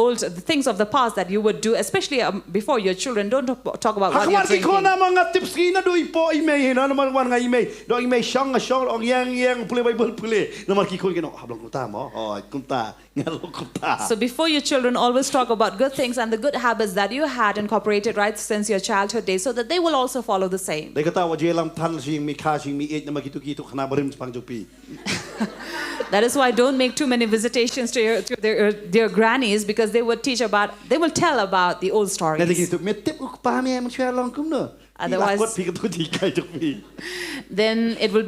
things of the past that you would do, especially before your children. Don't talk about what you're khmar ki kon drinking. mga tips ki na do ipo ime na man wan nga ime do ime shong ong yang pule Bible pule no mar ki kon ki no hablong kuta mo kunta ngalo kuta So before your children, always talk about good things and the good habits that you had incorporated right since your childhood days, so that they will also follow the same. dai kata wa jelam tan sing mi kha sing mi et na magitu ki tu khna barim pang jupi That is why don't make too many visitations to their grannies, because they will tell about the old na stories. ki tu me tip ku pa me am share long kum no Otherwise- kot pi ka tu di kai tu pi Then it will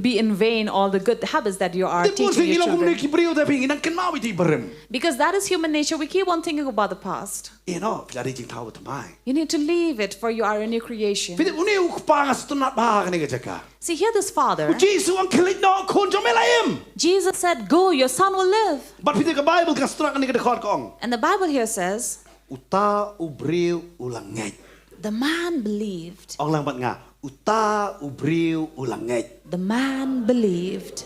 be in vain all the good habits that you are de pun sing teaching your ilong kum ne children. ki brio da ping nang kenau ti barim Because that is human nature. We keep on thinking about the past. you know pilari jing tau tu mai You need to leave it, for you are a new creation. Pide uni ku pa nga stunat ba ka ne ka jaka See, here this father, Jesus ang kilit no kon jo melaim Jesus said, go, your son will live. but pide ka Bible ka stunat ni ka de khot kong And the Bible here says, uta ubriu ulang ngai the man believed. ong lang bat nga uta ubriu ulang ngai The man believed.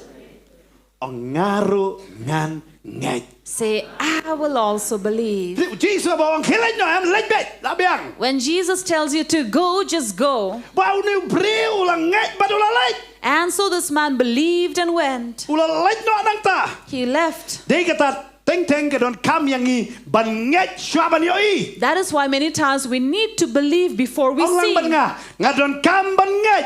ong ngaru ngan ngai Say, I will also believe. Jesus ba ang kilit no am lejbet labiang When Jesus tells you to go, just go. ba uni ubriu ulang ngai ba ulang lej And so this man believed and went. ulang lej no nang ta He left. de kata teng ka don kam yang i ban ngai shwa ban yo i That is why many times we need to believe before we ong lang bat see. nga don kam ban ngai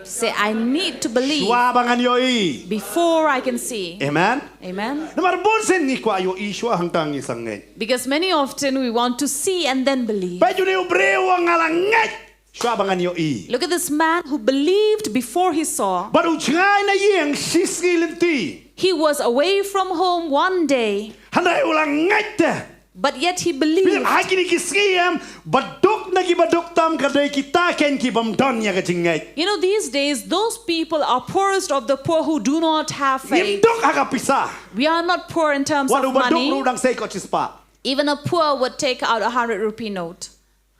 Say, I need to believe shwa bangan yo i before I can see. amen Amen. Namar bonsen ni kwa yo i shwa hangtang ni sang ngai Because many often we want to see and then believe. ba juni ubriu ang ngalang ngai shwa bangan yo i Look at this man who believed before he saw. baru cngai na yeng siskilenti He was away from home one day, handai ulang ngai te but yet he Bilang believed. haki ni kisiyam baduk na baduk tam kadai kita ken ki bam don ya kacingay. You know, these days, those people are poorest of the poor who do not have faith. Ngimduk haka pisa. We are not poor in terms Wadu of baduk money. rudang say ko chispa. Even a poor would take out a 100 rupee note.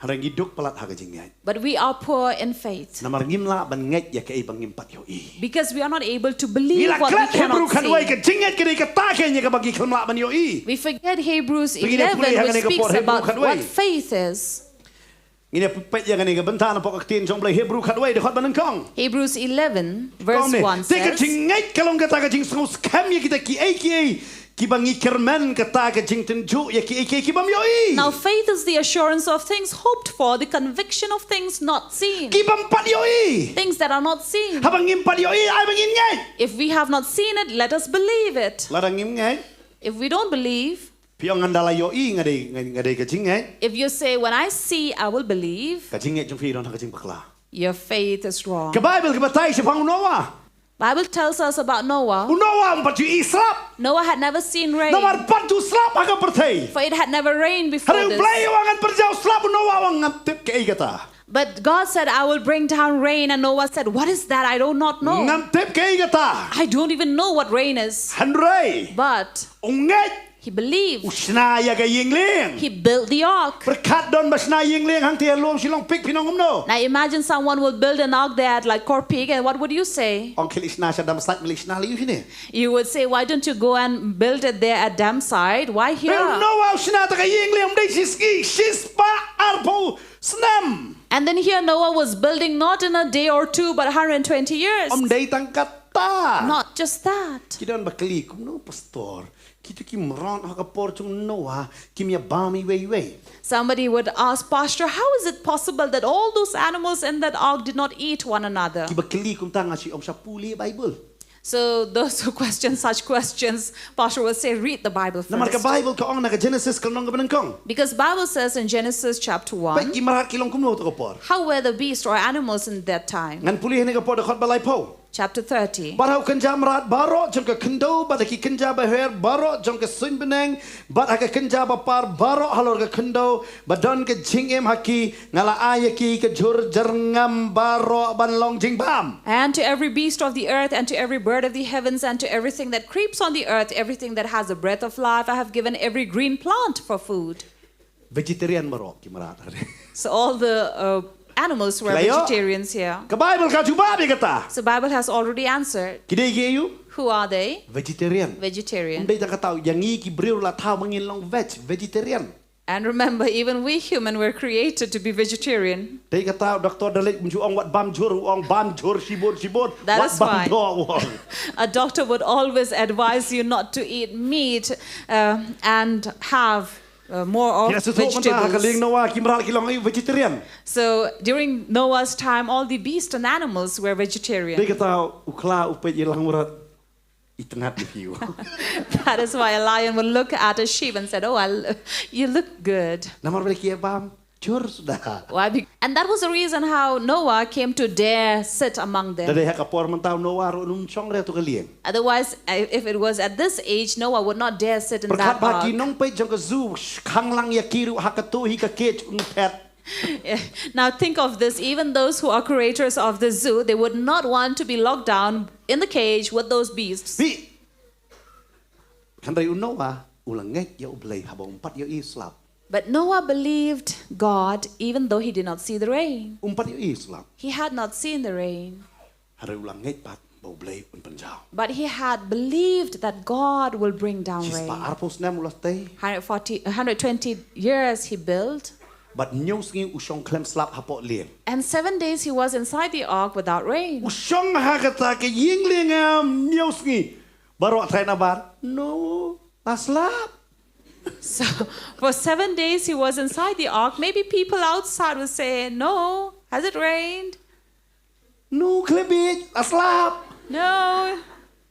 Harang giduk palat haka jingay. But we are poor in faith. Namar ngimla ban ngai ya kai bang ngimpat yo i. Because we are not able to believe Ngila what we klat Hebrew cannot kan wai ka see. jingat kadai ka ta ken ya ka bagi khamla ban yo i. We forget Hebrews Begini 11, pulih which yang speaks Hebrew about kan what wai. faith is. Ngine pet ya kan ga bentana pok tin jong blai Hebrew kan wai de khot ban kong. Hebrews 11, verse 1 Te ka says, jingai kalong ka ta ka jing skus kam ya kita ki ai ki bangi kerman ka ta ka jing tenju ya ki bam yo i. now faith is the assurance of things hoped for, the conviction of things not seen. Ki bam pat yo i. Things that are not seen. Habang ngimpat yo i ay bangin ngai. If we have not seen it, let us believe it. Larang ngim ngai. If we don't believe, Piang andala yo i ngadai ka jing ngai. if you say, when I see, I will believe, Ka jing ngai jong fi don ka jing bakla. your faith is wrong. Ka Bible ka batay sa pang Noah. Bible tells us about Noah. Noah ampat yu islap. Noah had never seen rain, Namar pat tu slap aga pertai. for it had never rained before Hari this. blai wangan perjau slap Noah wang ngaptip ke ai kata. But God said, I will bring down rain. And Noah said, what is that? I do not know. Ngaptip ke ai kata. I don't even know what rain is. Hanrai. But Ungat he believed. usna ya ka yingling. He built the ark. Berkat don basna yingling hang tiar lom Shillong pik pinong umno. Now imagine someone will build an ark there at like Korpik, and what would you say? Ong kilisna sa dam sak milisna liu sini. You would say, why don't you go and build it there at dam side? Why Pero here? Noah usna ta ka yingling umdai siski shispa arpo snam. And then here Noah was building not in a day or two, but 120 years. Umdai tangkata. Not just that. Kidan bakli kum no pastor. Kita ki meron haka portung Noah kimia bami wei. Somebody would ask, Pastor, how is it possible that all those animals in that ark did not eat one another? Ki bakli kum tanga si om sa puli Bible. So those who question such questions, Pastor will say, read the Bible Namar ka first. Bible ka ong naga Genesis kalong ka banangkong. Because Bible says in Genesis chapter Pai 1, ki marat kilong kum no to ko por. how were the beasts or animals in that time? Ngan puli ni ka por dakot balay po. chapter 30. But how can jamrat baro jong ka kendo but ki kenja ba her baro jong ka sun beneng but ha ka kenja ba par baro halor ka kendo but don ka jingem haki ngala ayaki ka jur jarngam baro ban long jing bam. And to every beast of the earth, and to every bird of the heavens, and to everything that creeps on the earth, everything that has a breath of life, I have given every green plant for food. Vegetarian baro ki marat. So all the animals were Kelayo. vegetarians here. Ka Bible ka juba bi kata. So Bible has already answered. Kidai ke you Who are they? vegetarian. Vegetarian. Undai ta kata yangi ki bril la tau mangin long vegetarian. And remember, even we human were created to be vegetarian. Dai kata doktor dalik menju ong wat bam jur ong bam jur sibut That wat is bam why do ong. a doctor would always advise you not to eat meat and have more of Kira sutuk mentah kaling vegetables. Noah ki meral ki long ai vegetarian. So during Noah's time, all the beasts and animals were Dai vegetarian. kata ukla upet yelang murat itengat di you. That is why a lion would look at a sheep and said, "Oh, you look good." Namar balik ki bam jur sudah. Why? And that was the reason how Noah came to dare sit among them. Dari hak kapor mentau Noah ro num chong re tu kalieng. Otherwise, if it was at this age, Noah would not dare sit in Berkat that bagi ark. nong pe jong ka zu khang lang ya kiru hakatu hi ka kech ung pet. Now think of this, even those who are curators of the zoo, they would not want to be locked down in the cage with those beasts. Bi kan dari Noah ulang ngek ya ublay habang empat ya Islam. But Noah believed God even though he did not see the rain. Empat ya Islam. He had not seen the rain. Hari ulang ngek pat bau blay un penjau. But he had believed that God will bring down Sis rain. pa arpos nam ulas teh. 120 years he built. But nyos ngi usong klem slap hapok lieng. And 7 days he was inside the ark without rain. Usong hakata ke ying liengam nyos ngi. Baru try nabar. No, aslap. So for 7 days he was inside the ark. Maybe people outside would say, "No, has it rained? No, klebit aslap. No,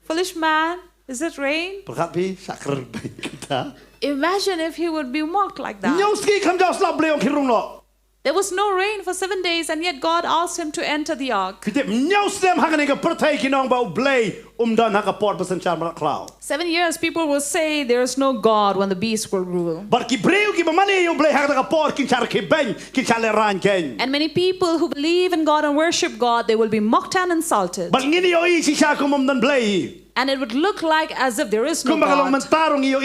foolish man, is it rain?" Berkat bi sakar baik kita. Imagine if he would be mocked like that. Nyos ngi kam jau slap blay ong kirung lo. There was no rain for 7 days, and yet God asked him to enter the ark. Kita nyos dem hakane ka pertai kinong bau blay dan hakaport pesencar merak klau. 7 years, people will say there is no God when the beast will rule. Bar ki breu ki mamani yung blay hakata kaport kincar ki ben kincar le ran ken. And many people who believe in God and worship God, they will be mocked and insulted. Bar ngini yo i si siya kumamdan blay. And it would look like as if there is no Kung bakalong God. mentarong iyo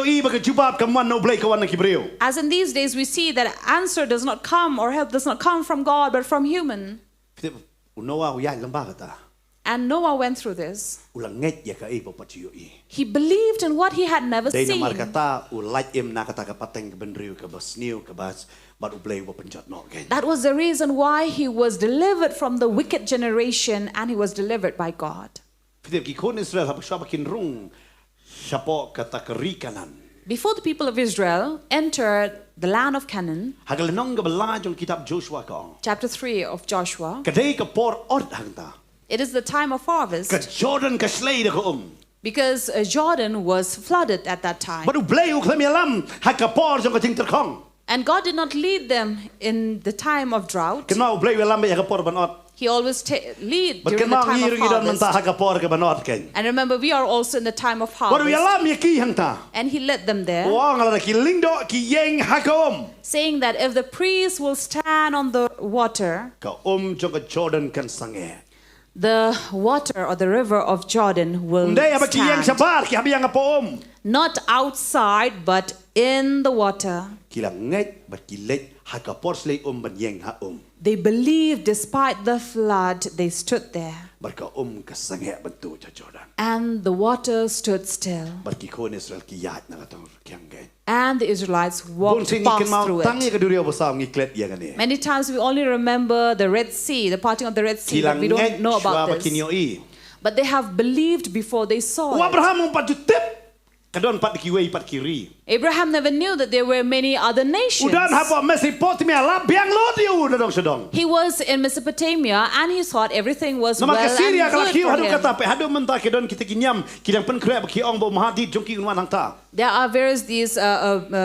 iba ka jubab kaman no blay kawan na kibreu. As in these days, we see that answer does not come or help does not come from God, but from human. Unawa uyay lamba kata. And Noah went through this. Ulang nget ya ka ipo pachiyo i. He believed in what he had never Day seen. namar kata ulaj im na kata kapateng ka benriu ka basniu ka bas but ublay wa penjat no ken. That was the reason why he was delivered from the wicked generation, and he was delivered by God. Fitip ki kon Israel hab siya bakin rung siyapo kata kerikanan. Before the people of Israel entered the land of Canaan, Hagalanong gabalajong kitab Joshua ka. chapter 3 of Joshua, Kadai ka por od hangta. it is the time of harvest Ka Jordan ka slay da ka because Jordan was flooded at that time. Baru blay u klem yalam hakapor jong ka ting terkong. And God did not lead them in the time of drought. Kenau blay yalam ba yakapor banot. He always lead But during the kenau time of ngirung idon mentah harvest. hakapor ka banot ken. And remember, we are also in the time of Baru harvest. yalam yaki hangta. And he led them there, Wang ala ki lingdo ki yeng hakom. saying that if the priest will stand on the water, Ka jong ka Jordan kan sange. the water or the river of Jordan will Ndai aba ki yeng stand. sabar ki habi yang apom. Not outside, but in the water. Kilang nget bat ki let hakapor slay ban yeng ha They believed despite the flood, they stood there. Barka ka sange bantu cha Jordan. And the water stood still. Barki kon Israel ki yat na katong kyang gen. And the Israelites Bon walked sing past ikin mau through tangi it. ka duriya basam ngi klet ya gani. Many times we only remember the Red Sea, the parting of the Red Sea, but Kilang we don't nget know shwa about bakin this. yo i. But they have believed before they saw U it. Abraham pat jutep. Kadon pat kiwei pat kiri. Abraham never knew that there were many other nations. Udan hapa Mesopotamia la biang lo diu na dong sedong. He was in Mesopotamia and he thought everything was Nama well ka Syria and kala good kiu for hadu him. kata pe hadu menta kedon kita kinyam kidang pen krep ki ong bo mahadi jongki unwan hangta. There are various these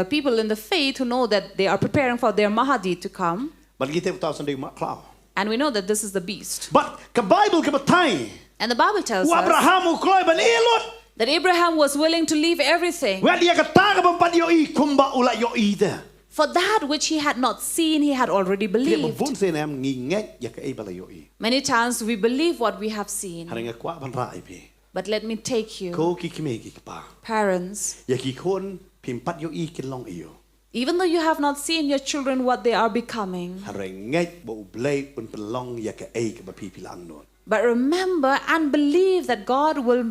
people in the faith who know that they are preparing for their Mahdi to come. Bagi kita tahu sendiri mak klau. And we know that this is the beast. but ka Bible ka batay And the Bible tells u us Abraham u kloy ban ilot that Abraham was willing to leave everything. wa dia ka ta ka ban pat yo I kumba ula yo I de For that which he had not seen, he had already dia believed. bun se nam ngi ngai ya ka ai bala yo I Many times we believe what we have seen. haringa kwa ban ra ai pi But let me take you, ko ki kime ki pa parents, ya ki kon pim pat yo I kin long iyo even though you have not seen your children what they are becoming, haringa bo blai un pelong ya ka ai ka ba pi lang no but remember and believe that God will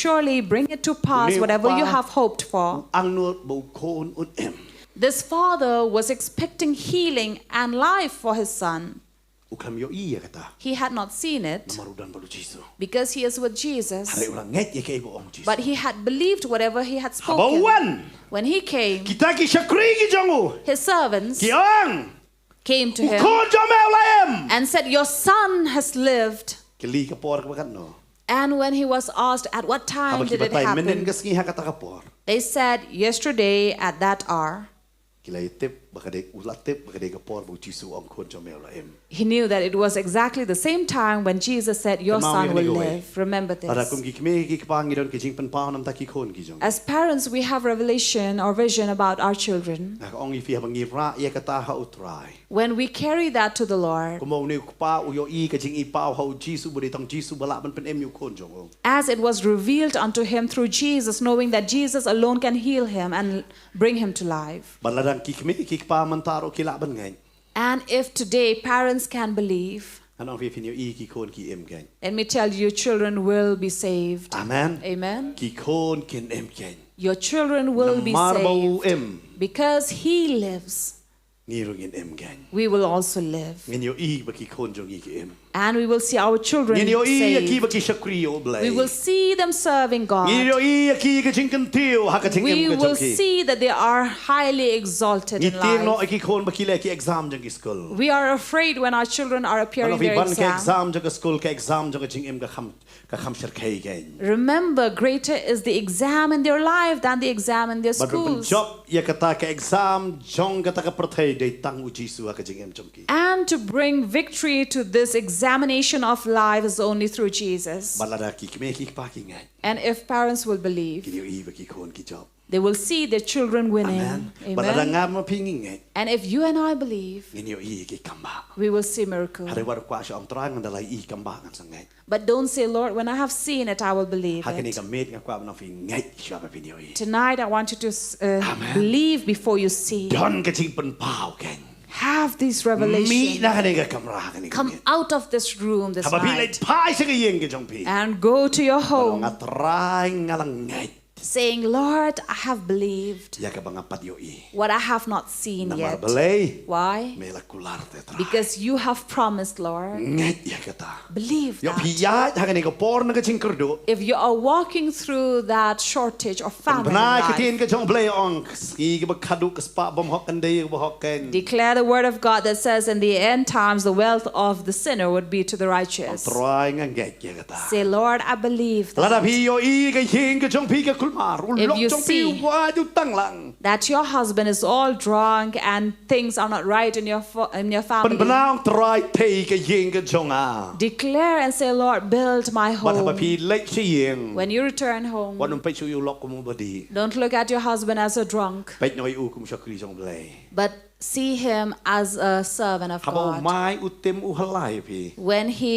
surely bring it to pass whatever you have hoped for. ang no bo kon un em This father was expecting healing and life for his son. u kam yo I ya ka ta He had not seen it marudan balu Jisu because he is with Jesus, hari orang ngai ya ka ai bo om Jisu but he had believed whatever he had spoken. habawan When he came, kita ki syakri ki jongu his servants ki ang came to him kon jomel laem and said, "Your son has lived." ki li ka por ka kan no And when he was asked, "At what time haba ki did it batay menen happen?" gas ki ha ka ta ka por They said, "Yesterday at that hour." ki lai tip baka de ulat tip baka de ka por bo Jisu ang kon jomel laem He knew that it was exactly the same time when Jesus said, "Your Tamam, son yun will ikaw eh. live." Remember ara this. kum ki kime ki pa ngi don ki jing pan pa nam ta ki kon ki jong As parents, we have revelation or vision about our children. na ong I fi ha ngi ra ya ka ta ha utrai When we carry that to the Lord, ko mo ne ku pa u yo I ka jing I pa ha Jisu bo de tong Jisu bala ban pen em yu kon jong as it was revealed unto him through Jesus, knowing that Jesus alone can heal him and bring him to life. baladang ki kime ki pa man taro ki la ban ngai And if today parents can believe, anong fi fin yo I ki kon ki em ngai let me tell you, children will be saved. amen Amen. ki kon kin em ngai Your children will be marbo saved em because he lives. ni rungin em ngai We will also live. ngin yo I ba ki kon jong I ki em And we will see our children ngin yo I ki saved. ba ki syakri yo blai We will see them serving ngin yo God. I ki ka jing kan tiu ha ka jing We em ka will jong ki see that they are highly exalted in ngiting no life. ki kon ba ki le ki exam jong ki school We are afraid when our children are appearing ano fi their ban ka exam. exam jong ka school ka exam jong ka jing em ka kham shar kai gain Remember, greater is the exam in their life than the exam in their but when schools. job ya ka ta ka exam jong ka ta ka prathai de tang u Jisu ha ka jing em jong ki And to bring victory to this examination of life is only through Jesus. balada ki kime ki pa ki ngai And if parents will believe, ki yo I ba ki kon ki job they will see their children winning. amen balada Amen. nga ma pingi ngai And if you and I believe, ngin yo I ki kamba we will see miracle. hari war kwa sha ang trang ndalai I kamba ngan sang ngai But don't say, "Lord, when I have seen it, I will believe ha ka ni it." ka met nga kwa na fi ngai sha ba pin yo I Tonight, I want you to Amen. believe before you see. don ka jing pan pau ken Have this mi revelation. na ka ni ka kamra ka ni Come out of this room this ha ba pi le night pai sa ka yeng ke jong pi and go to your home nga trai nga lang ngai saying, "Lord, I have believed ya ka banga pat yo I what I have not seen na yet." marbalay Why? me la kular te tra Because you have promised, Lord. ngai ya ka ta Believe yo that. pi ya ha ka ni ka por na ka jing kerdo If you are walking through that shortage of famine in Bnai ka life, tin ka jong blay ong ski ka ba khadu ka spa bom hok kan dei ba hok ken declare the word of God that says in the end times the wealth of the sinner would be to the righteous. trai nga ngai ya ka ta Say, "Lord, I believe la da that, pi yo I ka yeng ka jong pi ka kulmar If lok you jong pi see- wa ju tang lang that your husband is all drunk and things are not right in your pan family." banang trai tei ka yeng ka jong a Declare and say, "Lord, build my ba ta ba home." pi lek chi yeng When you return home, wa num pe chu yu lok ko mo ba di don't look at your husband as a drunk, pe noi u kum shakri jong blay but see him as a servant of habo God. mai u tem u halai pi When he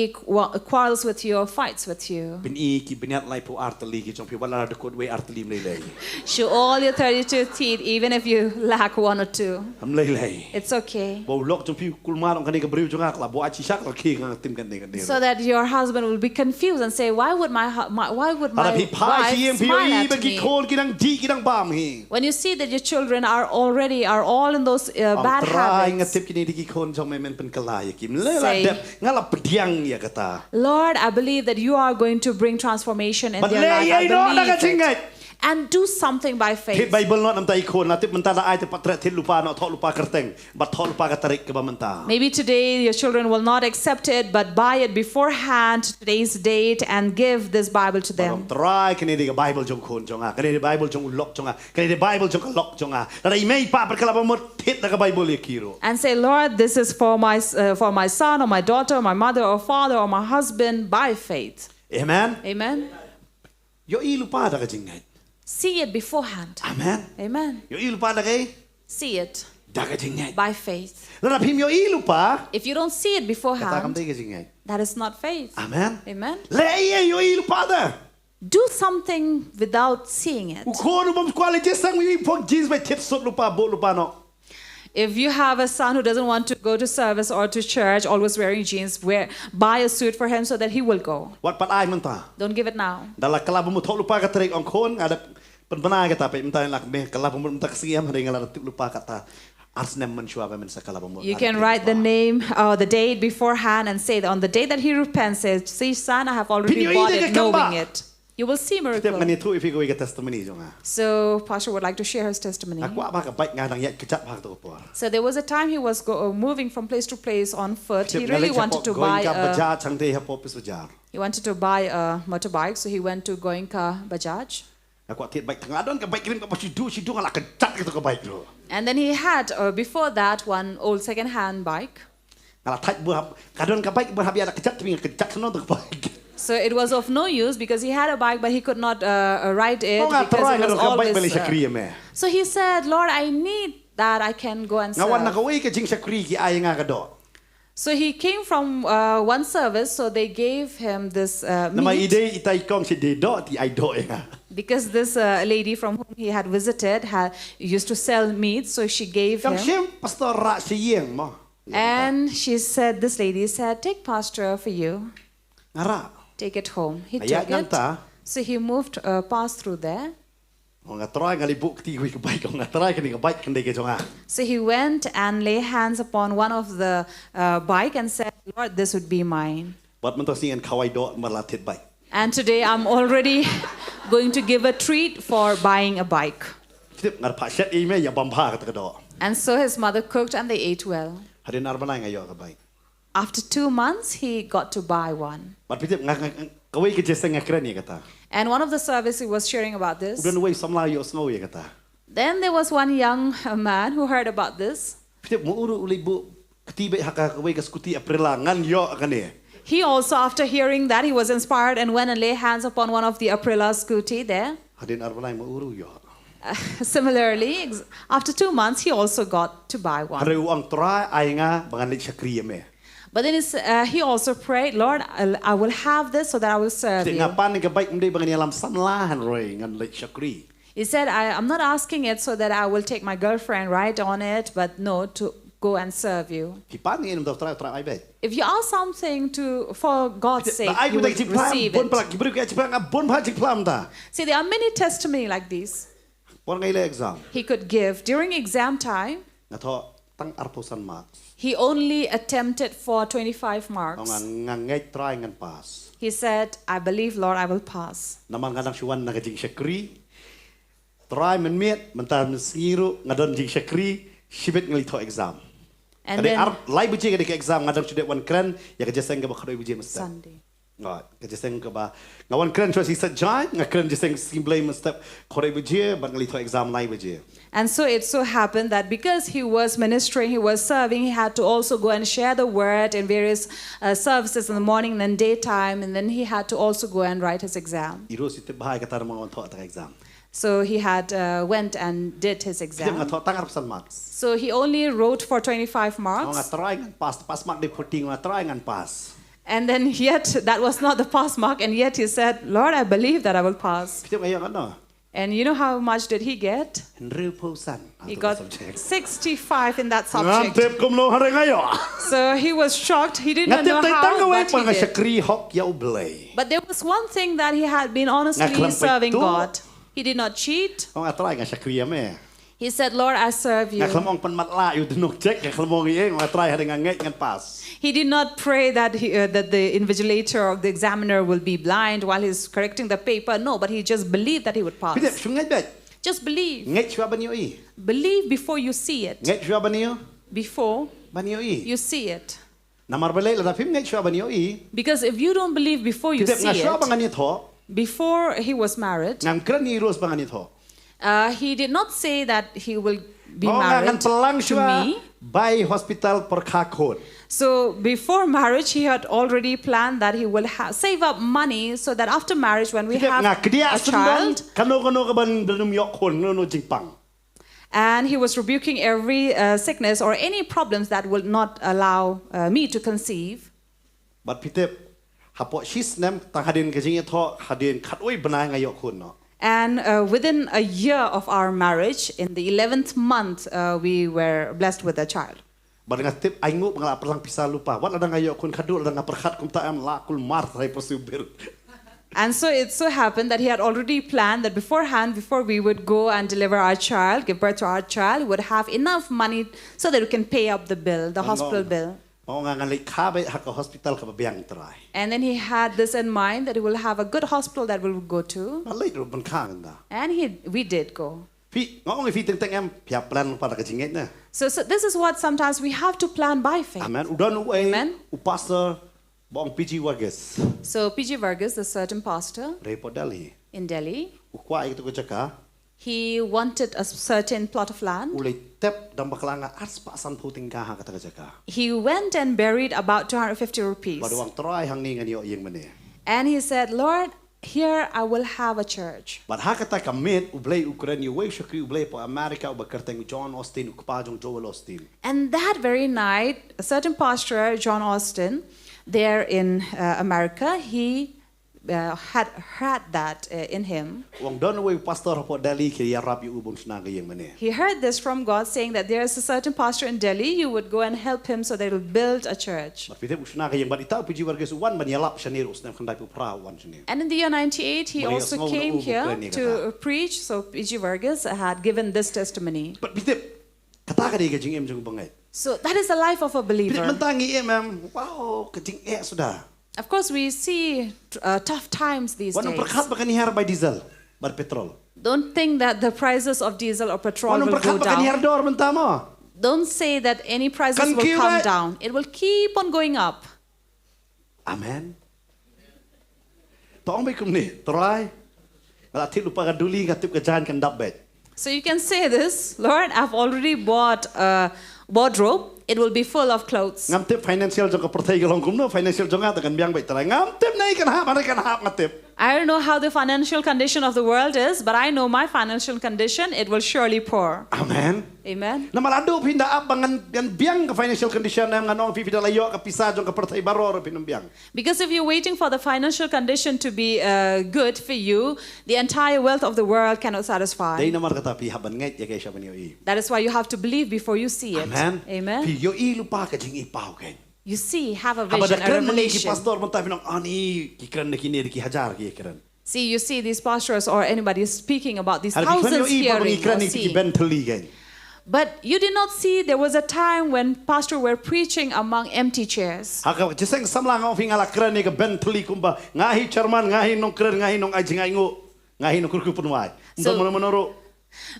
quarrels with you or fights with you, bin I ki binyat lai pu artali ki jong pi wala da kod we artali mlei lei show all your 32 teeth, even if you lack one or two. am lei lei It's okay. bo lok jong pi kulmar ong kani ka briu jong ak la bo achi sak la ki ka tim kan ding So that your husband will be confused and say, "Why would my Ara wife pi pai chi yeng pi smile I at ba ki me?" khol ki dang di ki dang bam hi When you see that your children are all in those bad trai nga habits, tip kini di ki khon jong me men pen kalai ki le la Say- dep nga la pediang ya kata Lord, I believe that you are going to bring transformation in but their le life. ye no na ka I believe chingai it. and do something by ทิศ faith. ไบเบิลนอตน้ำตาอีกคนนะทิศมันตาละไอทิศปัตรทิศลูปาเนาะทอลูปากระเตงบัดทอลูปากระตริกกับมันตา Maybe today your children will not accept it, but buy it beforehand, today's date, and give this Bible to ตร them. ตรายกันนี่กับไบเบิลจงคนจงอ่ะกันนี่ไบเบิลจงอุล็อกจงอ่ะกันนี่ไบเบิลจงกล็อกจงอ่ะแต่ไม่ป้าเป็นกลับมาหมดทิศแล้วก็ไบเบิลเรียกคีโร And say, Lord, this is for my son or my daughter or my mother or father or my husband by faith. เอเมน Amen. โยอีลูปาตะกันจริงไง See it beforehand. อาเมน Amen. โยอีลูปาตะกัน See it ตะกันจริงไง by faith. แล้วถ้าพิมพ์โยอีลูปา If you don't see it ตาคำ beforehand, ได้กันจริงไง that is not faith. อาเมน Amen. เล่ยโยอีลูปาตะ Do something without seeing it. อุโคนอุบมสควาเลเจสังมีพวกจีนไปทิศสุดลูปาโบลูปาเนาะ If you have a son who doesn't want to go to service or to church, always wearing jeans, buy a suit for him so that he will go. วัดปัดไอมันตา Don't give it now. ดัลลักกลาบมุทอลูปากระเตริกองคนada penbenah kata pe minta nak me kala pun tak siam hari ngala lupa kata arsnem menshua pe men sakala pun. You can write the name or the date beforehand and say that on the day that he repents, says, see son, I have already bought it, knowing it. You will see Tiap miracle. mani tu if you go testimony jonga. So Pastor would like to share his testimony. Aku apa ka baik ngadang ya kejap hak tu por. So there was a time he was moving from place to place on foot. He really wanted to buy Bajaj changte ha popis bajar. he wanted to buy a motorbike, so he went to Goenka Bajaj. Aku tiap baik ngadon ka baik kirim ka sidu ngala kejap gitu ka baik tu. And then he had before that one old second-hand bike. Ngala thaj buah kadon ka baik buah biar kejap tapi kejap sono tu baik. So it was of no use because he had a bike but he could not ride it because it was always. So he said, Lord, I need that I can go and serve. Ngawan nakaway ka jing sakri ki ay nga ka do. So he came from one service, so they gave him this Nama meat. ide itai kong si de do ti ay do nga. Because this lady from whom he had visited used to sell meat, so she gave Kang him. siem pastor ra si yeng mo. And she said, this lady said, take pasture for you. Ngara. Take it home. He Ayat took it. nganta. So he moved past through there. Nga try ngali buk ti hui ka baik nga try kani ka baik kande ke jonga. So he went and lay hands upon one of the bike and said, Lord, this would be mine. Bat man to singan kawai do malatit baik. And today I'm already going to give a treat for buying a bike. Tip ngar pa set i me ya bampa ka do. And so his mother cooked and they ate well. Hadin arbanay ngayo ka baik. After 2 months, he got to buy one. Bat pitip nga kawai ke jeseng ngakren ni kata. And one of the service he was sharing about this. Udan way samla yo snow ya kata. Then there was one young man who heard about this. Pitip mo uru uli bu ketibe haka kawai ka skuti aprila ngan yo kani. He also, after hearing that, he was inspired and went and lay hands upon one of the Aprila scooty there. Hadin arbanay mo uru yo. Similarly, after 2 months, he also got to buy one. Hari uang try ay nga bangan sakri me. But then he also prayed, Lord, I will have this so that I will serve Pitip you. ngapan ka baik mde bangan yalam sanlahan roy ngan lek sakri. He said, I'm not asking it so that I will take my girlfriend right on it, but no, to go and serve you. Kipan ni nam try ay baik. If you ask something for God's sake, Ay you ko will dak receive bon it. plak gibru ka chipang bon pha chiplam ta. See, there are many testimony like these. Bon ngai le exam. He could give. During exam time, Ngato tang arpusan marks. he only attempted for 25 marks. Ngan ngai try ngan pass. He said, I believe, Lord, I will pass. Naman ngadang siwan na jing sakri. Try men miet mentan siru ngadon jing sakri sibet ngali to exam. And Kade then ar lai buje ka exam ngadang sudet wan kren ya ka jeseng ka ba khadoi buje mesta. Sunday. Ngot ka jeseng ka ba ngawan kren so si sajai ngakren jeseng simblay mesta khadoi buje ban ngali to exam lai buje. And so it so happened that because he was ministering, he was serving, he had to also go and share the word in various services in the morning and then daytime, and then he had to also go and write his exam. Iro si te bahai ka tar mga to ta exam. So he had went and did his Dia exam. ngato tang arpusan marks. So he only wrote for 25 Nga marks. try ngan pass mark de putting nga try ngan pass. And then yet that was not the pass mark, and yet he said, Lord, I believe that I will pass. Pitip ngayon ano? And you know how much did he get? Henry Posan. He got 65 in that subject. Ngantip kumlo hare ngayo. So he was shocked. He didn't Ngantip know tay how, tangaway but pa nga he siya did. kri hok yaw blay. But there was one thing that he had been honestly Ngaklampay serving to. God. He did not cheat. O nga try nga siya kri me. He said, Lord, I serve you. Ngak lamong pan matla yu tinok check ngak lamong ieng nga try hading ngek ngan pass. He did not pray that that the invigilator or the examiner will be blind while he's correcting the paper. No, but he just believed that he would pass. Pidep sungai bet. Just believe. Ngek shwa banyo i. Believe before you see it. Ngek shwa banyo. Before Banyo i. you see it. Namar balay la tapim ngek shwa banyo i. Because if you don't believe before you Pidep see nga shwa it, bangan ni tho. before he was married, Ngam kran ni ros bangan ni tho. he did not say that he will be Oh married ngan pelang to shwa me. by hospital perkha khot. So before marriage, he had already planned that he will save up money so that after marriage, when we Pidep have nga kedia a sendon child, kano ka ban belum yok khon no jingpang. and he was rebuking every sickness or any problems that will not allow me to conceive. But Pidep hapo shis nem tang hadin ka jing tho hadin khat oi banai nga yok khon no. And within a year of our marriage, in the 11th month, we were blessed with a child. But nga tip ay ngo ngala perlang pisa lupa. Wat ada nga yok khon khadu ada nga perkhat kum ta am la kul mar thai prosubir. And so it so happened that he had already planned that beforehand, before we would go and deliver our child, give birth to our child, we would have enough money so that we can pay up the bill, the hospital bill. Oh nga nga lik kha ba ha ka hospital ka biang trai. And then he had this in mind that he will have a good hospital that we will go to. Ma leit ro ban khang da. And we did go. Pi ngong fi teng teng am pia plan pa ka jinget na. So this is what sometimes we have to plan by faith. Amen. Udon u ai Amen. u pastor bong PG Vargas. So PG Vargas, the certain pastor Repo Delhi. in Delhi, U kwa ai to ko jaka. he wanted a certain plot of land. U lei tep dam baklanga ars pa san phu ting ka ha ka ta jaka. He went and buried about 250 rupees. Baduang trai hang ni ngan yo yeng mane. And he said, Lord, here I will have a church. But ha ka ta ka met u blai Ukraine u wei shakri u blai po America u ba kerteng John Austin u pa jong Joel Austin. And that very night, a certain pastor, John Austin, there in America, he had heard that in him. Wong don wei pastor po Delhi ki ya rap yu ubun sna ga yeng mane. He heard this from God saying that there is a certain pastor in Delhi, you would go and help him so that he'll build a church. But pite usna ga yeng but itaw PG Vargas wan ban yalap shanir usna khandai pu pra wan shanir. And in the year 98, he Maria also Small came Ubu here Ukraine to preach. So PG Vargas had given this testimony. But pite kata ka di ga jing em jong bangai. So that is the life of a Pite believer. mentangi em wow ka jing sudah. Of course, we see tough times these Wanong days. perkhat ba kanihar by diesel bar petrol. Don't think that the prices of diesel or petrol Wanong will go perkhat ba kanihar down. dor mentamo. Don't say that any prices Kan will kiwet. come down. It will keep on going up. Amen. Tong ba kum ni try. Wala tit lupa ka duli ka tip ka jan kan dab bet. So you can say this, Lord, I've already bought a wardrobe. It will be full of clothes. Ngam tip financial jong ka pertai ka long kum no financial jong ta kan biang bai try. Ngam tip nai kan hap ngatip. I don't know how the financial condition of the world is, but I know my financial condition, it will surely pour. Amen. Amen. Na malado pinda abangan gan biang ka financial condition na nganong pipida layo ka pisa jong ka pertai baror pinambiang. Because if you're waiting for the financial condition to be good for you, the entire wealth of the world cannot satisfy. Dai namar kata pi haban ngai ya kay siya banyo i. That is why you have to believe before you see it. Amen. Amen. Pi yo i lupa ka jing ipaw ken. You see, have a Abada vision, a kran mangi ki revelation. pastor man tayo ng ani ki kran na kini ki hajar ki kran. See, you see these pastors or anybody speaking about these Har ki kran yo thousands i pa hearing mangi kran or ni ki seeing. bentally ken. But you did not see there was a time when pastors were preaching among empty chairs. Haka jiseng samlang ang fingala kran ni ka bentally kumba ngahi chairman ngahi nong kran ngahi nong ajing aingo ngahi nong kurku punwai. So- Unta monoro.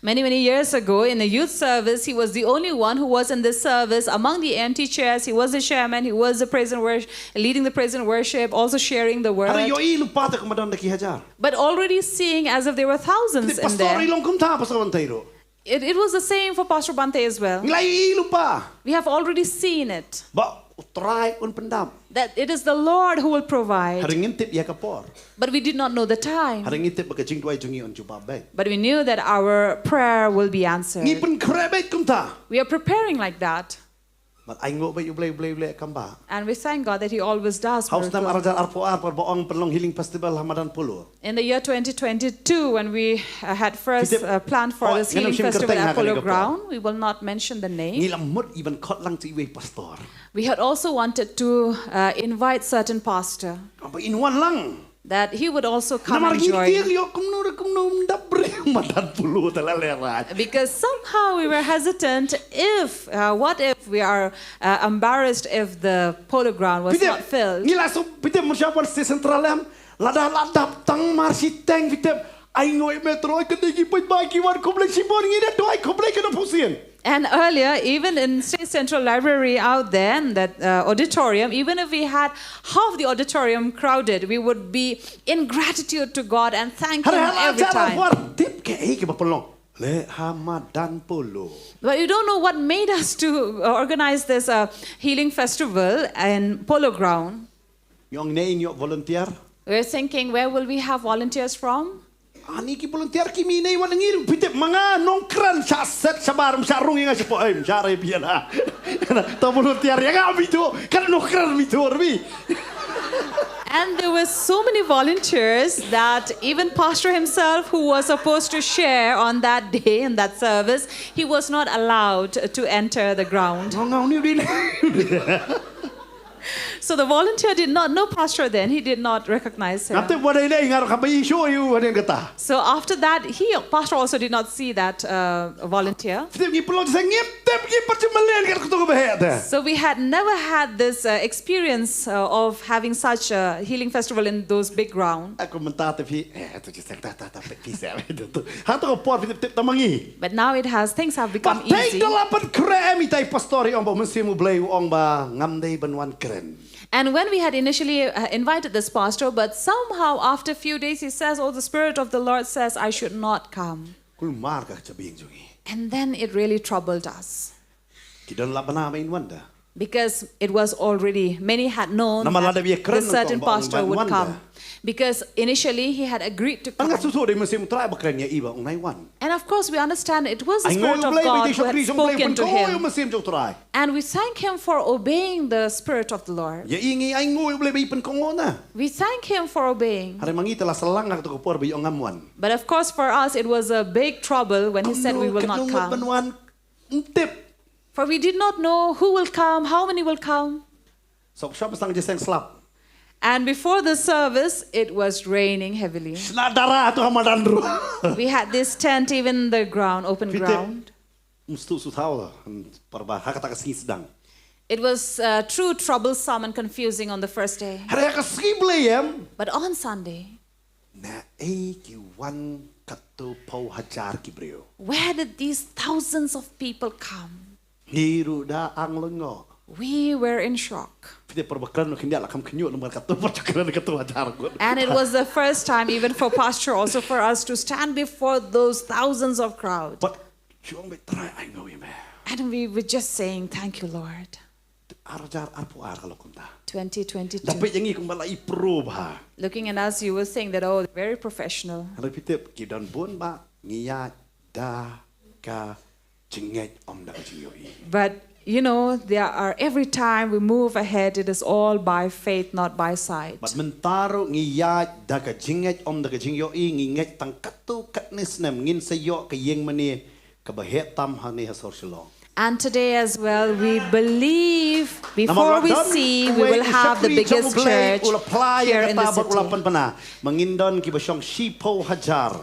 Many, many years ago in a youth service, he was the only one who was in this service among the empty chairs. He was the chairman, he was the praise and worship, leading the praise and worship, also sharing the word. Har yo i lupa ta kumadon na ki hajar. But already seeing as if there were thousands Di in pastor there. ilong kumta pastor bantayro. It was the same for Pastor Bante as well. Nglay i lupa. We have already seen it. Ba utray un pendam. That it is the Lord who will provide. Haring intip ya kapor. But we did not know the time. Haring intip ba ka jing duai jungi on jubab bay. But we knew that our prayer will be answered. Ngipun krebet kumta. We are preparing like that. But ay ngo ba yu blay kamba. And we thank God that He always does. Haus nam miracles. arajal arpo ar par boong perlong healing festival Hamadan Pulu. In the year 2022, when we had first planned for Oh, this healing ganun siyang festival kerteng at nga Polo kanina po. Ground, we will not mention the name. Ngilam mud even kot lang ti iwe pastor. We had also wanted to invite certain pastor. Aba inuan lang. that he would also come Namar and gil join. yo kumnum dabre madan pulu talaleraj. Because somehow we were hesitant if, what if we are embarrassed if the polo ground was not filled. Ngila so pite musyapan se centralem ladap tang marsi teng pite ai ngoi metro kedigi put bagi wan komplek sibon ngide doi komplek na pusien. And earlier, even in State Central Library out there, in that auditorium, even if we had half the auditorium crowded, we would be in gratitude to God and thank Him every time. Tip ke ke bapolong. Le Hamadan polo. But you don't know what made us to organize this healing festival in Polo Ground. Yung nein yo volunteer. We're thinking, where will we have volunteers from? Ani ki volunteer ki mi nei wan ngir pite mga Nongkhryiem sa set sa barum sa rung nga sipo ay sare piana. Ta volunteer ya ga bito kan Nongkhryiem bito orbi. And there were so many volunteers that even Pastor himself, who was supposed to share on that day in that service, he was not allowed to enter the ground. Ngau ni din. So the volunteer did not know Pastor then. He did not recognize him. Nate wadai nei ngar ka bai show you haden kata. So after that, Pastor also did not see that volunteer. Tip ki pelong sa ngip tip ki percumalen kan kutu behet. So we had never had this experience of having such a healing festival in those big ground. Aku mentate fi tu je tak pi sa tu. Ha to por fi tip tamangi. But now things have become But take easy. the lapan krem itai pastori ong ba mensimu blay ong ba ngamdei banwan kren. And when we had initially invited this pastor, but somehow after a few days he says, oh, the Spirit of the Lord says I should not come. Kul marka chabing jungi. And then it really troubled us. Kidon labana main wanda. Because it was already, many had known Namalada that biya kren this certain ng kong pastor would wanda. come. Because initially he had agreed to come. Anga suso de mensimu try ba kren ya iba ong naiwan. And of course we understand it was the Ay Spirit ngoy of blay God ba who had spoken to him. mensim jo try. And we thank him for obeying the Spirit of the Lord. Ya ingi ay ngoy blay ba ipen kongona. We thank him for obeying. Hari mangita la salangak to ko por ba yung amwan. But of course for us it was a big trouble when he said we will not come. Banwan tip. For we did not know who will come, how many will come. So shop sang jeseng slap. And before the service, it was raining heavily. Nadara to hamadandro. We had this tent even in the ground, open ground. Mustu sutaw parba hakata kasi sedang. It was true troublesome and confusing on the first day. Hari ka skiblayem. But on Sunday, Na ay ki wan kato pau hajar kibreo. where did these thousands of people come? Hiru da ang lengo. We were in shock. Pide perbakaran no kindia lakam kenyu nomor kato percakaran kato hajar ko. And it was the first time, even for Pastor, also for us to stand before those thousands of crowd. But chuang be try I know you man. And we were just saying, thank you, Lord. Arjar arpu ar kalau kunta. 2022. Dapat yang ikut balai pro ba. Looking at us, you will think that, oh, very professional. Hari pide kidan bun ba ngiya da ka jinget om da jingyoi. But you know, there are every time we move ahead, it is all by faith, not by sight. But mentaro ngiyat da ka jinget om da ka jingyo I nginget tang katu katnis nem ngin sayo ka yeng mani ka bahet tam hani hasor Shillong. And today as well, we believe before we see, we will have the biggest church here in the city. Mangindon ki basyong shipo hajar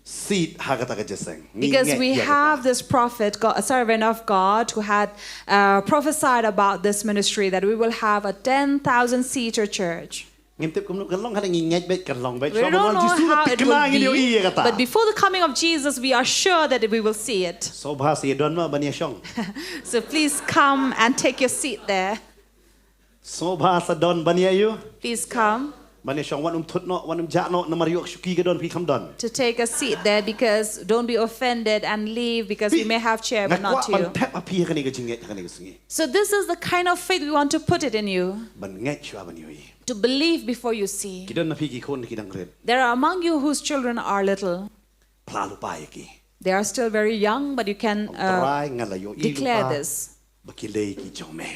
seed hagata ka jeseng. Because we have this prophet, a servant of God, who had prophesied about this ministry that we will have a 10,000-seater church. Ngintip kum kalong hada nginget bet kalong bet. We don't know how it will be, but before the coming of Jesus, we are sure that we will see it. So bahasa don ma bania syong. So please come and take your seat there. So bahasa don bania you. Please come Bania syong wan tut no wan jak no namar yok syuki ka don pi kam don. to take a seat there, because don't be offended and leave, because we may have chair but not you. Tap api ka ni ka jinget ka ni ka singi. So this is the kind of faith we want to put it in you, Ban nget syua ban yoi. to believe before you see. Kidon na pi ki kon kidang red. There are among you whose children are little. Plalu pa ki. They are still very young, but you can Try ngalayo declare this Bakilay ki jome.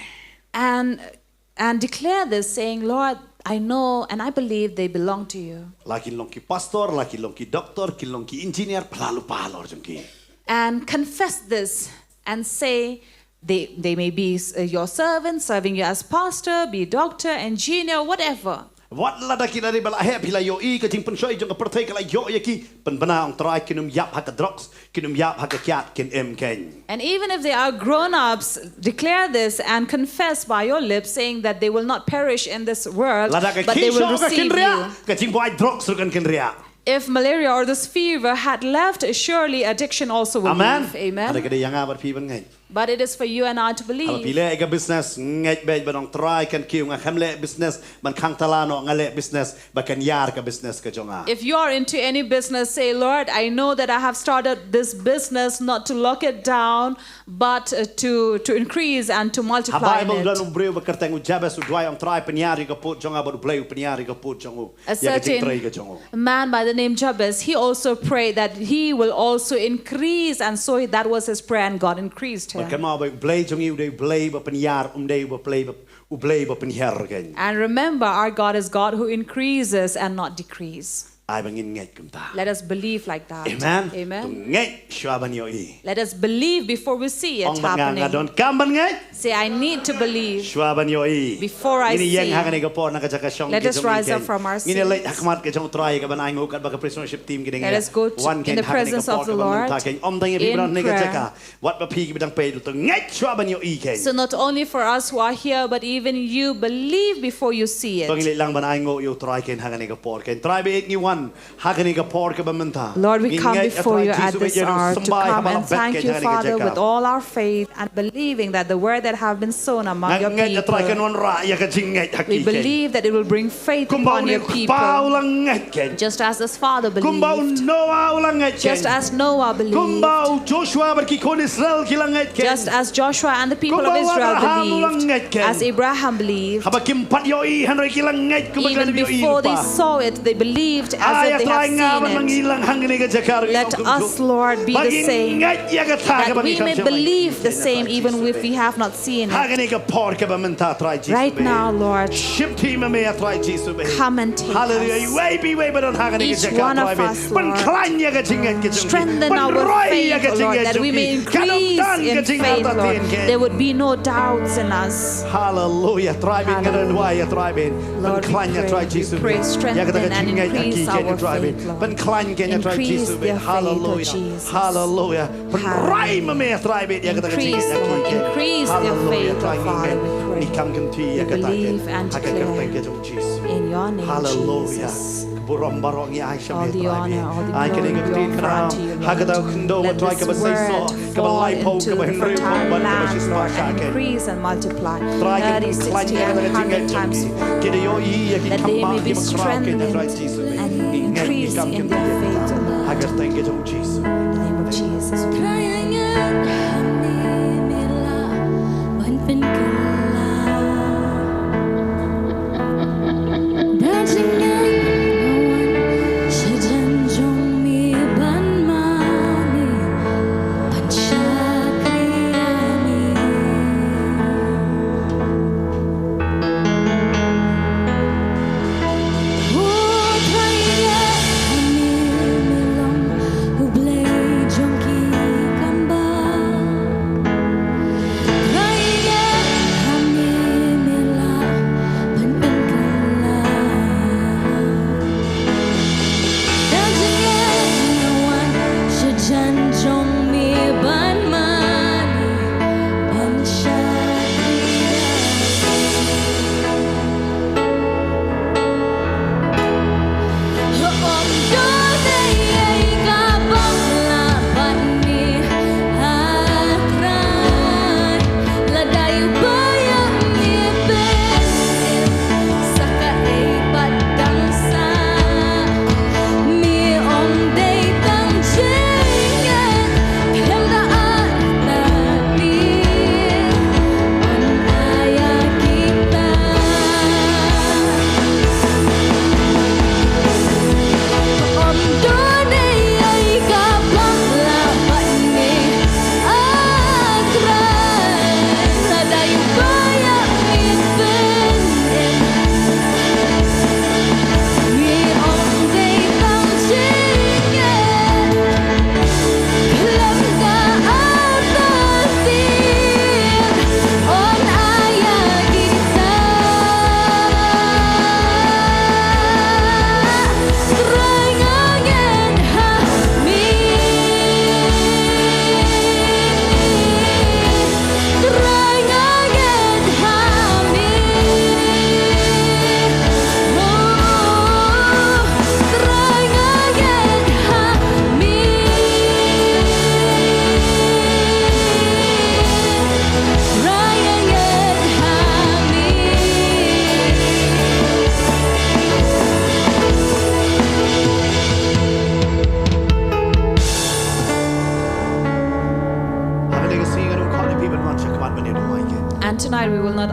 and declare this, saying, Lord, I know and I believe they belong to you. Laki long ki pastor, laki long ki doctor, ki long ki engineer, plalu pa lor jong And confess this and say, they may be your servants, serving you as pastor, be doctor, engineer, whatever. What lada kita di bala happy la yo I kajing pensoi jong pertai kala yo yaki penbana ong try kinum yap hak drugs kinum yap hak kiat kin em ken. And even if they are grown-ups, declare this and confess by your lips, saying that they will not perish in this world, but they will receive you. Kajing boy drugs rukan kin ria. If malaria or this fever had left, surely addiction also will leave. Amen. Ada kada yang abar pi ban ngai. But it is for you and I to Kalau believe. pilih ega business ngai bay banong try kan kiu ngah hamle business man khang talano ngale business bakan yar ka business ka jonga. If you are into any business, say, Lord, I know that I have started this business not to lock it down, but to increase and to multiply Bible dan it. umbreu bekerteng ujabes udwai ong try penyari ka put jonga baru play penyari ka put jongu. A certain man by the name Jabez, he also prayed that he will also increase, and so that was his prayer, and God increased him. Kan mau play jongi udai play ba penyar umdei ba play ba penyar kan. And remember, our God is God who increases and not decrease. Ai bangin ngai kumta. Let us believe like that. Amen. Amen. Ngai swaban yo I. Let us believe before we see it Ong happening. ngadon kamban ngai. Say, I need to believe Swaban yo I. before I Ini see. yang hangane ka por nakajaka syong. Let us rise up from our Ini late seats. hakmat ka jong try ka banai ngukat ba ka prisonership team gideng. Let us go in the presence of the Lord Om dang in ibran prayer. nakajaka. Wat ba pi bidang pe to ngai swaban yo I ken. So not only for us who are here, but even you believe before you see it. Pangili lang banai ngo yo try ken hangane ka por ken. Try be ni one hangane ka por ka bamanta. Lord, we come before you at this hour to come and thank you, Father, with all our faith and believing that the word that have been sown among your people, we believe that it will bring faith upon your people. Just as this father believed, just as Noah believed, just as Joshua and the people of Israel believed, as Abraham believed, even before they saw it, they believed as if they have seen it. Let us, Lord, be the same, that we may believe the same even if we have not seen it. Right now, Lord, come and take us. Each one of us, Lord, strengthen our faith, Lord, that we may increase in faith, Lord. There would be no doubts in us. Hallelujah. Lord, we pray, strengthen and increase our faith, Lord. Increase their faith, oh Jesus. Hallelujah. Increase, Lord. Increase their faith, oh Father, we pray. We believe and declare in your name, Jesus. All the honor, all the glory be offered to you, Lord. Let this word fall into fertile land, Lord, and increase and multiply 30, 60, and 100 times more. That they may be strengthened and increase in their faith, O Lord. In the name of Jesus.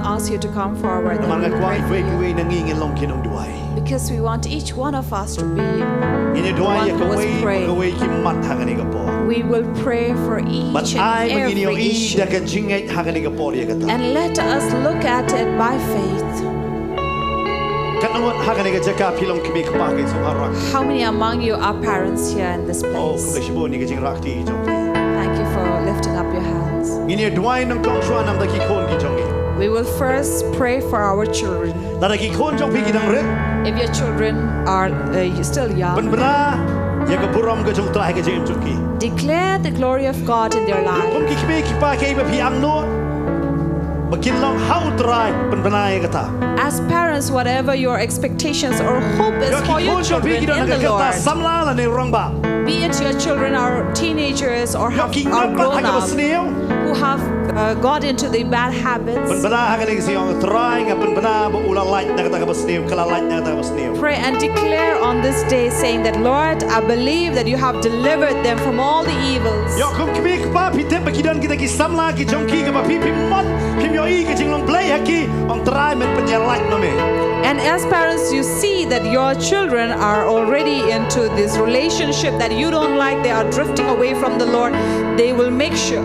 ask you to come forward. And Naman we nga kwa pray for iwe you. iwe nangingin long kinong duway. Because we want each one of us to be Ini the duway one ya who was kaway praying. kaway kimat hangani ka po. We will pray for But each I and magini every i issue. daga jingay hangani ka po ya kata. And let us look at it by faith. Kanungot hangani ka jaka pilong kimi kapake so harak. How many among you are parents here in this Oh, place? kumeshibo ni ka jing rakti jong. Thank you for lifting up your hands. Ini duway nang kongshuan nam daki kon ki jong. We will first pray for our children. Daki kon jong pigi dang ret. If your children are still young, Penbra ya ka buram ka jong trai ka jing jong ki. declare the glory of God in their Kum life. ki kimi ki pa kay ba pi ang no. Makin long how try penbra ya kata. As parents, whatever your expectations or hope is for your children in the Lord, Samla la ni rong ba. be it your children are teenagers or are grown up, who have got into the bad habits, pray and declare on this day saying that, Lord, I believe that you have delivered them from all the evils. And as parents, you see that your children are already into this relationship that you don't like, they are drifting away from the Lord, they will make sure,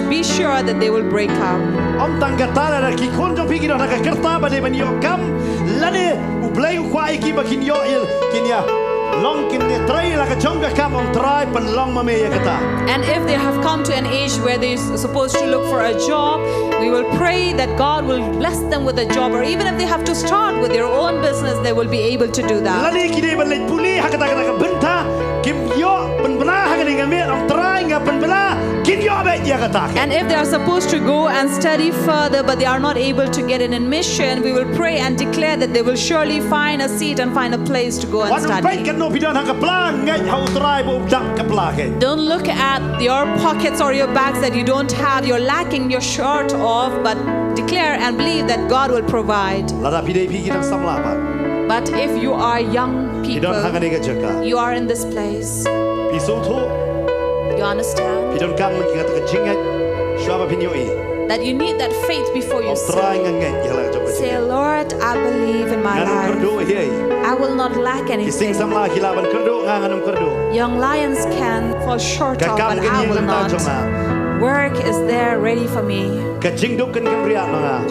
be sure that they will break up. Om tanggatala na kikon jong pigi na nakakerta ba de ban yo kam lane u play u kwai ki ba kin yo il kin ya long kin ne trai la ka jong ka kam om trai pan long ma me ya kata. And if they have come to an age where they're supposed to look for a job, we will pray that God will bless them with a job, or even if they have to start with their own business, they will be able to do that. Lane ki de ban le puli ha kata ka benta kim yo pan bana ha ga me om trai nga pan bana kin yo ba ya kata. And if they are supposed to go and study further, but they are not able to get an admission, we will pray and declare that they will surely find a seat and find a place to go and study. Don't look at your pockets or your bags that you don't have, you're lacking, you're short of, but declare and believe that God will provide. But if you are young people, you are in this place, you understand that you need that faith before you say, Lord, I believe in my life. I will not lack anything. Young lions can fall short of, but I will not. Work is there ready for me.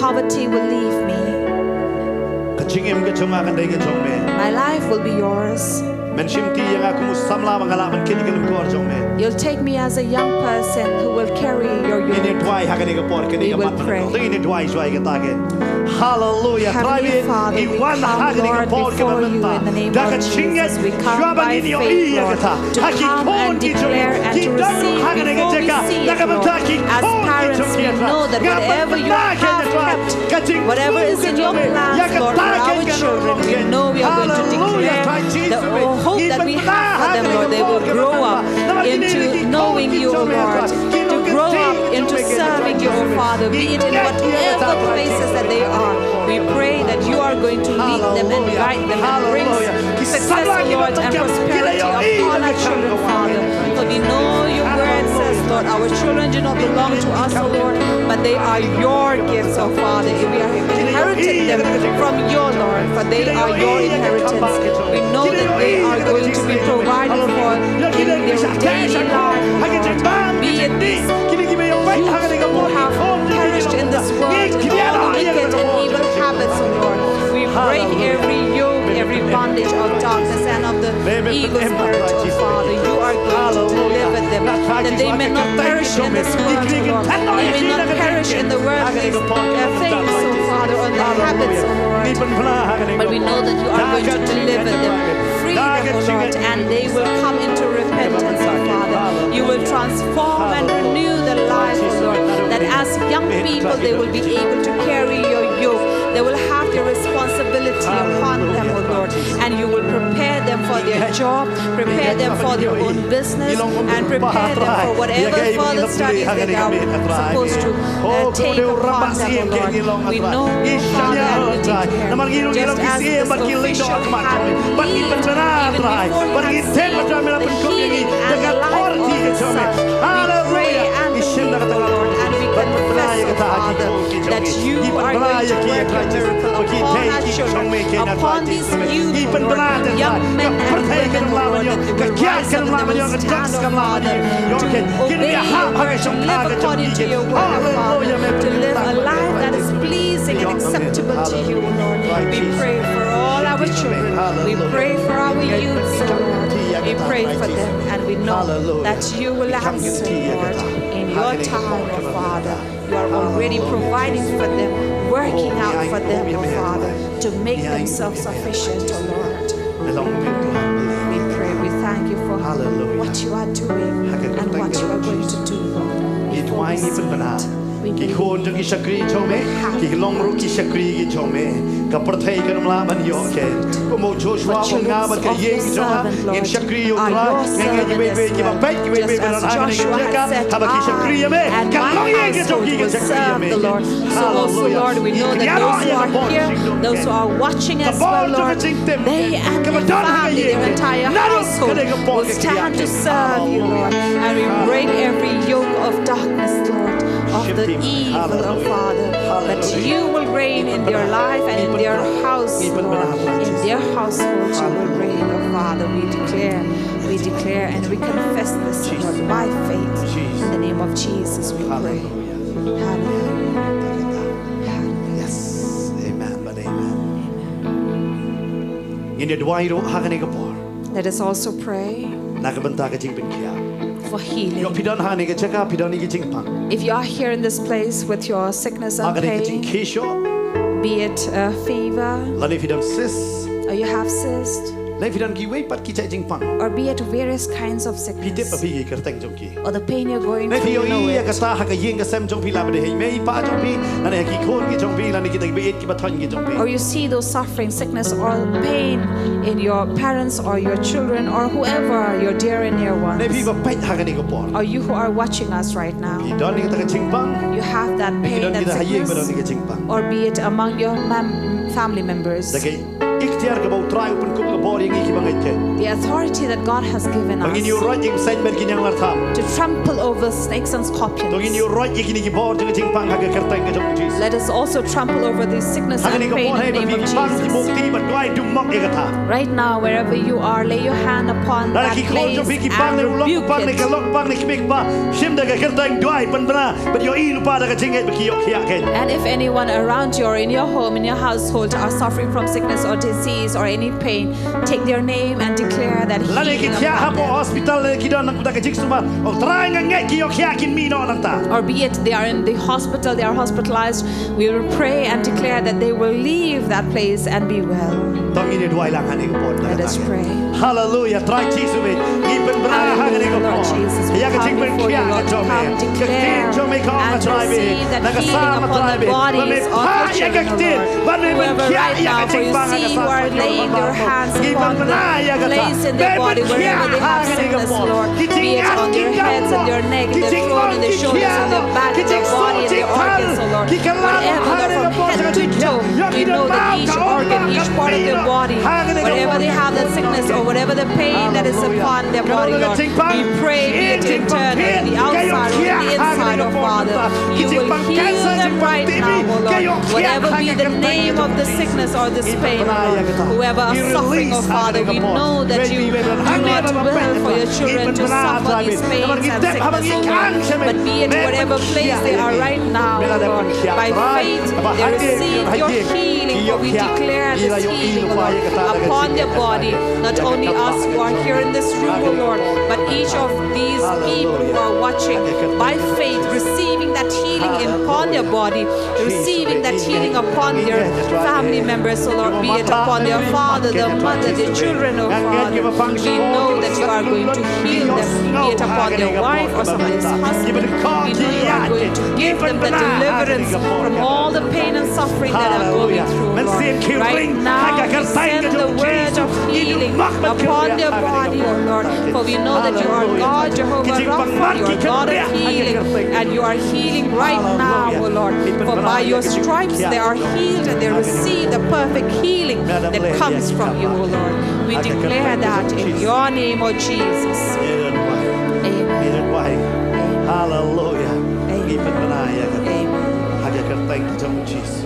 Poverty will leave me. My life will be yours. You'll take me as a young person who will carry your yoke. We will pray. Hallelujah. Heavenly Father, we come, Lord, before you in the name of Jesus. We come by faith, Lord, to come and declare and to receive before we see it, Lord. As parents, we know that whatever you have kept, whatever is in your plans, Lord, for our children, we know we are going to declare the hope that we have for them, Lord. They will grow up into knowing you, O Lord, to grow up into serving you, O Father, be it in whatever places that they are. We pray that you are going to lead them and guide them and bring success, O Lord, and prosperity upon our children, Father. For we know your word says, Lord, our children do not belong to us, O Lord, but they are your gifts, O Father. We have inherited them from your Lord, for they are your inheritance. We know that they are going to be provided for in their daily life, Lord. Be it these who have perished in this world in all the wicked and evil habits, O Lord. We break every yoke, every bondage of darkness and of the evil spirit, O Father. You are going to deliver them, that they may not perish in this world, O Lord. They may not perish in the worldly things, O Father, or the habits, O Lord. But we know that you are going to deliver them, free them, O Lord, and they will come into repentance, O Father. You will transform and renew their lives, O Lord, that as young people they will be able to carry your yoke. They will have your responsibility upon them, O Lord, and you will prepare them for their job, prepare them for their own business, and prepare them for whatever further studies that they are supposed to take upon them, O Lord. We know, Father, and we declare, just as this official had believed even before he had seen the healing and the life of his son, we pray and believe, O Lord, and we confess, oh Father, that you are going to work a miracle upon our children, upon these youth, oh Lord, young men and women, oh Lord, that they will rise up and they will stand, oh Father, to obey your word, to live according to your word, oh Father, to live a life that is pleasing and acceptable to you, Lord. We pray for all our children. We pray for our youths, oh Lord. We pray for them, and we know that you will answer, Lord, in your time, oh Father. You are already providing for them, working out for them, oh Father, to make them self-sufficient, oh Lord. We pray, we thank you for what you are doing and what you are going to do, Lord. Before we see it, we Ki believe khôn trong ki shakri chome, ki long ru ki shakri ki chome, ka prathai ka namla ban yo ke, ko mo Joshua ko nga ban ka ye ki choma, in shakri yo tra, nga ki we ki ba pai ki we ba na ha ni ki ka, ha ba ki shakri me, ka long ye ki chom ki shakri me. So also, Lord, we know that those who are here, those who are watching as well, Lord, they and their family, their entire household will stand to serve you, Lord, and we break every yoke of darkness, Lord, of the evil, oh Father, that you will reign in their life and in their house, Lord, in their household you will reign, oh Father. We declare and we confess this, Lord, by faith. In the name of Jesus we pray. Hallelujah. Yes, amen, but amen. In the dwai ro hakane ka por, Let us also pray nakabanta ka jing bin kia. for Yo healing. pidon ha ni ka cheka, pidon ni ki jing pang. If you are here in this place with your sickness and Hakane ka jing pain, kisho, be it a fever, lani pidon sis, or you have cyst, lani pidon ki we pat ki chai jing pang. or be it various kinds of Pite pa sickness, pi ki kerteng jong ki. or the pain you're going Maybe through, you you know iya it. kata haka yin ka sem jong pi la bade may pa jong pi nani ki khon ki jong pi nani ki be ki bathon ki jong pi. Or you see those suffering, sickness, or pain in your parents or your children or whoever your dear and near Maybe ones. ba pait haka ni ko por. Or you who are watching us right now, Ki don ni ka ching pang. you have that Ki pain, don ki that da hayeng ba don ni sickness, ka ching pang. or be it among your family members. Da kay ikhtiar ka ba try upun kup ka bor yang ki bangait ke. The authority that God has given Tongin you us right yung sain mer ki nyang lartham. to trample over snakes and Tongin scorpions. you right yung ki bor jong ching pang haka kerteng ka jong Jesus. Let us also trample over this sickness Haka and ni ko pain por in hey the ba name of ki pang ki Jesus. bukti ba dwai dum mok e kata. Right now, wherever you are, lay your hand upon Dala that ki khon place jong pi ki pang and ni ulok rebuke pang ni ka it. lok pang ni ki mik ba. Shim da ka kerteng dwai pan bana ba yo i lupa da ka ching ba ki yok khia ken. And if anyone around you or in your home, in your household are suffering from sickness or disease or any pain, take their name and declare that Lani ki healing tia upon hapo them. hospital le ki don nang da ka chik suma. O try nga ngai ki yok khia kin mi no nang ta. Or be it they are in the hospital, they are hospitalized, we will pray and declare that they will leave that place and be well. Tong ini dua ilang hani ko por. Let us pray. Hallelujah. Try Jesus we. Iben bra hani ko Lord por. Jesus, we Ya ka chik come ben before you, khia ka Lord, to jome. come declare jome ka and try be. receive that Na ka healing sama upon try the be. bodies of your children, O Lord. Whoever right now, for you see who are laying their hands upon the place in their body, wherever they have sickness, Lord, be it on their heads and their neck, in their throat, in their shoulders, in their back, in their body, in their organs, O Lord. Whatever, from head to toe, we know that each organ, each part of their body, wherever they have the sickness or whatever the pain that is upon their body, Lord, we pray, be it internal, in the outside, or in the inside, oh Father, you will heal them right now, oh Lord. Whatever be the name of the sickness or this pain, oh Lord, whoever are suffering, oh Father, we know that you do not will for your children to suffer these pains and sickness, oh Lord. But be it whatever place they are right now, oh Lord, by faith they receive your healing, for we declare this healing, oh Lord, upon their body. Not only us who are here in this room, oh Lord, but each of these people who are watching by faith, receiving that healing upon their body, receiving that healing upon their family members, oh Lord, be it upon their father, their mother, their children, oh Father. We know that you are going to heal them, be it upon their wife or somebody's husband. We know you are going to give them the deliverance from all the pain and suffering that they're going through, Lord. Right now, we send the word of healing upon their body, oh Lord, for we know that you are God, Jehovah Rapha, you are God of healing, and you are healing right now, oh Lord. For by your stripes they are healed and they receive the perfect healing that comes from you, oh Lord. We declare that in your name, oh Jesus. Amen. Hallelujah. Amen. ya ka. Amen. Haga ka thank you trong Jesus.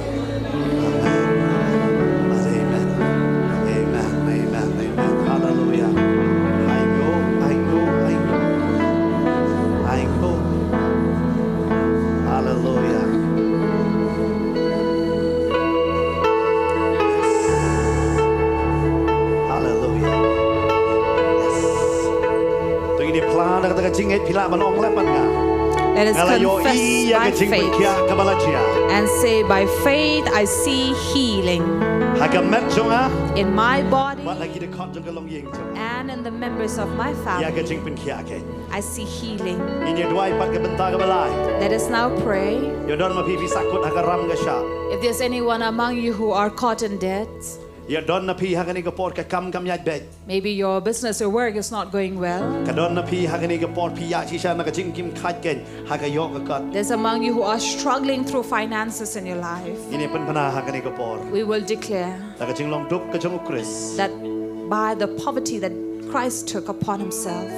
Amen. Amen. Amen. Amen. Hallelujah. I go. Hallelujah. Hallelujah. Yes. Tu ini plan dah kata cingit pila balong lepan nga. Let us confess by faith and say, by faith I see healing in my body and in the members of my family. I see healing. Let us now pray. If there's anyone among you who are caught in debt, maybe your business or work is not going well. There's among you who are struggling through finances in your life. We will declare that by the poverty that Christ took upon himself,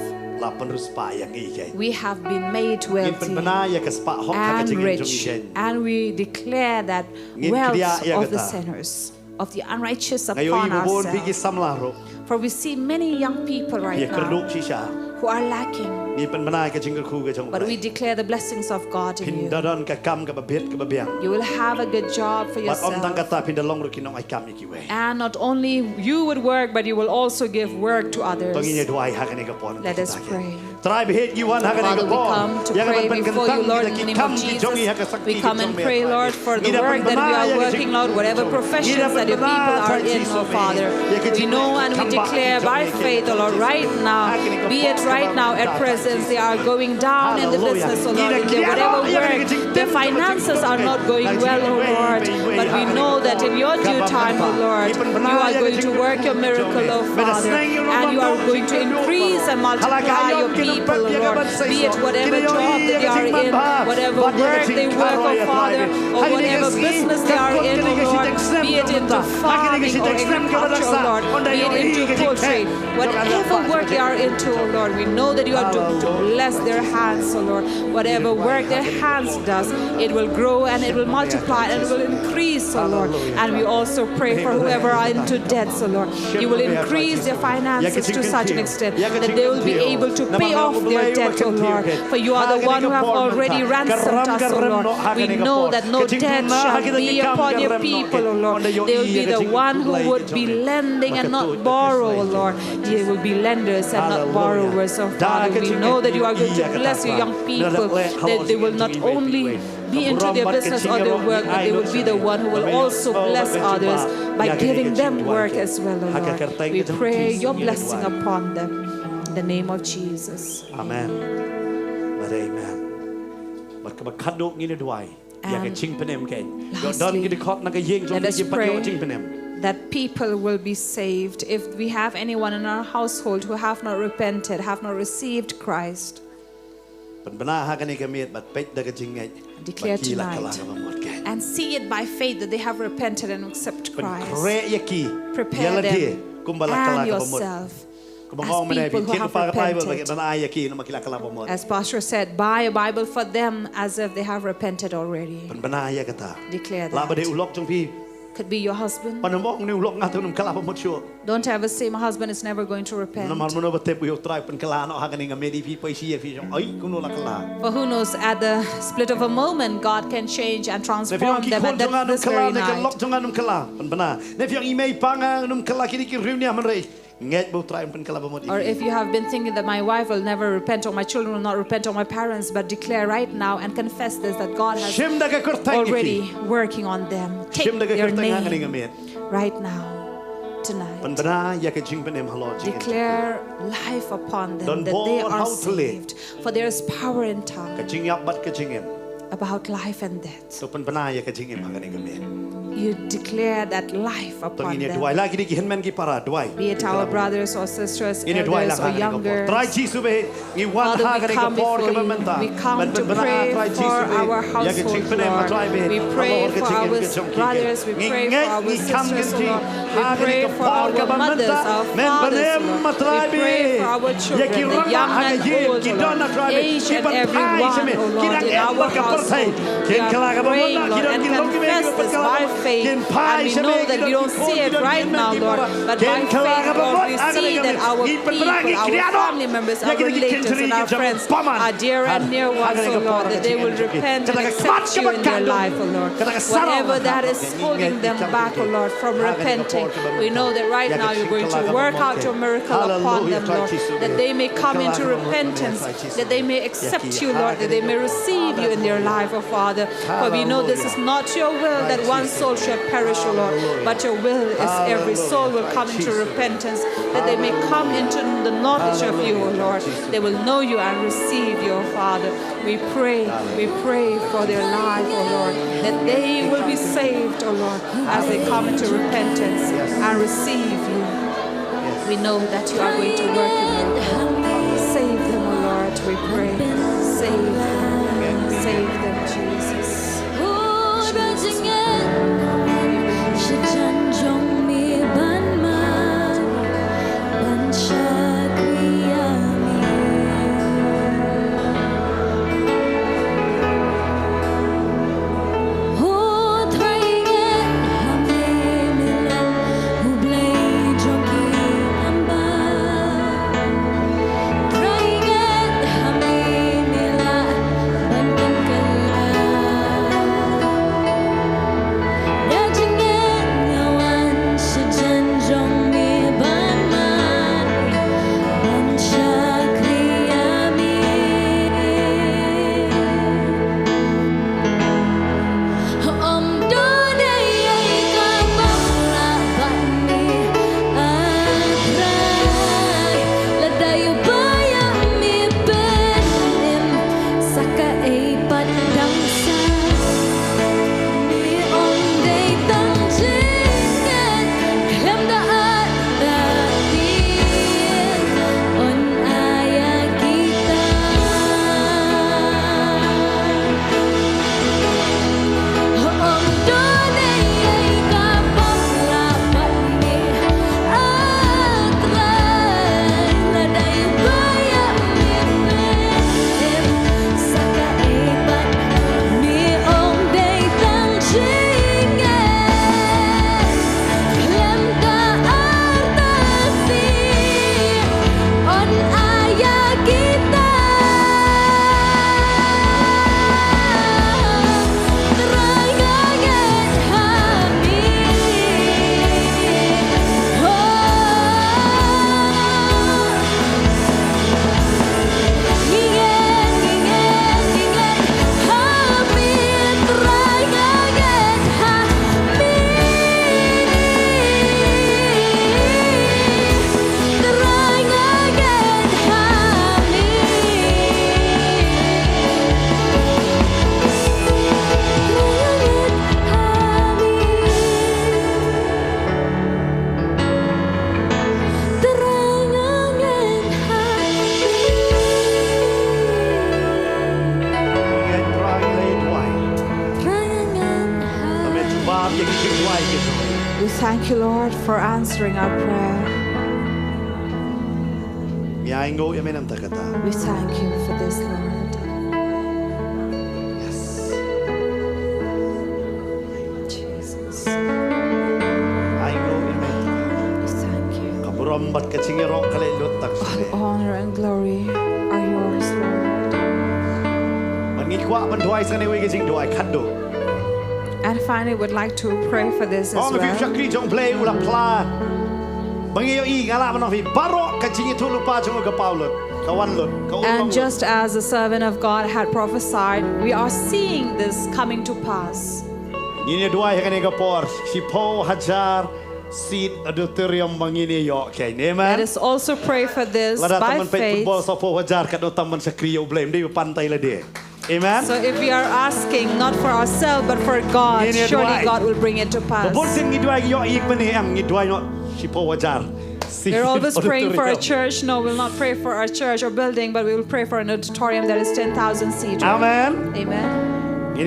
we have been made wealthy and rich, and we declare that wealth of the sinners, of the unrighteous upon ourselves. For we see many young people right now who are lacking. But we declare the blessings of God in you. You will have a good job for yourself. And not only you would work, but you will also give work to others. Let us pray. Father, we come to pray before you, Lord, in the name of Jesus. We come and pray, Lord, for the work that we are working, Lord, whatever professions that your people are in, oh Father. We know and we declare by faith, oh Lord, right now, be it right now at present, they are going down in the business, oh Lord, in their whatever work, their finances are not going well, oh Lord. But we know that in your due time, oh Lord, you are going to work your miracle, oh Father, and you are going to increase and multiply your people, oh Lord. Be it whatever job that they are in, whatever work they work, oh Father, or whatever business they are in, oh Lord, be it into farming or agriculture, oh Lord, be it into poultry, whatever work they are into, oh Lord, we know that you are to bless their hands, oh Lord. Whatever work their hands does, it will grow and it will multiply and it will increase, oh Lord. And we also pray for whoever are into debts, oh Lord. You will increase their finances to such an extent that they will be able to pay off their debt, oh Lord. For you are the one who have already ransomed us, oh Lord. We know that no debt shall be upon your people, oh Lord. They will be the one who would be lending and not borrow, oh Lord. They will be lenders and not borrowers, oh Father. We know that you are going to bless your young people, that they will not only be into their business or their work, but they will be the one who will also bless others by giving them work as well, oh Lord. We pray your blessing upon them in the name of Jesus. Amen. But amen. But let us pray that people will be saved. If we have anyone in our household who have not repented, have not received Christ, declare tonight and see it by faith that they have repented and accept Christ. Prepare them and yourself as people who have repented. As Pastor said, buy a Bible for them as if they have repented already. Declare that. Could be your husband. Don't ever say my husband is never going to repent. For who knows, at the split of a moment, God can change and transform them at this very night. Or if you have been thinking that my wife will never repent or my children will not repent or my parents, but declare right now and confess this, that God has already working on them. Take their name right now, tonight. Declare life upon them, that they are saved. For there is power in tongue about life and death. You declare that life upon them. Be it our brothers or sisters, elders or younger. Father, we come before you. We come to pray for our household, Lord. We pray for our brothers. We pray for our sisters, Lord. We pray for our mothers, our fathers, Lord. We pray for our children, the young and old, Lord. Each and every one, oh Lord, in our household. We are praying, Lord, and confess this by faith. And we know that we don't see it right now, Lord, but by faith, Lord, we see that our people, our family members, our relatives, and our friends, our dear and near ones, oh Lord, that they will repent and accept you in their life, oh Lord. Whatever that is holding them back, oh Lord, from repenting, we know that right now you're going to work out your miracle upon them, Lord, that they may come into repentance, that they may accept you, Lord, that they may receive you in their life, oh Father. For we know this is not your will that one soul should perish, oh Lord, but your will is every soul will come into repentance, that they may come into the knowledge of you, oh Lord. They will know you and receive you, oh Father. We pray for their life, oh Lord, that they will be saved, oh Lord, as they come into repentance and receive you. We know that you are going to work in them. Save them, oh Lord, we pray. Save them, Jesus. We thank you, Lord, for answering our prayer. We thank you for this, Lord. Yes. Jesus. We thank you. All All honor and glory are yours, Lord. And finally, would like to pray for this as well. And just as the servant of God had prophesied, we are seeing this coming to pass. Let us also pray for this by faith. Amen. So if we are asking not for ourselves but for God, surely God will bring it to pass. We're always praying for a church. No, we'll not pray for our church or building, but we will pray for an auditorium that is 10,000 seats. Amen. Amen.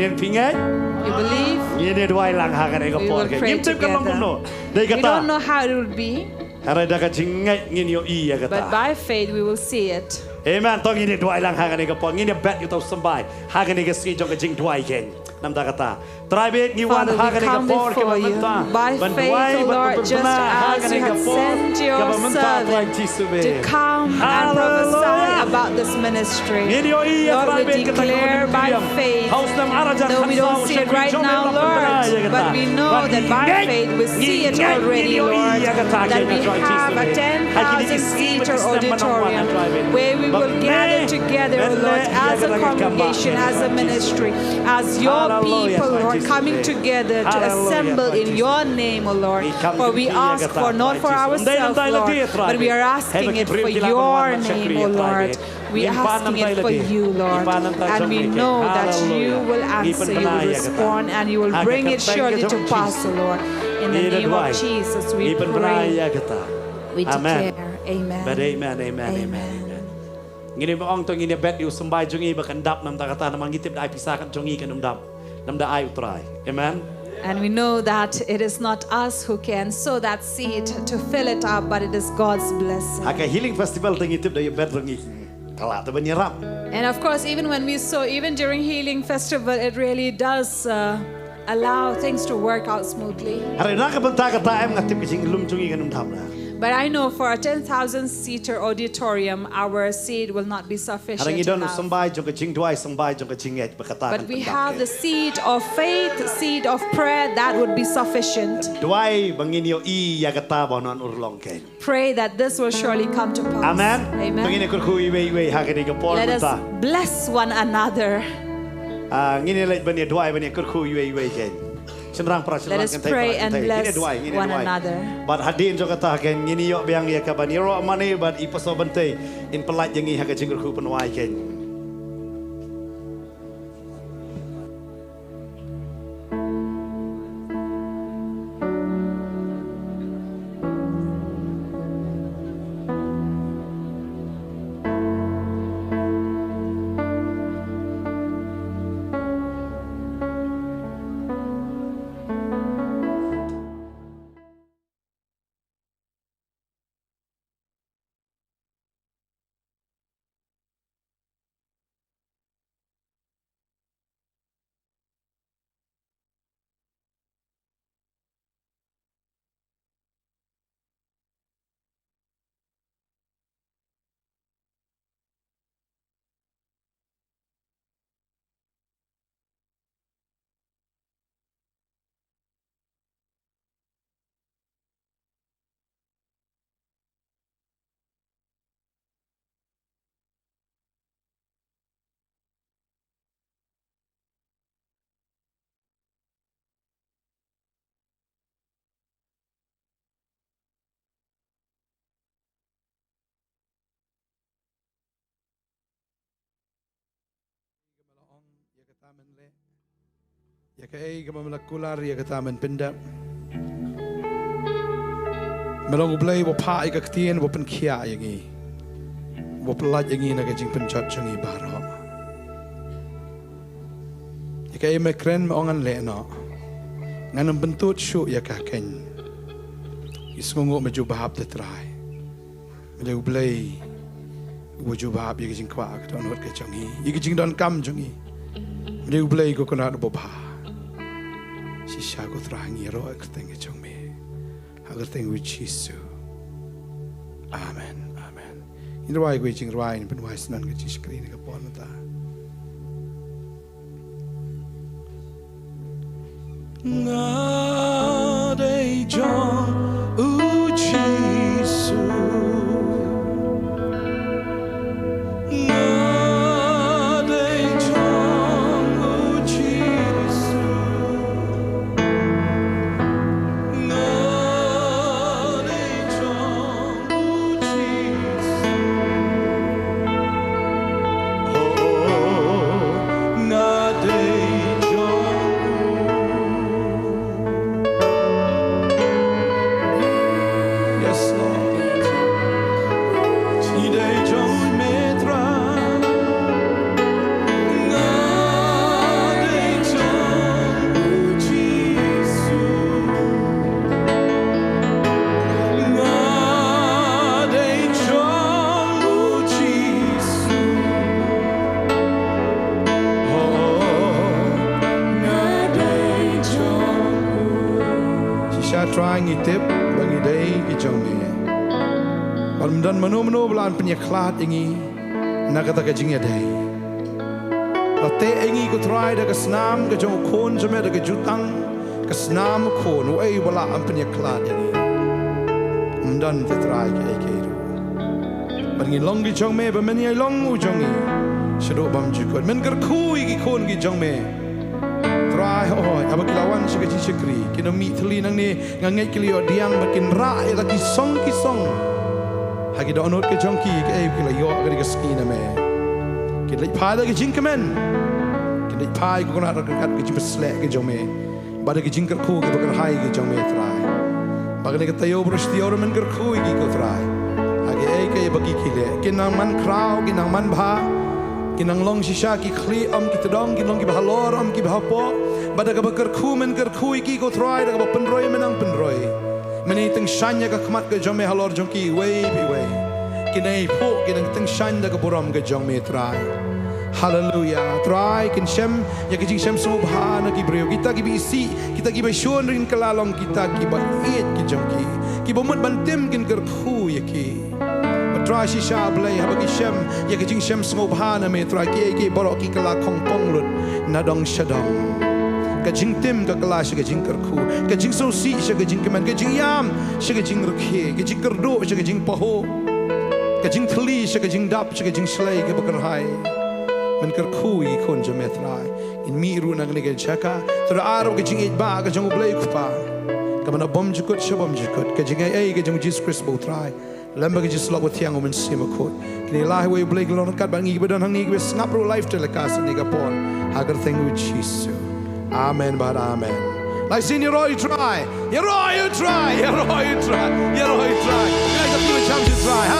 You believe? Ini dua lang hakan ega We por will ke. pray Ngim tip kan together. no. Dai We don't kata. know how it will be, Hara daga jingai ngin yo I ya but kata. by faith we will see it. Amen. Tong ini dua lang hakan ega por. Ngin bet you tau sambai. Hakan ega si jong ke jing dua ken. Nam da kata. Tribe ni wan Father, we hakan ega come por ke before you. bamenta. By faith, O Lord, just as you have sent your servant to come and prophesy about this ministry. Lord, we declare by faith, though we don't see it right now, Lord, but we know that by faith we see it already, Lord, that we have a 10,000-seater auditorium where we will gather together, O Lord, as a congregation, as a ministry, as your people, Lord, coming together to assemble in your name, O Lord. For we ask for not for ourselves, Lord, but we are asking it for your name, O Lord. We are asking it for you, Lord. And we know that you will answer, you will respond, and you will bring it surely to pass, O Lord. In the name of Jesus, we pray. We declare, amen. Amen, amen, amen. Ngini ba ong tong ngini bet yu sambay jungi ba kandap nam ta kata namang ngitip dai pisakan jungi kan nam da ay utray. Amen. And we know that it is not us who can sow that seed to fill it up, but it is God's blessing. Haka healing festival tong ngitip da yu bet rungi. Kala ta banyiram. And of course, even when we sow, even during healing festival, it really does allow things to work out smoothly. Hari na ka banta ka ta am ngatip kising ilum jungi kan na. But I know for a 10,000-seater auditorium, our seed will not be sufficient enough. But we have the seed of faith, seed of prayer that would be sufficient. Pray that this will surely come to pass. Amen. Amen. Let us bless one another. Let us pray and bless one another. But hadin jo kata ken ngini yo biang ya ka baniro mani but ipaso bante in pelat jangi haga jinggur ku penwai ken. Ya ka ay kamamalakular ya kataman pendap. Melong ublay wo pa ay kaktien wo penkia yangi. Wo pelat yangi na kajing pencat jangi baro. Ya ka ay mekren maongan le no. Nganong bentut syuk ya ka ken. Isngongo maju bahab tetrai. Melong ublay wo ju bahab ya kajing kwa ka don hot ka jangi. Ya kajing don kam jangi. Melong ublay ko kunat bo bah. Shisha ko trangi ro akerteng chong me. Akerteng with Jesus. Amen. Amen. In the way jing rai in ben wise nan ga chi screen ga pon ta. Na de John u Jesus. bangi day ki jong me balm dan mano belan penyeklat ingi nakata ka jing ya day te ingi ko try da kasnam ka jong kon jame da ka jutang kasnam kon wei wala am penyeklat ingi dan te try ke bangi long ki jong me ba meni long u jong i shado bam jukot men gar kui ki kon ki jong me try oi abakilawan shika chi shikri kino mi thli nang ni ngangai kilio diang bakin ra la ki song hagi da onot ke jong ki ke e kila yo ga ki skina me ki le pa da ki jing kemen ki le pa ko na ra ka ki besle ke jong me ba da ki jing kar ku ki bakar hai ki jong me try ba ga tayo brush di or men gar kui ki ko try hagi e ke bagi ki le kinang man krau kinang man bha kinang long shisha ki khli ki tadong kinong ki bahalor ki bahapo bada ka bakar khu men kar khu ki ko try da ka pen roi menang pen roi meni teng shanya ka khmat ka jome halor jong ki wei bi wei kinai po kinang teng shan da ka boram ka jong me try hallelujah try kin shem ya ki jing shem so bha na ki breu kita ki bi si kita ki ba shon rin kalalong kita ki ba et ki jong ki bomot bantem kin kar khu ya ki try shisha blay habaki shem ya ki jing shem so bha na me try ki borok ki kala khong pong lut na dong shadong ka jing tim ka kala shi ka jing kar khu ka jing so si shi ka jing keman ka jing yam shi ka jing rukhe ka jing kardo shi ka jing paho ka jing thli shi ka jing dap shi ka jing slay ka bakar hai men kar khu I kon jame trai in mi ru nang ne ka chaka tra aro ka jing ba ka jing blay ku pa ka mana bom jukot shabam jukot ka jing ai ka jing Jesus Christ bo trai lamba ka jis log thiang men sima khot kini lai we blay glon kat ba ngi ba don hang ngi snap ro life telecast ni ka pon hagar thing with Jesus amen but amen like sin you try you try you try you try you try you guys have to challenge try